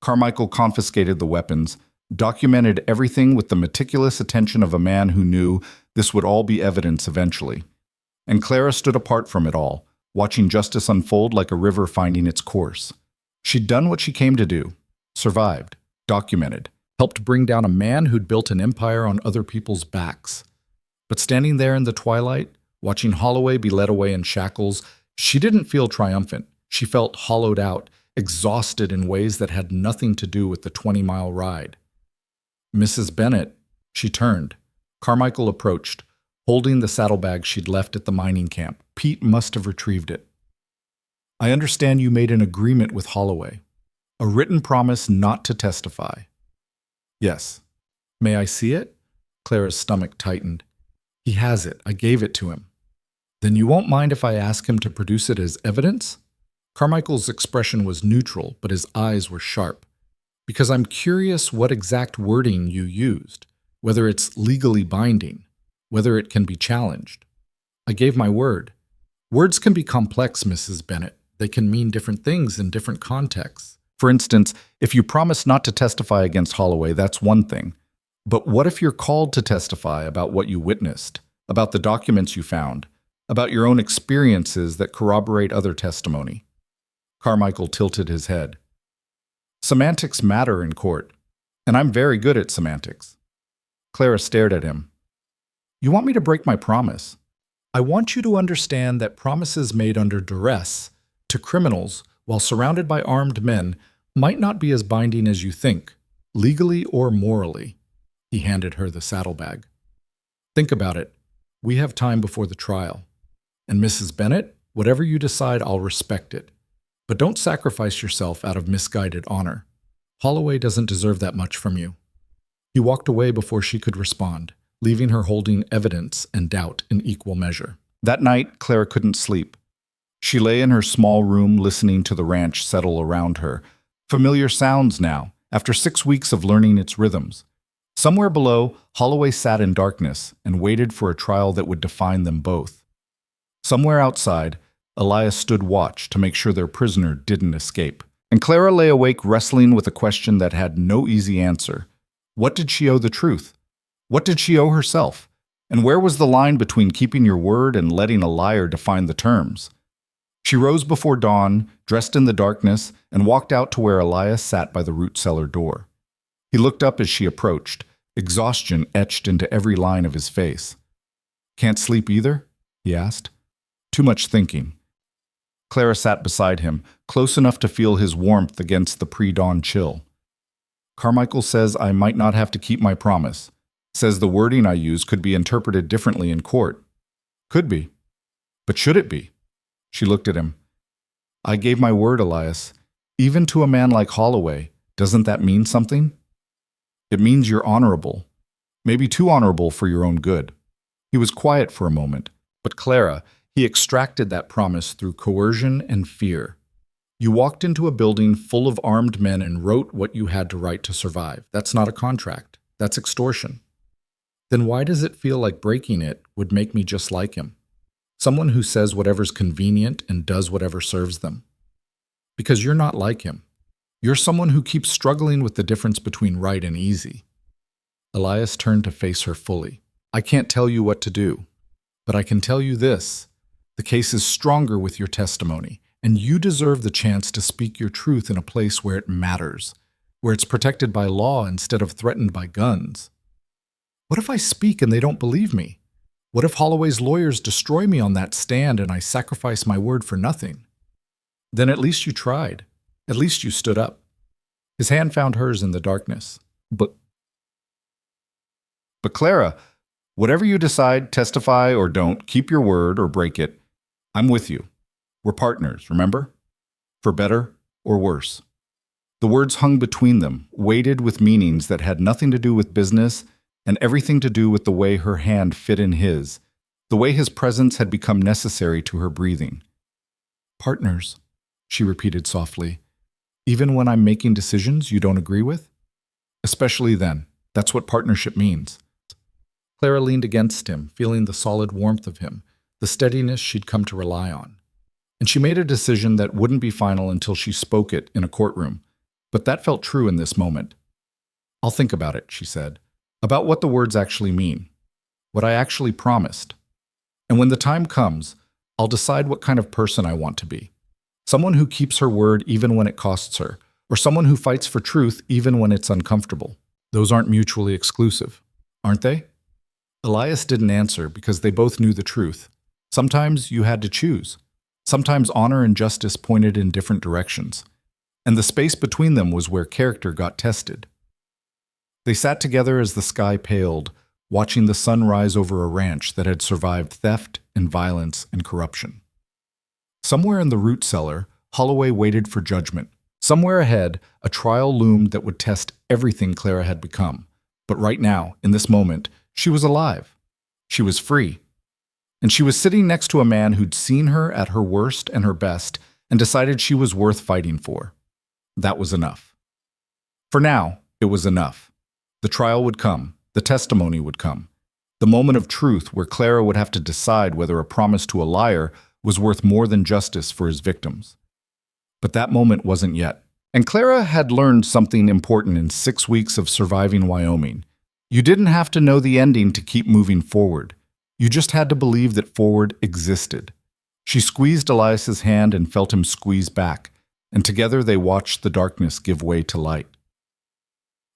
Carmichael confiscated the weapons, documented everything with the meticulous attention of a man who knew this would all be evidence eventually. And Clara stood apart from it all, watching justice unfold like a river finding its course. She'd done what she came to do, survived, documented, helped bring down a man who'd built an empire on other people's backs. But standing there in the twilight, watching Holloway be led away in shackles, she didn't feel triumphant. She felt hollowed out, exhausted in ways that had nothing to do with the 20-mile ride. Mrs. Bennett, she turned. Carmichael approached, holding the saddlebag she'd left at the mining camp. Pete must have retrieved it. I understand you made an agreement with Holloway. A written promise not to testify. Yes. May I see it? Clara's stomach tightened. He has it. I gave it to him. Then you won't mind if I ask him to produce it as evidence? Carmichael's expression was neutral, but his eyes were sharp. Because I'm curious what exact wording you used, whether it's legally binding, whether it can be challenged. I gave my word. Words can be complex, Mrs. Bennett. They can mean different things in different contexts. For instance, if you promise not to testify against Holloway, that's one thing. But what if you're called to testify about what you witnessed, about the documents you found, about your own experiences that corroborate other testimony? Carmichael tilted his head. Semantics matter in court, and I'm very good at semantics. Clara stared at him. You want me to break my promise? I want you to understand that promises made under duress to criminals while surrounded by armed men might not be as binding as you think, legally or morally. He handed her the saddlebag. Think about it. We have time before the trial. And Mrs. Bennett, whatever you decide, I'll respect it. But don't sacrifice yourself out of misguided honor. Holloway doesn't deserve that much from you. He walked away before she could respond, leaving her holding evidence and doubt in equal measure. That night, Clara couldn't sleep. She lay in her small room listening to the ranch settle around her. Familiar sounds now, after 6 weeks of learning its rhythms. Somewhere below, Holloway sat in darkness and waited for a trial that would define them both. Somewhere outside, Elias stood watch to make sure their prisoner didn't escape. And Clara lay awake wrestling with a question that had no easy answer. What did she owe the truth? What did she owe herself? And where was the line between keeping your word and letting a liar define the terms? She rose before dawn, dressed in the darkness, and walked out to where Elias sat by the root cellar door. He looked up as she approached, exhaustion etched into every line of his face. Can't sleep either? He asked. Too much thinking. Clara sat beside him, close enough to feel his warmth against the pre-dawn chill. Carmichael says I might not have to keep my promise. Says the wording I use could be interpreted differently in court. Could be. But should it be? She looked at him. I gave my word, Elias. Even to a man like Holloway, doesn't that mean something? It means you're honorable. Maybe too honorable for your own good. He was quiet for a moment. But Clara, he extracted that promise through coercion and fear. You walked into a building full of armed men and wrote what you had to write to survive. That's not a contract. That's extortion. Then why does it feel like breaking it would make me just like him? Someone who says whatever's convenient and does whatever serves them. Because you're not like him. You're someone who keeps struggling with the difference between right and easy. Elias turned to face her fully. I can't tell you what to do, but I can tell you this. The case is stronger with your testimony, And you deserve the chance to speak your truth in a place where it matters, where it's protected by law instead of threatened by guns. What if I speak and they don't believe me? What if Holloway's lawyers destroy me on that stand and I sacrifice my word for nothing? Then at least you tried. At least you stood up. His hand found hers in the darkness. But Clara, whatever you decide, testify or don't, keep your word or break it. I'm with you. We're partners, remember? For better or worse. The words hung between them, weighted with meanings that had nothing to do with business and everything to do with the way her hand fit in his, the way his presence had become necessary to her breathing. Partners, she repeated softly, even when I'm making decisions you don't agree with? Especially then. That's what partnership means. Clara leaned against him, feeling the solid warmth of him, the steadiness she'd come to rely on. And she made a decision that wouldn't be final until she spoke it in a courtroom. But that felt true in this moment. I'll think about it, she said, about what the words actually mean, what I actually promised. And when the time comes, I'll decide what kind of person I want to be. Someone who keeps her word even when it costs her, or someone who fights for truth even when it's uncomfortable. Those aren't mutually exclusive, aren't they? Elias didn't answer because they both knew the truth. Sometimes you had to choose. Sometimes honor and justice pointed in different directions. And the space between them was where character got tested. They sat together as the sky paled, watching the sun rise over a ranch that had survived theft and violence and corruption. Somewhere in the root cellar, Holloway waited for judgment. Somewhere ahead, a trial loomed that would test everything Clara had become. But right now, in this moment, she was alive. She was free. And she was sitting next to a man who'd seen her at her worst and her best and decided she was worth fighting for. That was enough. For now, it was enough. The trial would come. The testimony would come. The moment of truth where Clara would have to decide whether a promise to a liar was worth more than justice for his victims. But that moment wasn't yet. And Clara had learned something important in 6 weeks of surviving Wyoming. You didn't have to know the ending to keep moving forward. You just had to believe that forward existed. She squeezed Elias's hand and felt him squeeze back, and together they watched the darkness give way to light.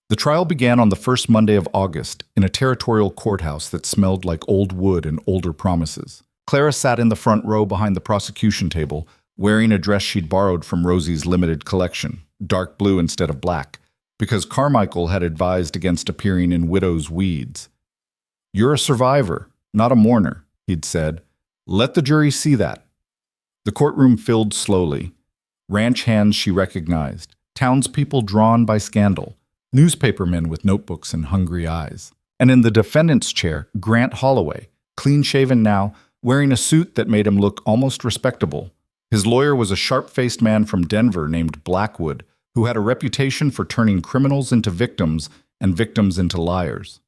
The trial began on the first Monday of August in a territorial courthouse that smelled like old wood and older promises. Clara sat in the front row behind the prosecution table, wearing a dress she'd borrowed from Rosie's limited collection, dark blue instead of black, because Carmichael had advised against appearing in widow's weeds. "You're a survivor, not a mourner," he'd said. "Let the jury see that." The courtroom filled slowly. Ranch hands she recognized, townspeople drawn by scandal, newspapermen with notebooks and hungry eyes. And in the defendant's chair, Grant Holloway, clean-shaven now, wearing a suit that made him look almost respectable. His lawyer was a sharp-faced man from Denver named Blackwood, who had a reputation for turning criminals into victims and victims into liars.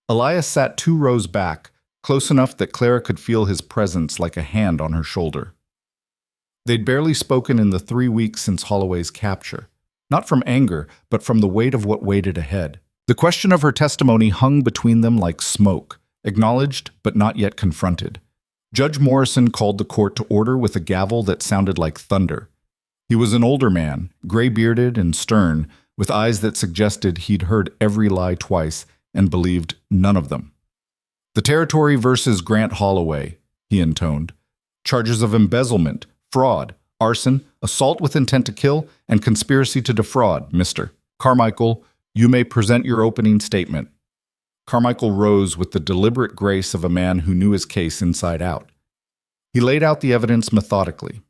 Elias sat 2 rows back, close enough that Clara could feel his presence like a hand on her shoulder. They'd barely spoken in the 3 weeks since Holloway's capture, not from anger, but from the weight of what waited ahead. The question of her testimony hung between them like smoke, acknowledged but not yet confronted. Judge Morrison called the court to order with a gavel that sounded like thunder. He was an older man, gray-bearded and stern, with eyes that suggested he'd heard every lie twice and believed none of them. "The territory versus Grant Holloway," he intoned. "Charges of embezzlement, fraud, arson, assault with intent to kill, and conspiracy to defraud, Mr. Carmichael, you may present your opening statement." Carmichael rose with the deliberate grace of a man who knew his case inside out. He laid out the evidence methodically.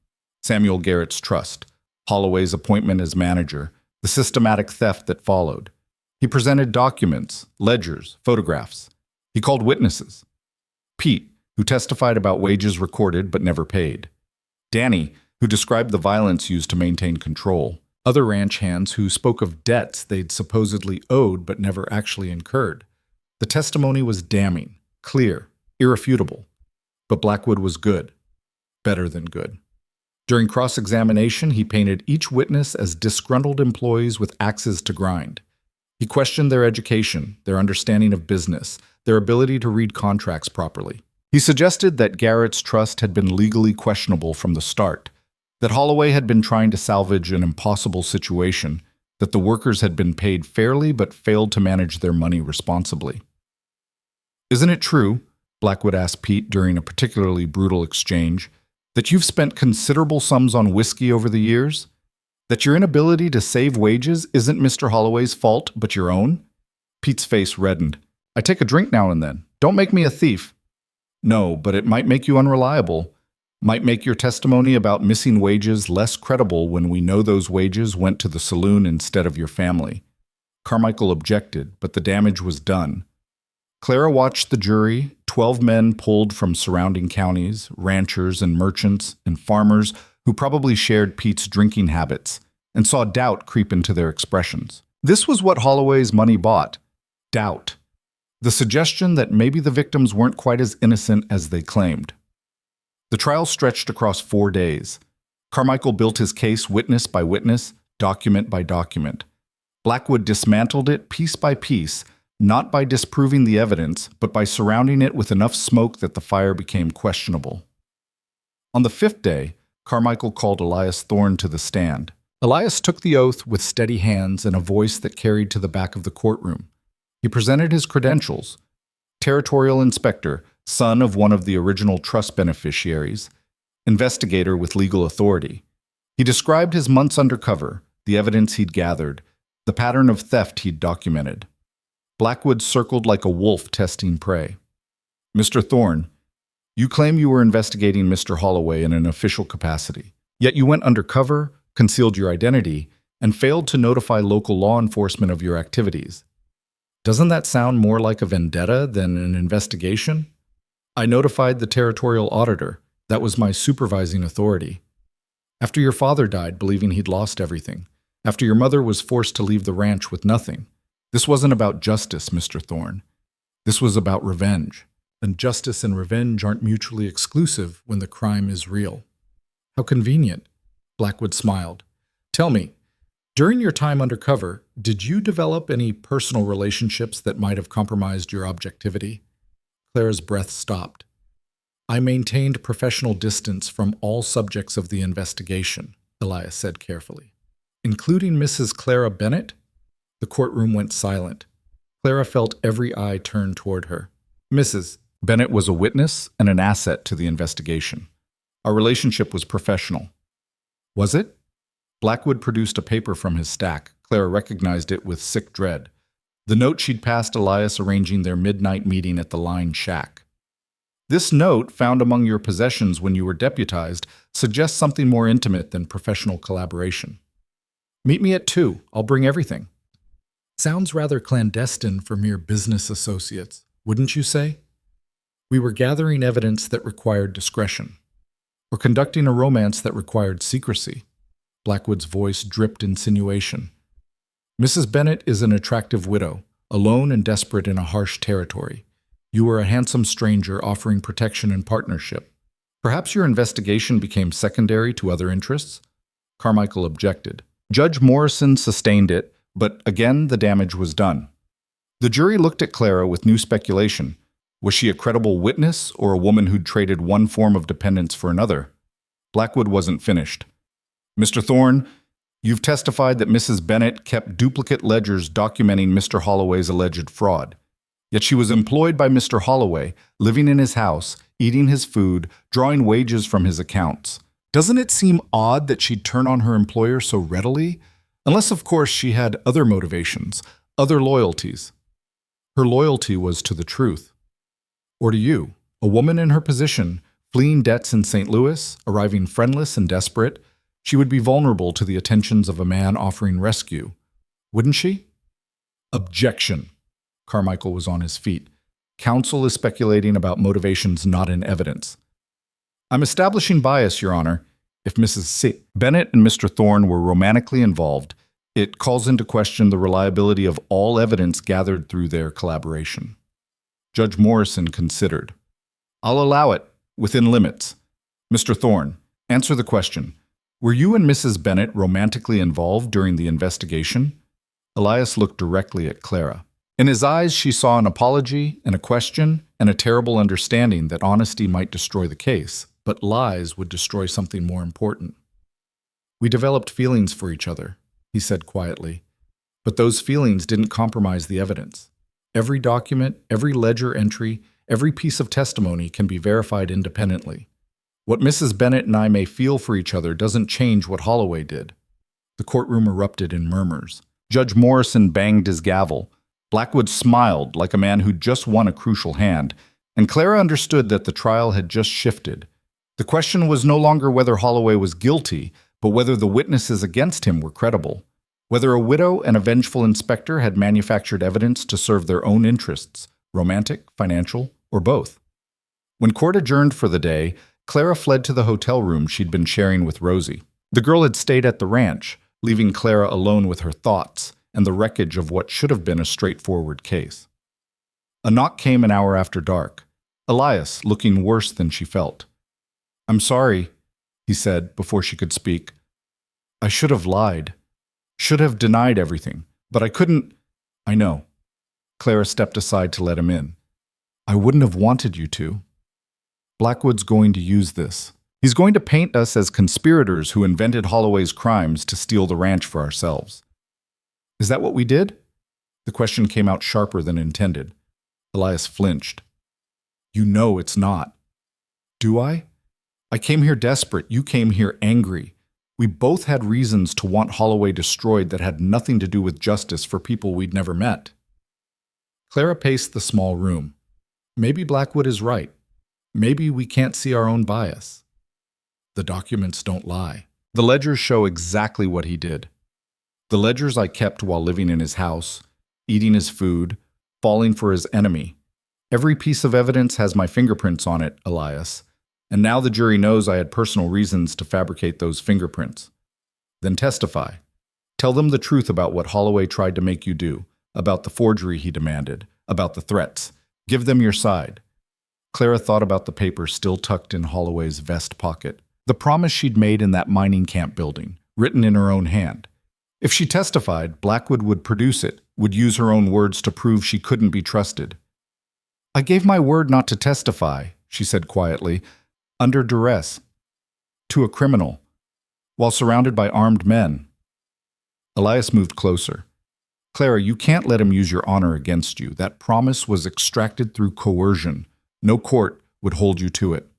Samuel Garrett's trust, Holloway's appointment as manager, the systematic theft that followed. He presented documents, ledgers, photographs. He called witnesses. Pete, who testified about wages recorded but never paid. Danny, who described the violence used to maintain control. Other ranch hands who spoke of debts they'd supposedly owed but never actually incurred. The testimony was damning, clear, irrefutable. But Blackwood was good. Better than good. During cross-examination, he painted each witness as disgruntled employees with axes to grind. He questioned their education, their understanding of business, their ability to read contracts properly. He suggested that Garrett's trust had been legally questionable from the start, That Holloway had been trying to salvage an impossible situation, that the workers had been paid fairly but failed to manage their money responsibly. "Isn't it true," Blackwood asked Pete during a particularly brutal exchange, "that you've spent considerable sums on whiskey over the years? That your inability to save wages isn't Mr. Holloway's fault, but your own?" Pete's face reddened. "I take a drink now and then. Don't make me a thief." "No, but it might make you unreliable. Might make your testimony about missing wages less credible when we know those wages went to the saloon instead of your family." Carmichael objected, but the damage was done. Clara watched the jury, 12 men pulled from surrounding counties, ranchers and merchants and farmers who probably shared Pete's drinking habits, and saw doubt creep into their expressions. This was what Holloway's money bought: doubt. The suggestion that maybe the victims weren't quite as innocent as they claimed. The trial stretched across 4 days. Carmichael built his case witness by witness, document by document. Blackwood dismantled it piece by piece, not by disproving the evidence, but by surrounding it with enough smoke that the fire became questionable. On the 5th day, Carmichael called Elias Thorne to the stand. Elias took the oath with steady hands and a voice that carried to the back of the courtroom. He presented his credentials: territorial inspector, son of one of the original trust beneficiaries, investigator with legal authority. He described his months undercover, the evidence he'd gathered, the pattern of theft he'd documented. Blackwood circled like a wolf testing prey. "Mr. Thorne, you claim you were investigating Mr. Holloway in an official capacity, yet you went undercover, concealed your identity, and failed to notify local law enforcement of your activities. Doesn't that sound more like a vendetta than an investigation?" "I notified the territorial auditor. That was my supervising authority. After your father died, believing he'd lost everything. After your mother was forced to leave the ranch with nothing. This wasn't about justice, Mr. Thorne. This was about revenge. And justice and revenge aren't mutually exclusive when the crime is real." "How convenient," Blackwood smiled. "Tell me, during your time undercover, did you develop any personal relationships that might have compromised your objectivity?" Clara's breath stopped. "I maintained professional distance from all subjects of the investigation," Elias said carefully. "Including Mrs. Clara Bennett?" The courtroom went silent. Clara felt every eye turn toward her. "Mrs. Bennett was a witness and an asset to the investigation. Our relationship was professional." "Was it?" Blackwood produced a paper from his stack. Clara recognized it with sick dread. The note she'd passed Elias arranging their midnight meeting at the Line Shack. "This note, found among your possessions when you were deputized, suggests something more intimate than professional collaboration. Meet me at 2. I'll bring everything." "Sounds rather clandestine for mere business associates, wouldn't you say?" "We were gathering evidence that required discretion, or conducting a romance that required secrecy." Blackwood's voice dripped insinuation. "Mrs. Bennett is an attractive widow, alone and desperate in a harsh territory. You were a handsome stranger offering protection and partnership. Perhaps your investigation became secondary to other interests?" Carmichael objected. Judge Morrison sustained it, but again the damage was done. The jury looked at Clara with new speculation. Was she a credible witness or a woman who'd traded one form of dependence for another? Blackwood wasn't finished. "Mr. Thorne, you've testified that Mrs. Bennett kept duplicate ledgers documenting Mr. Holloway's alleged fraud. Yet she was employed by Mr. Holloway, living in his house, eating his food, drawing wages from his accounts. Doesn't it seem odd that she'd turn on her employer so readily? Unless, of course, she had other motivations, other loyalties." "Her loyalty was to the truth. Or to you, a woman in her position, fleeing debts in St. Louis, arriving friendless and desperate. She would be vulnerable to the attentions of a man offering rescue. Wouldn't she?" "Objection." Carmichael was on his feet. "Counsel is speculating about motivations not in evidence." "I'm establishing bias, Your Honor. If Mrs. Bennett and Mr. Thorne were romantically involved, it calls into question the reliability of all evidence gathered through their collaboration." Judge Morrison considered. "I'll allow it, within limits. Mr. Thorne, answer the question. Were you and Mrs. Bennett romantically involved during the investigation?" Elias looked directly at Clara. In his eyes, she saw an apology and a question and a terrible understanding that honesty might destroy the case, but lies would destroy something more important. We developed feelings for each other, he said quietly. But those feelings didn't compromise the evidence. Every document, every ledger entry, every piece of testimony can be verified independently. What Mrs. Bennett and I may feel for each other doesn't change what Holloway did. The courtroom erupted in murmurs. Judge Morrison banged his gavel. Blackwood smiled like a man who'd just won a crucial hand, and Clara understood that the trial had just shifted. The question was no longer whether Holloway was guilty, but whether the witnesses against him were credible. Whether a widow and a vengeful inspector had manufactured evidence to serve their own interests, romantic, financial, or both. When court adjourned for the day, Clara fled to the hotel room she'd been sharing with Rosie. The girl had stayed at the ranch, leaving Clara alone with her thoughts and the wreckage of what should have been a straightforward case. A knock came an hour after dark. Elias, looking worse than she felt. "I'm sorry," he said before she could speak. "I should have lied. Should have denied everything, but I couldn't." "I know." Clara stepped aside to let him in. "I wouldn't have wanted you to. Blackwood's going to use this. He's going to paint us as conspirators who invented Holloway's crimes to steal the ranch for ourselves." "Is that what we did?" The question came out sharper than intended. Elias flinched. "You know it's not." "Do I? I came here desperate. You came here angry. We both had reasons to want Holloway destroyed that had nothing to do with justice for people we'd never met." Clara paced the small room. Maybe Blackwood is right. Maybe we can't see our own bias. The documents don't lie. The ledgers show exactly what he did. The ledgers I kept while living in his house, eating his food, falling for his enemy. Every piece of evidence has my fingerprints on it, Elias. And now the jury knows I had personal reasons to fabricate those fingerprints. Then testify. Tell them the truth about what Holloway tried to make you do, about the forgery he demanded, about the threats. Give them your side. Clara thought about the paper still tucked in Holloway's vest pocket. The promise she'd made in that mining camp building, written in her own hand. If she testified, Blackwood would produce it, would use her own words to prove she couldn't be trusted. "I gave my word not to testify," she said quietly, "under duress, to a criminal, while surrounded by armed men." Elias moved closer. "Clara, you can't let him use your honor against you. That promise was extracted through coercion. No court would hold you to it."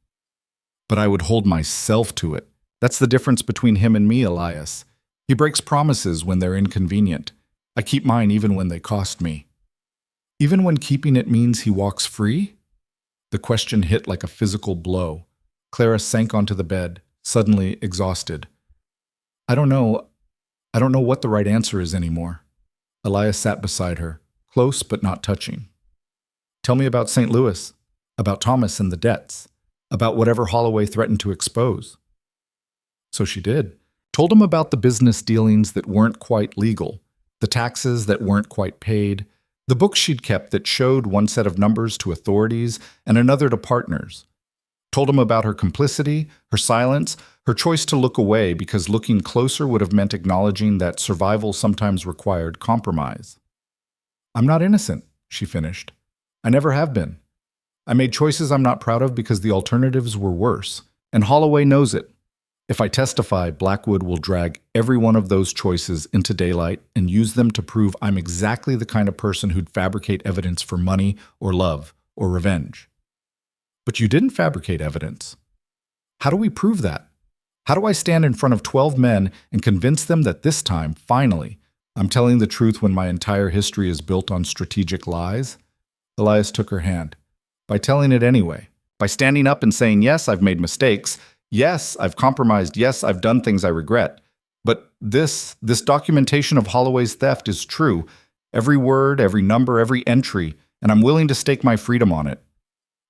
"But I would hold myself to it. That's the difference between him and me, Elias. He breaks promises when they're inconvenient. I keep mine even when they cost me." "Even when keeping it means he walks free?" The question hit like a physical blow. Clara sank onto the bed, suddenly exhausted. I don't know what the right answer is anymore." Elias sat beside her, close but not touching. "Tell me about St. Louis, about Thomas and the debts, about whatever Holloway threatened to expose." So she did. Told him about the business dealings that weren't quite legal, the taxes that weren't quite paid, the books she'd kept that showed one set of numbers to authorities and another to partners. Told him about her complicity, her silence, her choice to look away because looking closer would have meant acknowledging that survival sometimes required compromise. "I'm not innocent," she finished. "I never have been. I made choices I'm not proud of because the alternatives were worse, and Holloway knows it. If I testify, Blackwood will drag every one of those choices into daylight and use them to prove I'm exactly the kind of person who'd fabricate evidence for money or love or revenge." "But you didn't fabricate evidence. How do we prove that? How do I stand in front of 12 men and convince them that this time, finally, I'm telling the truth when my entire history is built on strategic lies?" Elias took her hand. "By telling it anyway. By standing up and saying, yes, I've made mistakes. Yes, I've compromised. Yes, I've done things I regret. But this documentation of Holloway's theft is true. Every word, every number, every entry, and I'm willing to stake my freedom on it.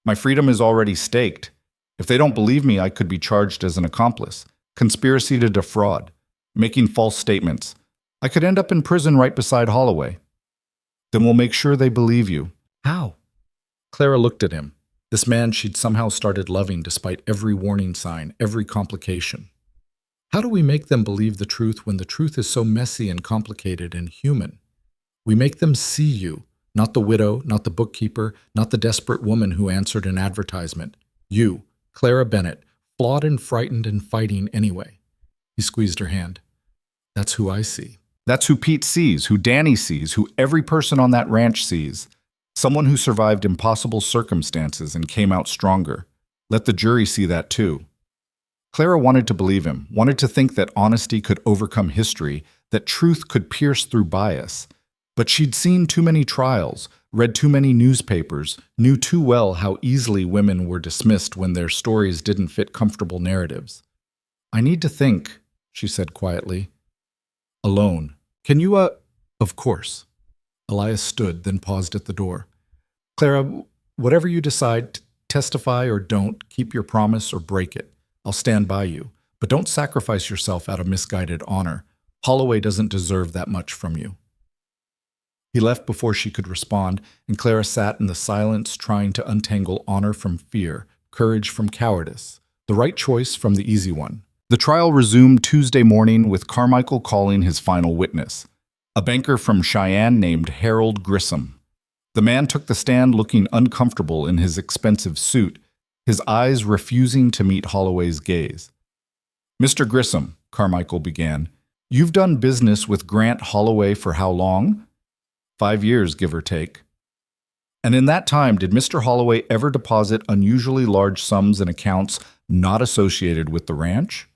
My freedom is already staked. If they don't believe me, I could be charged as an accomplice, conspiracy to defraud, making false statements. I could end up in prison right beside Holloway." "Then we'll make sure they believe you." "How?" Clara looked at him. This man she'd somehow started loving despite every warning sign, every complication. "How do we make them believe the truth when the truth is so messy and complicated and human? We make them see you, not the widow, not the bookkeeper, not the desperate woman who answered an advertisement. You, Clara Bennett, flawed and frightened and fighting anyway. He squeezed her hand. That's who I see. That's who Pete sees, who Danny sees, who every person on that ranch sees. Someone who survived impossible circumstances and came out stronger. Let the jury see that too. Clara wanted to believe him, wanted to think that honesty could overcome history, that truth could pierce through bias. But she'd seen too many trials, read too many newspapers, knew too well how easily women were dismissed when their stories didn't fit comfortable narratives. I need to think, she said quietly. Alone. Can you, Of course. Elias stood, then paused at the door. Clara, whatever you decide, testify or don't, keep your promise or break it. I'll stand by you. But don't sacrifice yourself out of misguided honor. Holloway doesn't deserve that much from you. He left before she could respond, and Clara sat in the silence trying to untangle honor from fear, courage from cowardice, the right choice from the easy one. The trial resumed Tuesday morning with Carmichael calling his final witness, a banker from Cheyenne named Harold Grissom. The man took the stand looking uncomfortable in his expensive suit, his eyes refusing to meet Holloway's gaze. Mr. Grissom, Carmichael began, you've done business with Grant Holloway for how long? 5 years, give or take. And in that time, did Mr. Holloway ever deposit unusually large sums in accounts not associated with the ranch?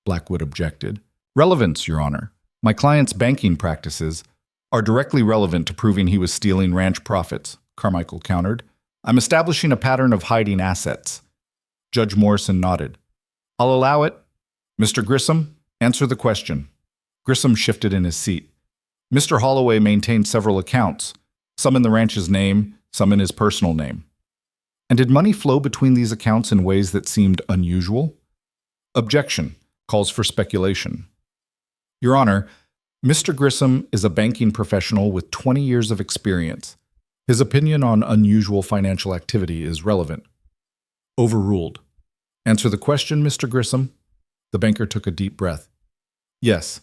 Blackwood objected. Relevance, Your Honor. My client's banking practices are directly relevant to proving he was stealing ranch profits, Carmichael countered. I'm establishing a pattern of hiding assets. Judge Morrison nodded. I'll allow it. Mr. Grissom, answer the question. Grissom shifted in his seat. Mr. Holloway maintained several accounts, some in the ranch's name, some in his personal name. And did money flow between these accounts in ways that seemed unusual? Objection. Calls for speculation. Your Honor, Mr. Grissom is a banking professional with 20 years of experience. His opinion on unusual financial activity is relevant. Overruled. Answer the question, Mr. Grissom. The banker took a deep breath. Yes.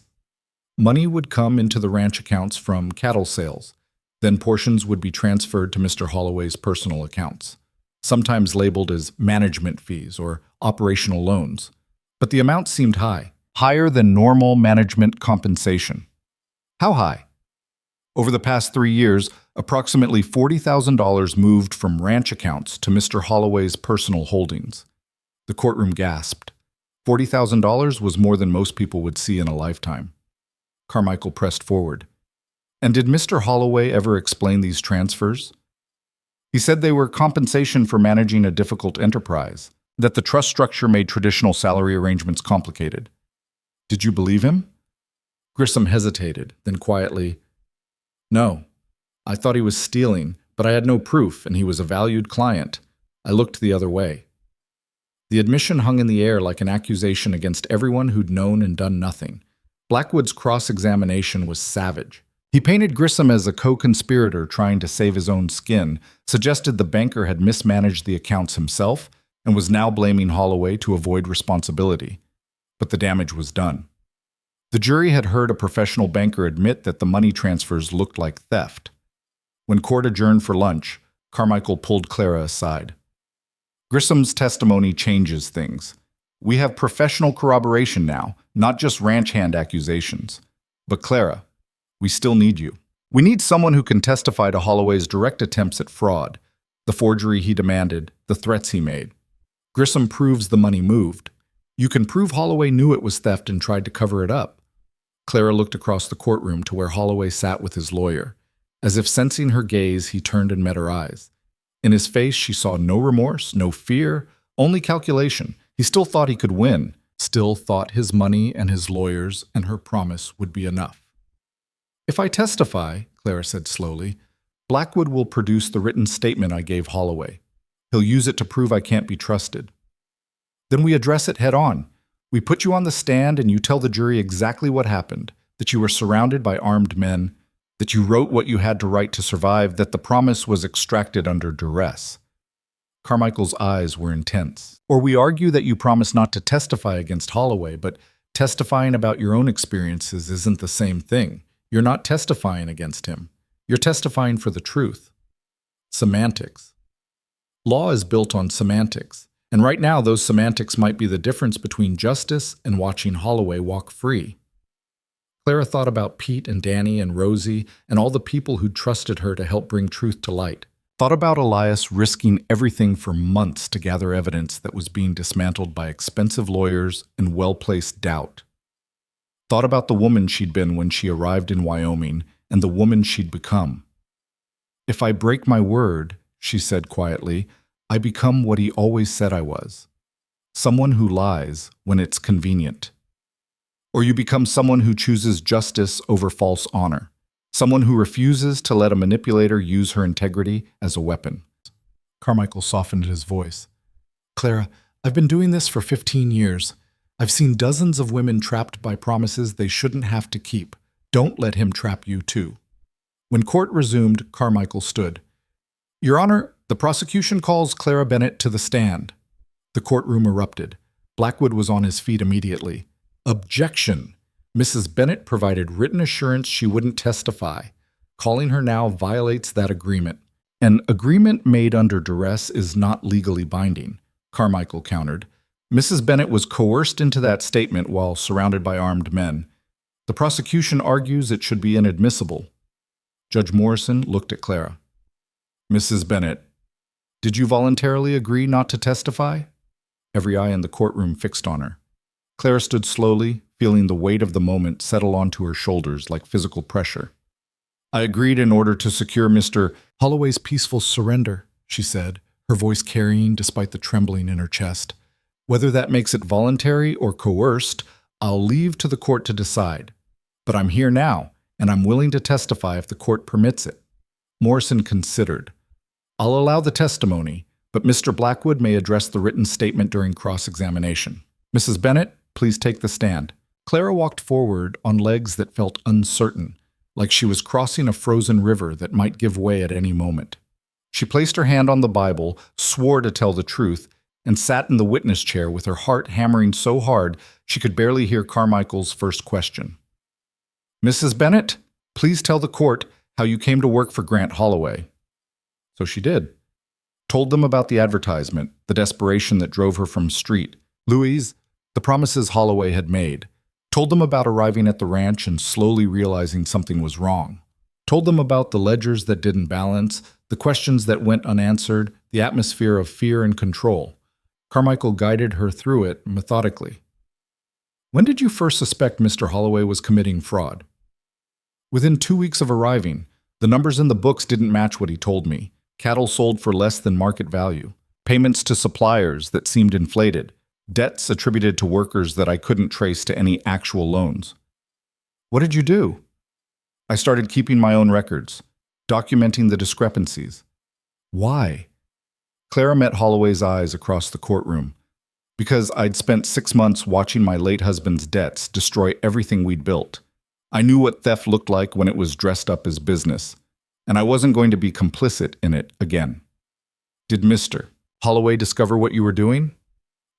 Money would come into the ranch accounts from cattle sales. Then portions would be transferred to Mr. Holloway's personal accounts, sometimes labeled as management fees or operational loans. But the amount seemed high, higher than normal management compensation. How high? Over the past 3 years, approximately $40,000 moved from ranch accounts to Mr. Holloway's personal holdings. The courtroom gasped. $40,000 was more than most people would see in a lifetime. Carmichael pressed forward. And did Mr. Holloway ever explain these transfers? He said they were compensation for managing a difficult enterprise, that the trust structure made traditional salary arrangements complicated. Did you believe him? Grissom hesitated, then quietly, No. I thought he was stealing, but I had no proof, and he was a valued client. I looked the other way. The admission hung in the air like an accusation against everyone who'd known and done nothing. Blackwood's cross-examination was savage. He painted Grissom as a co-conspirator trying to save his own skin, suggested the banker had mismanaged the accounts himself, and was now blaming Holloway to avoid responsibility. But the damage was done. The jury had heard a professional banker admit that the money transfers looked like theft. When court adjourned for lunch, Carmichael pulled Clara aside. Grissom's testimony changes things. We have professional corroboration now, not just ranch hand accusations. But Clara, we still need you. We need someone who can testify to Holloway's direct attempts at fraud, the forgery he demanded, the threats he made. Grissom proves the money moved. You can prove Holloway knew it was theft and tried to cover it up. Clara looked across the courtroom to where Holloway sat with his lawyer. As if sensing her gaze, he turned and met her eyes. In his face, she saw no remorse, no fear, only calculation. He still thought he could win, still thought his money and his lawyers and her promise would be enough. If I testify, Clara said slowly, Blackwood will produce the written statement I gave Holloway. He'll use it to prove I can't be trusted. Then we address it head on. We put you on the stand and you tell the jury exactly what happened, that you were surrounded by armed men, that you wrote what you had to write to survive, that the promise was extracted under duress. Carmichael's eyes were intense. Or we argue that you promised not to testify against Holloway, but testifying about your own experiences isn't the same thing. You're not testifying against him. You're testifying for the truth. Semantics. Law is built on semantics, And right now, those semantics might be the difference between justice and watching Holloway walk free. Clara thought about Pete and Danny and Rosie and all the people who'd trusted her to help bring truth to light. Thought about Elias risking everything for months to gather evidence that was being dismantled by expensive lawyers and well-placed doubt. Thought about the woman she'd been when she arrived in Wyoming and the woman she'd become. "If I break my word," she said quietly, "I become what he always said I was. Someone who lies when it's convenient. Or you become someone who chooses justice over false honor. Someone who refuses to let a manipulator use her integrity as a weapon." Carmichael softened his voice. "Clara, I've been doing this for 15 years. I've seen dozens of women trapped by promises they shouldn't have to keep. Don't let him trap you too." When court resumed, Carmichael stood. "Your Honor, the prosecution calls Clara Bennett to the stand." The courtroom erupted. Blackwood was on his feet immediately. "Objection! Mrs. Bennett provided written assurance she wouldn't testify. Calling her now violates that agreement. An agreement made under duress is not legally binding," Carmichael countered. "Mrs. Bennett was coerced into that statement while surrounded by armed men. The prosecution argues it should be inadmissible." Judge Morrison looked at Clara. "Mrs. Bennett, did you voluntarily agree not to testify?" Every eye in the courtroom fixed on her. Clara stood slowly, feeling the weight of the moment settle onto her shoulders like physical pressure. "I agreed in order to secure Mr. Holloway's peaceful surrender," she said, her voice carrying despite the trembling in her chest. "Whether that makes it voluntary or coerced, I'll leave to the court to decide. But I'm here now, and I'm willing to testify if the court permits it." Morrison considered. "I'll allow the testimony, but Mr. Blackwood may address the written statement during cross-examination. Mrs. Bennett, please take the stand." Clara walked forward on legs that felt uncertain, like she was crossing a frozen river that might give way at any moment. She placed her hand on the Bible, swore to tell the truth, and sat in the witness chair with her heart hammering so hard she could barely hear Carmichael's first question. "Mrs. Bennett, please tell the court how you came to work for Grant Holloway." So she did. Told them about the advertisement, the desperation that drove her from street, Louise, the promises Holloway had made. Told them about arriving at the ranch and slowly realizing something was wrong. Told them about the ledgers that didn't balance, the questions that went unanswered, the atmosphere of fear and control. Carmichael guided her through it methodically. "When did you first suspect Mr. Holloway was committing fraud?" "Within 2 weeks of arriving. The numbers in the books didn't match what he told me. Cattle sold for less than market value. Payments to suppliers that seemed inflated. Debts attributed to workers that I couldn't trace to any actual loans." "What did you do?" "I started keeping my own records, documenting the discrepancies." "Why?" Clara met Holloway's eyes across the courtroom. "Because I'd spent 6 months watching my late husband's debts destroy everything we'd built. I knew what theft looked like when it was dressed up as business, and I wasn't going to be complicit in it again." "Did Mr. Holloway discover what you were doing?"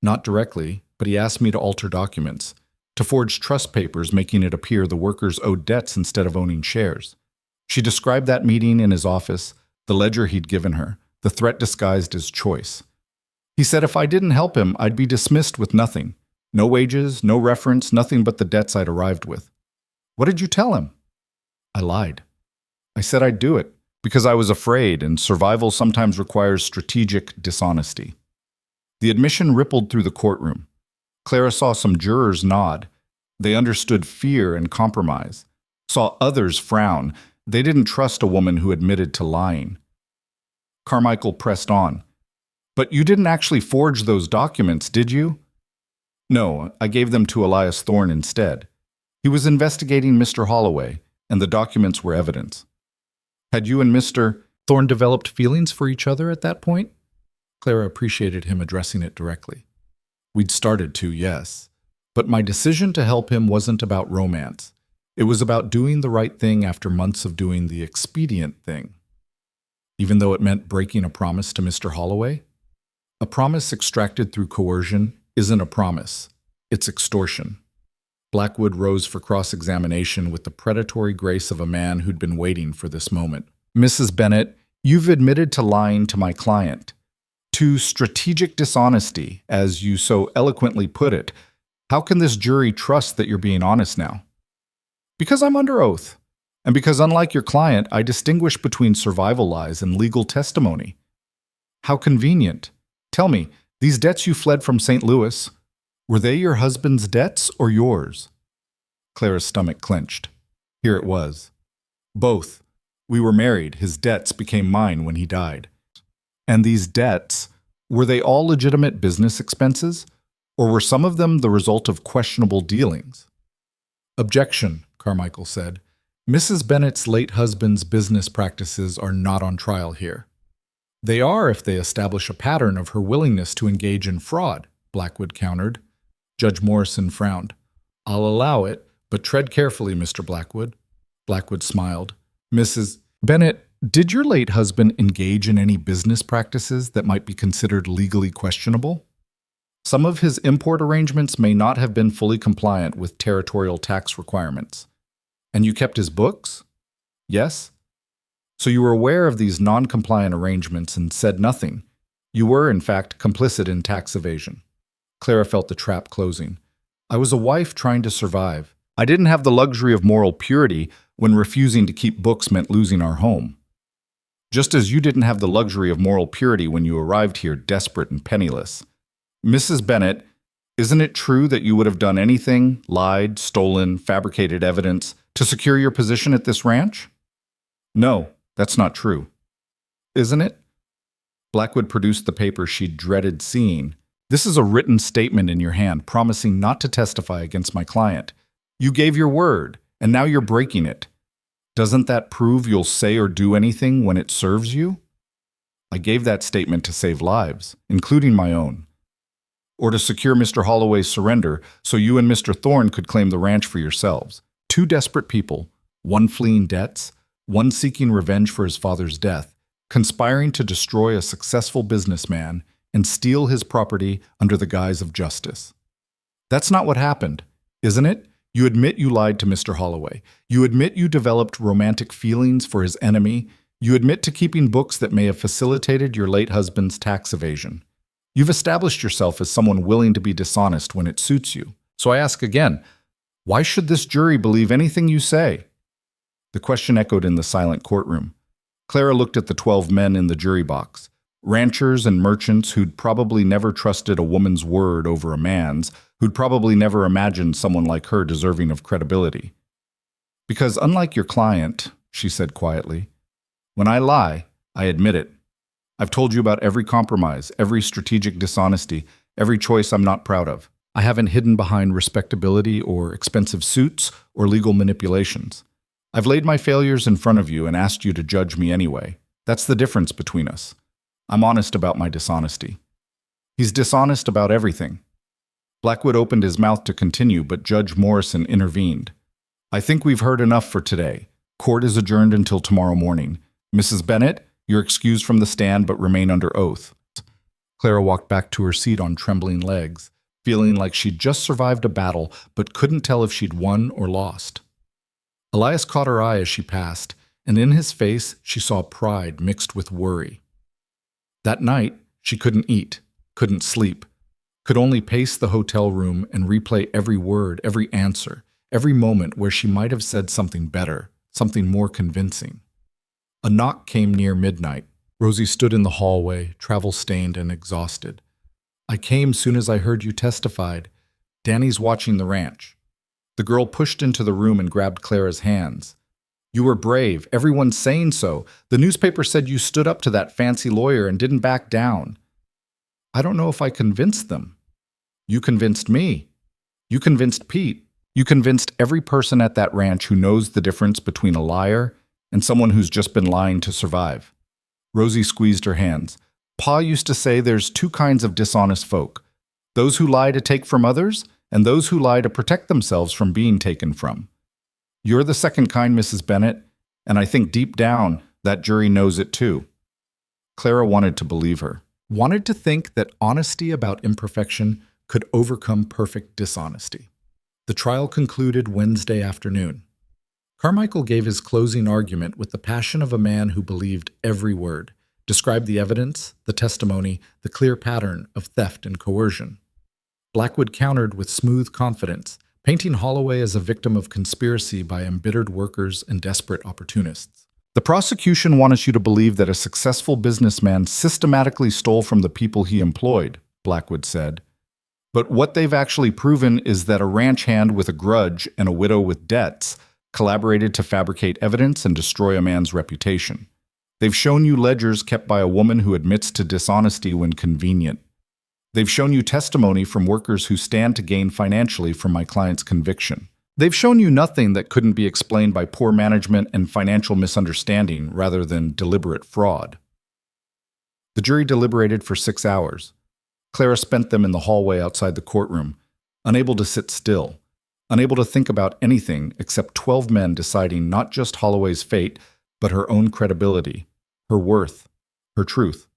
"Not directly, but he asked me to alter documents, to forge trust papers making it appear the workers owed debts instead of owning shares." She described that meeting in his office, the ledger he'd given her, the threat disguised as choice. "He said if I didn't help him, I'd be dismissed with nothing. No wages, no reference, nothing but the debts I'd arrived with." "What did you tell him?" "I lied. I said I'd do it, because I was afraid, and survival sometimes requires strategic dishonesty." The admission rippled through the courtroom. Clara saw some jurors nod. They understood fear and compromise. Saw others frown. They didn't trust a woman who admitted to lying. Carmichael pressed on. "But you didn't actually forge those documents, did you?" "No, I gave them to Elias Thorne instead. He was investigating Mr. Holloway, and the documents were evidence." "Had you and Mr. Thorne developed feelings for each other at that point?" Clara appreciated him addressing it directly. "We'd started to, yes. But my decision to help him wasn't about romance. It was about doing the right thing after months of doing the expedient thing. Even though it meant breaking a promise to Mr. Holloway? A promise extracted through coercion isn't a promise. It's extortion." Blackwood rose for cross-examination with the predatory grace of a man who'd been waiting for this moment. "Mrs. Bennett, you've admitted to lying to my client. to strategic dishonesty, as you so eloquently put it. How can this jury trust that you're being honest now? Because I'm under oath, and because unlike your client, I distinguish between survival lies and legal testimony. How convenient. Tell me, these debts you fled from St. Louis, were they your husband's debts or yours? Clara's stomach clenched. Here it was. Both. We were married. His debts became mine when he died. And these debts, were they all legitimate business expenses, or were some of them the result of questionable dealings? Objection, Carmichael said. Mrs. Bennett's late husband's business practices are not on trial here. They are if they establish a pattern of her willingness to engage in fraud, Blackwood countered. Judge Morrison frowned. I'll allow it, but tread carefully, Mr. Blackwood. Blackwood smiled. Mrs. Bennett, did your late husband engage in any business practices that might be considered legally questionable? Some of his import arrangements may not have been fully compliant with territorial tax requirements. And you kept his books? Yes? So you were aware of these non-compliant arrangements and said nothing. You were, in fact, complicit in tax evasion. Clara felt the trap closing. I was a wife trying to survive. I didn't have the luxury of moral purity when refusing to keep books meant losing our home. Just as you didn't have the luxury of moral purity when you arrived here desperate and penniless. Mrs. Bennett, isn't it true that you would have done anything, lied, stolen, fabricated evidence, to secure your position at this ranch? No, that's not true. Isn't it? Blackwood produced the paper she'd dreaded seeing. This is a written statement in your hand promising not to testify against my client. You gave your word, and now you're breaking it. Doesn't that prove you'll say or do anything when it serves you? I gave that statement to save lives, including my own. Or to secure Mr. Holloway's surrender so you and Mr. Thorne could claim the ranch for yourselves. Two desperate people, one fleeing debts, one seeking revenge for his father's death, conspiring to destroy a successful businessman and steal his property under the guise of justice. That's not what happened, isn't it? You admit you lied to Mr. Holloway. You admit you developed romantic feelings for his enemy. You admit to keeping books that may have facilitated your late husband's tax evasion. You've established yourself as someone willing to be dishonest when it suits you. So I ask again, why should this jury believe anything you say? The question echoed in the silent courtroom. Clara looked at the 12 men in the jury box, ranchers and merchants who'd probably never trusted a woman's word over a man's, who'd probably never imagined someone like her deserving of credibility. Because unlike your client, she said quietly, when I lie, I admit it. I've told you about every compromise, every strategic dishonesty, every choice I'm not proud of. I haven't hidden behind respectability or expensive suits or legal manipulations. I've laid my failures in front of you and asked you to judge me anyway. That's the difference between us. I'm honest about my dishonesty. He's dishonest about everything. Blackwood opened his mouth to continue, but Judge Morrison intervened. I think we've heard enough for today. Court is adjourned until tomorrow morning. Mrs. Bennett, you're excused from the stand but remain under oath. Clara walked back to her seat on trembling legs, feeling like she'd just survived a battle but couldn't tell if she'd won or lost. Elias caught her eye as she passed, and in his face she saw pride mixed with worry. That night, she couldn't eat, couldn't sleep, could only pace the hotel room and replay every word, every answer, every moment where she might have said something better, something more convincing. A knock came near midnight. Rosie stood in the hallway, travel-stained and exhausted. I came soon as I heard you testified. Danny's watching the ranch. The girl pushed into the room and grabbed Clara's hands. You were brave. Everyone's saying so. The newspaper said you stood up to that fancy lawyer and didn't back down. I don't know if I convinced them. You convinced me. You convinced Pete. You convinced every person at that ranch who knows the difference between a liar and someone who's just been lying to survive. Rosie squeezed her hands. Pa used to say there's two kinds of dishonest folk. Those who lie to take from others and those who lie to protect themselves from being taken from. You're the second kind, Mrs. Bennett, and I think deep down that jury knows it too. Clara wanted to believe her, wanted to think that honesty about imperfection could overcome perfect dishonesty. The trial concluded Wednesday afternoon. Carmichael gave his closing argument with the passion of a man who believed every word, described the evidence, the testimony, the clear pattern of theft and coercion. Blackwood countered with smooth confidence, painting Holloway as a victim of conspiracy by embittered workers and desperate opportunists. The prosecution wanted you to believe that a successful businessman systematically stole from the people he employed, Blackwood said. But what they've actually proven is that a ranch hand with a grudge and a widow with debts collaborated to fabricate evidence and destroy a man's reputation. They've shown you ledgers kept by a woman who admits to dishonesty when convenient. They've shown you testimony from workers who stand to gain financially from my client's conviction. They've shown you nothing that couldn't be explained by poor management and financial misunderstanding rather than deliberate fraud. The jury deliberated for 6 hours. Clara spent them in the hallway outside the courtroom, unable to sit still, unable to think about anything except 12 men deciding not just Holloway's fate, but her own credibility, her worth, her truth.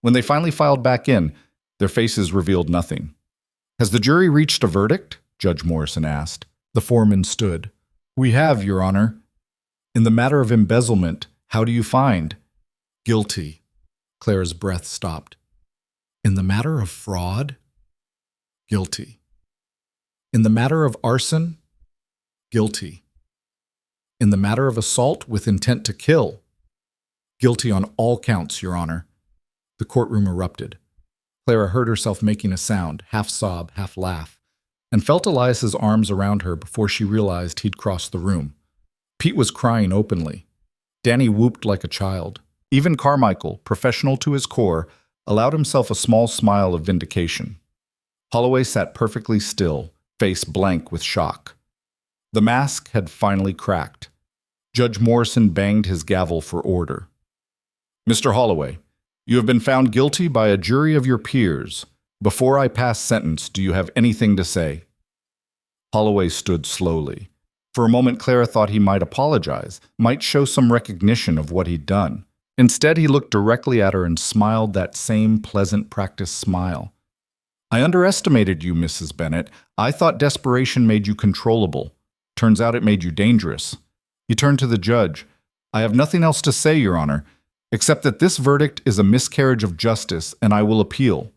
When they finally filed back in, their faces revealed nothing. "Has the jury reached a verdict?" Judge Morrison asked. The foreman stood. "We have, Your Honor." "In the matter of embezzlement, how do you find?" "Guilty." Clara's breath stopped. "In the matter of fraud?" "Guilty." "In the matter of arson?" "Guilty." "In the matter of assault with intent to kill?" "Guilty on all counts, Your Honor." The courtroom erupted. Clara heard herself making a sound, half sob, half laugh, and felt Elias's arms around her before she realized he'd crossed the room. Pete was crying openly. Danny whooped like a child. Even Carmichael, professional to his core, allowed himself a small smile of vindication. Holloway sat perfectly still, face blank with shock. The mask had finally cracked. Judge Morrison banged his gavel for order. "Mr. Holloway, you have been found guilty by a jury of your peers. Before I pass sentence, do you have anything to say?" Holloway stood slowly. For a moment, Clara thought he might apologize, might show some recognition of what he'd done. Instead, he looked directly at her and smiled that same pleasant practice smile. "I underestimated you, Mrs. Bennett. I thought desperation made you controllable. Turns out it made you dangerous." He turned to the judge. "I have nothing else to say, Your Honor, except that this verdict is a miscarriage of justice, and I will appeal.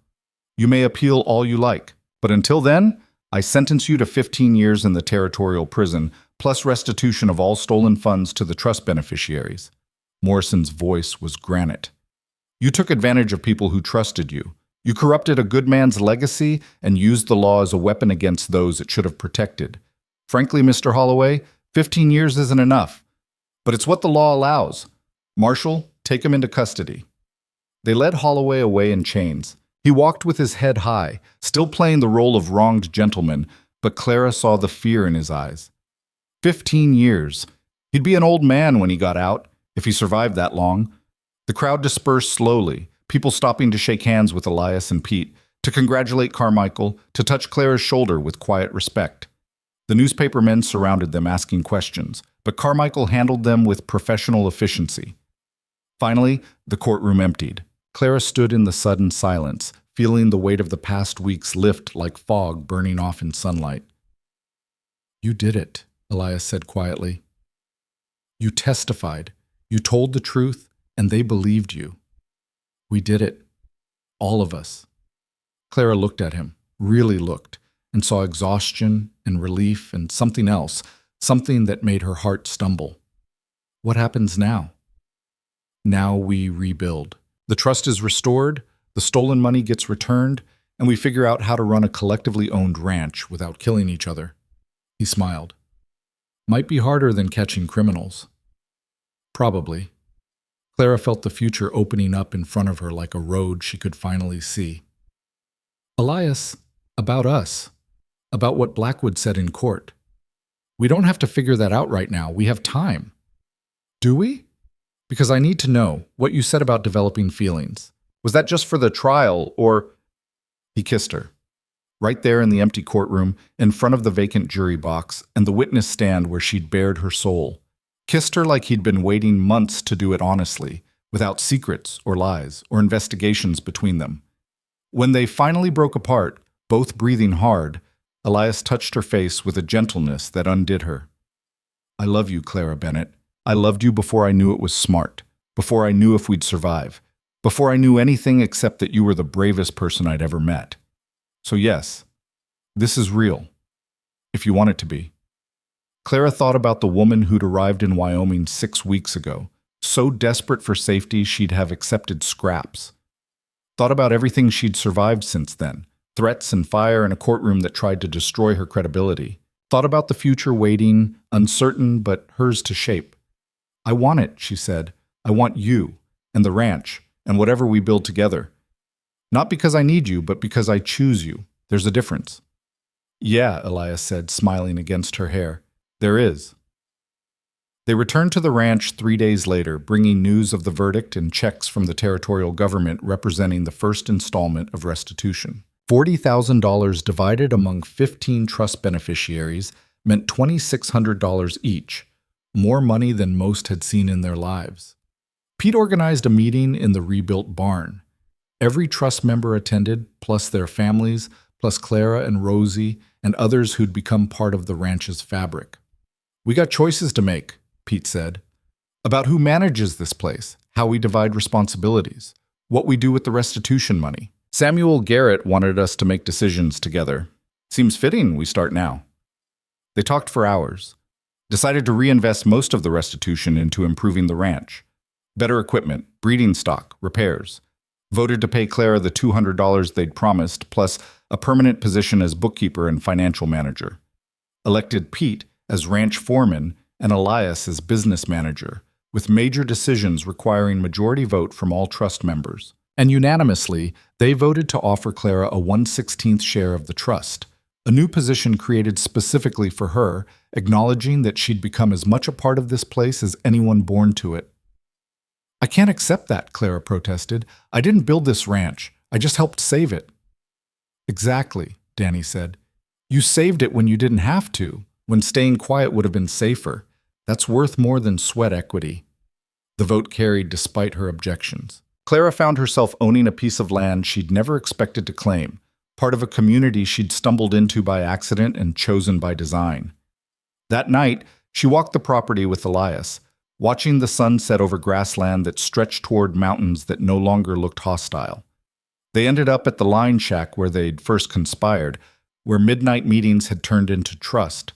You may appeal all you like, but until then, I sentence you to 15 years in the territorial prison, plus restitution of all stolen funds to the trust beneficiaries." Morrison's voice was granite. "You took advantage of people who trusted you. You corrupted a good man's legacy and used the law as a weapon against those it should have protected. Frankly, Mr. Holloway, 15 years isn't enough, but it's what the law allows. Marshal, take him into custody." They led Holloway away in chains. He walked with his head high, still playing the role of wronged gentleman, but Clara saw the fear in his eyes. 15 years. He'd be an old man when he got out, if he survived that long. The crowd dispersed slowly, people stopping to shake hands with Elias and Pete, to congratulate Carmichael, to touch Clara's shoulder with quiet respect. The newspaper men surrounded them asking questions, but Carmichael handled them with professional efficiency. Finally, the courtroom emptied. Clara stood in the sudden silence, feeling the weight of the past weeks lift like fog burning off in sunlight. "You did it," Elias said quietly. "You testified. You told the truth, and they believed you. We did it. All of us." Clara looked at him, really looked, and saw exhaustion and relief and something else, something that made her heart stumble. "What happens now?" "Now we rebuild. The trust is restored, the stolen money gets returned, and we figure out how to run a collectively owned ranch without killing each other." He smiled. "Might be harder than catching criminals." "Probably." Clara felt the future opening up in front of her like a road she could finally see. "Elias, about us, about what Blackwood said in court. We don't have to figure that out right now. We have time." "Do we?" "Because I need to know what you said about developing feelings. Was that just for the trial, or—" He kissed her. Right there in the empty courtroom, in front of the vacant jury box and the witness stand where she'd bared her soul. Kissed her like he'd been waiting months to do it honestly, without secrets or lies or investigations between them. When they finally broke apart, both breathing hard, Elias touched her face with a gentleness that undid her. "I love you, Clara Bennett. I loved you before I knew it was smart, before I knew if we'd survive. Before I knew anything except that you were the bravest person I'd ever met. So yes, this is real, if you want it to be. Clara thought about the woman who'd arrived in Wyoming 6 weeks ago, so desperate for safety she'd have accepted scraps. Thought about everything she'd survived since then, threats and fire in a courtroom that tried to destroy her credibility. Thought about the future waiting, uncertain but hers to shape. I want it, she said. I want you, and the ranch, and whatever we build together. Not because I need you, but because I choose you. There's a difference. Yeah, Elias said, smiling against her hair. There is. They returned to the ranch 3 days later, bringing news of the verdict and checks from the territorial government representing the first installment of restitution. $40,000 divided among 15 trust beneficiaries meant $2,600 each, more money than most had seen in their lives. Pete organized a meeting in the rebuilt barn. Every trust member attended, plus their families, plus Clara and Rosie, and others who'd become part of the ranch's fabric. We got choices to make, Pete said, about who manages this place, how we divide responsibilities, what we do with the restitution money. Samuel Garrett wanted us to make decisions together. Seems fitting we start now. They talked for hours, decided to reinvest most of the restitution into improving the ranch. Better equipment, breeding stock, repairs. Voted to pay Clara the $200 they'd promised, plus a permanent position as bookkeeper and financial manager. Elected Pete as ranch foreman and Elias as business manager, with major decisions requiring majority vote from all trust members. And unanimously, they voted to offer Clara a 1/16th share of the trust, a new position created specifically for her, acknowledging that she'd become as much a part of this place as anyone born to it. I can't accept that, Clara protested. I didn't build this ranch. I just helped save it. Exactly, Danny said. You saved it when you didn't have to, when staying quiet would have been safer. That's worth more than sweat equity. The vote carried despite her objections. Clara found herself owning a piece of land she'd never expected to claim, part of a community she'd stumbled into by accident and chosen by design. That night, she walked the property with Elias, watching the sun set over grassland that stretched toward mountains that no longer looked hostile. They ended up at the line shack where they'd first conspired, where midnight meetings had turned into trust.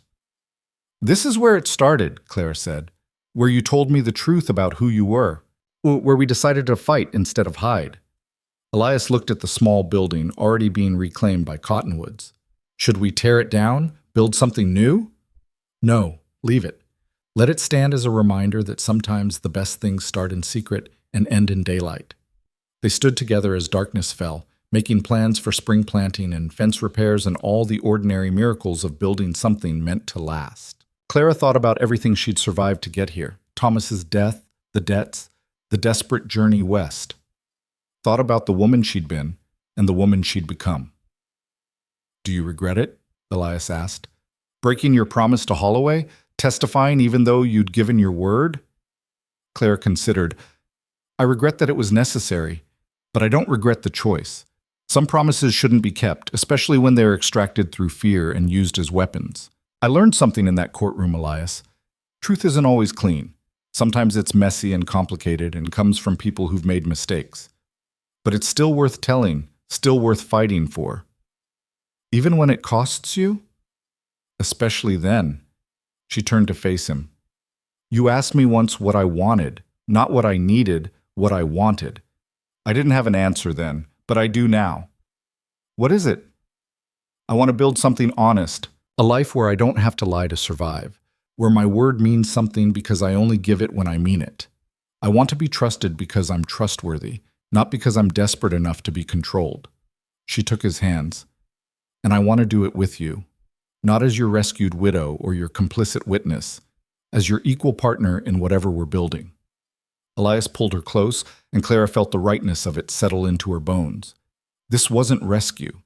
This is where it started, Clara said, where you told me the truth about who you were, where we decided to fight instead of hide. Elias looked at the small building already being reclaimed by cottonwoods. Should we tear it down, build something new? No, leave it. Let it stand as a reminder that sometimes the best things start in secret and end in daylight. They stood together as darkness fell, making plans for spring planting and fence repairs and all the ordinary miracles of building something meant to last. Clara thought about everything she'd survived to get here. Thomas's death, the debts, the desperate journey west. Thought about the woman she'd been and the woman she'd become. Do you regret it? Elias asked. Breaking your promise to Holloway? Testifying even though you'd given your word? Clara considered. I regret that it was necessary, but I don't regret the choice. Some promises shouldn't be kept, especially when they're extracted through fear and used as weapons. I learned something in that courtroom, Elias. Truth isn't always clean. Sometimes it's messy and complicated and comes from people who've made mistakes. But it's still worth telling, still worth fighting for. Even when it costs you? Especially then. She turned to face him. You asked me once what I wanted, not what I needed, what I wanted. I didn't have an answer then, but I do now. What is it? I want to build something honest, a life where I don't have to lie to survive, where my word means something because I only give it when I mean it. I want to be trusted because I'm trustworthy, not because I'm desperate enough to be controlled. She took his hands. And I want to do it with you, not as your rescued widow or your complicit witness, as your equal partner in whatever we're building. Elias pulled her close, and Clara felt the rightness of it settle into her bones. This wasn't rescue.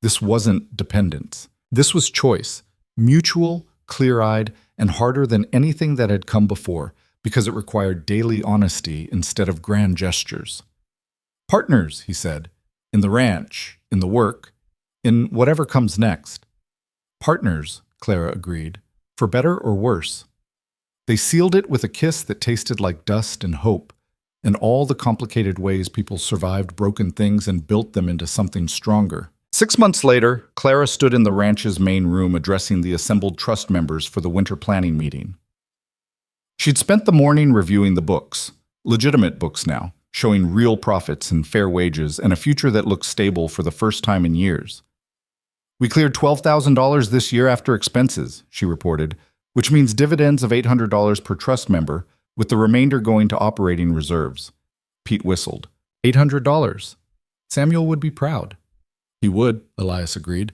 This wasn't dependence. This was choice, mutual, clear-eyed, and harder than anything that had come before, because it required daily honesty instead of grand gestures. Partners, he said, in the ranch, in the work, in whatever comes next. Partners, Clara agreed, for better or worse. They sealed it with a kiss that tasted like dust and hope, and all the complicated ways people survived broken things and built them into something stronger. 6 months later, Clara stood in the ranch's main room addressing the assembled trust members for the winter planning meeting. She'd spent the morning reviewing the books, legitimate books now, showing real profits and fair wages and a future that looked stable for the first time in years. "We cleared $12,000 this year after expenses," she reported, which means dividends of $800 per trust member, with the remainder going to operating reserves. Pete whistled. $800. Samuel would be proud. He would, Elias agreed,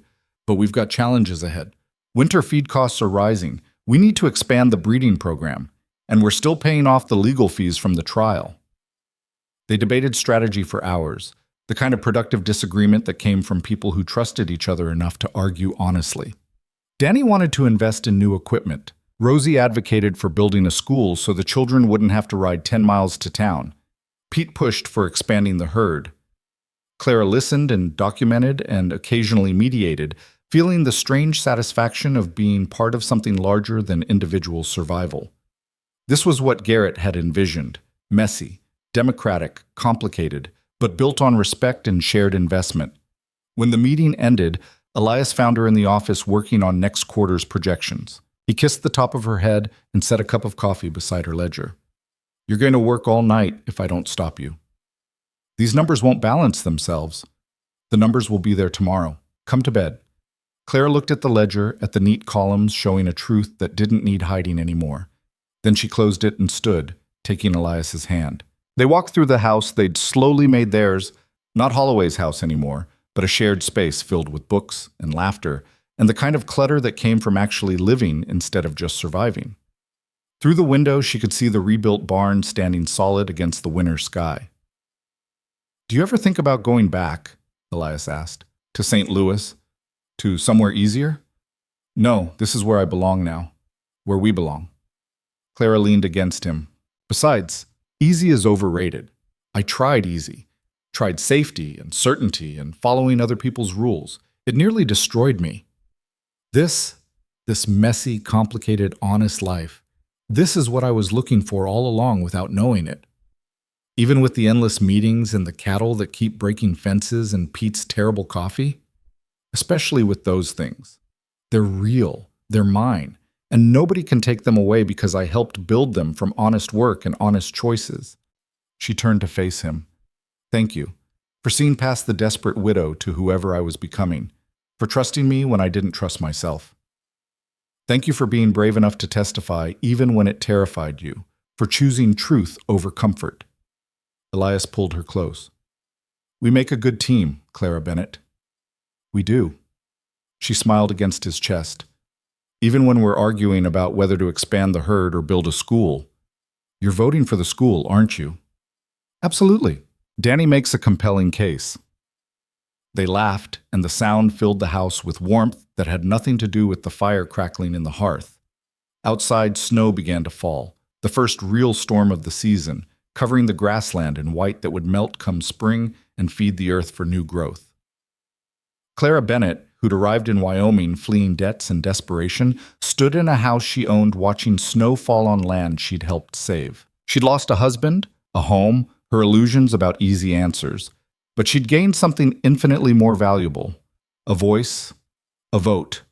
but we've got challenges ahead. Winter feed costs are rising. We need to expand the breeding program, and we're still paying off the legal fees from the trial. They debated strategy for hours, the kind of productive disagreement that came from people who trusted each other enough to argue honestly. Danny wanted to invest in new equipment. Rosie advocated for building a school so the children wouldn't have to ride 10 miles to town. Pete pushed for expanding the herd. Clara listened and documented and occasionally mediated, feeling the strange satisfaction of being part of something larger than individual survival. This was what Garrett had envisioned: messy, democratic, complicated, but built on respect and shared investment. When the meeting ended, Elias found her in the office working on next quarter's projections. He kissed the top of her head and set a cup of coffee beside her ledger. "You're going to work all night if I don't stop you. These numbers won't balance themselves. The numbers will be there tomorrow. Come to bed." Clara looked at the ledger, at the neat columns showing a truth that didn't need hiding anymore. Then she closed it and stood, taking Elias's hand. They walked through the house they'd slowly made theirs, not Holloway's house anymore, but a shared space filled with books and laughter, and the kind of clutter that came from actually living instead of just surviving. Through the window, she could see the rebuilt barn standing solid against the winter sky. "Do you ever think about going back?" Elias asked. "To St. Louis? To somewhere easier?" "No, this is where I belong now. Where we belong." Clara leaned against him. "Besides, easy is overrated. I tried easy. Tried safety and certainty and following other people's rules. It nearly destroyed me. This messy, complicated, honest life, this is what I was looking for all along without knowing it. Even with the endless meetings and the cattle that keep breaking fences and Pete's terrible coffee. Especially with those things. They're real. They're mine. And nobody can take them away because I helped build them from honest work and honest choices." She turned to face him. "Thank you for seeing past the desperate widow to whoever I was becoming, for trusting me when I didn't trust myself. Thank you for being brave enough to testify even when it terrified you, for choosing truth over comfort." Elias pulled her close. "We make a good team, Clara Bennett." "We do." She smiled against his chest. "Even when we're arguing about whether to expand the herd or build a school. You're voting for the school, aren't you?" "Absolutely. Danny makes a compelling case." They laughed, and the sound filled the house with warmth that had nothing to do with the fire crackling in the hearth. Outside, snow began to fall, the first real storm of the season, covering the grassland in white that would melt come spring and feed the earth for new growth. Clara Bennett, who'd arrived in Wyoming fleeing debts and desperation, stood in a house she owned watching snow fall on land she'd helped save. She'd lost a husband, a home, her illusions about easy answers, but she'd gained something infinitely more valuable: a voice, a vote,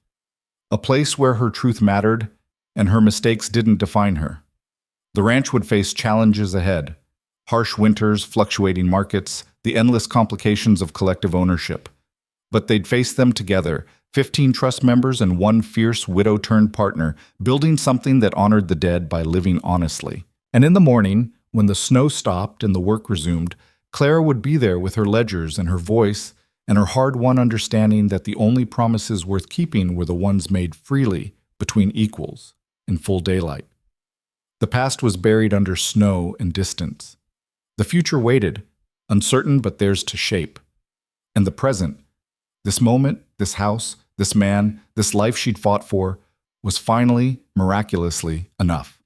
a place where her truth mattered and her mistakes didn't define her. The ranch would face challenges ahead: harsh winters, fluctuating markets, the endless complications of collective ownership. But they'd face them together, 15 trust members and one fierce widow-turned-partner, building something that honored the dead by living honestly. And in the morning, when the snow stopped and the work resumed, Clara would be there with her ledgers and her voice and her hard-won understanding that the only promises worth keeping were the ones made freely between equals in full daylight. The past was buried under snow and distance. The future waited, uncertain but theirs to shape. And the present, this moment, this house, this man, this life she'd fought for, was finally, miraculously, enough.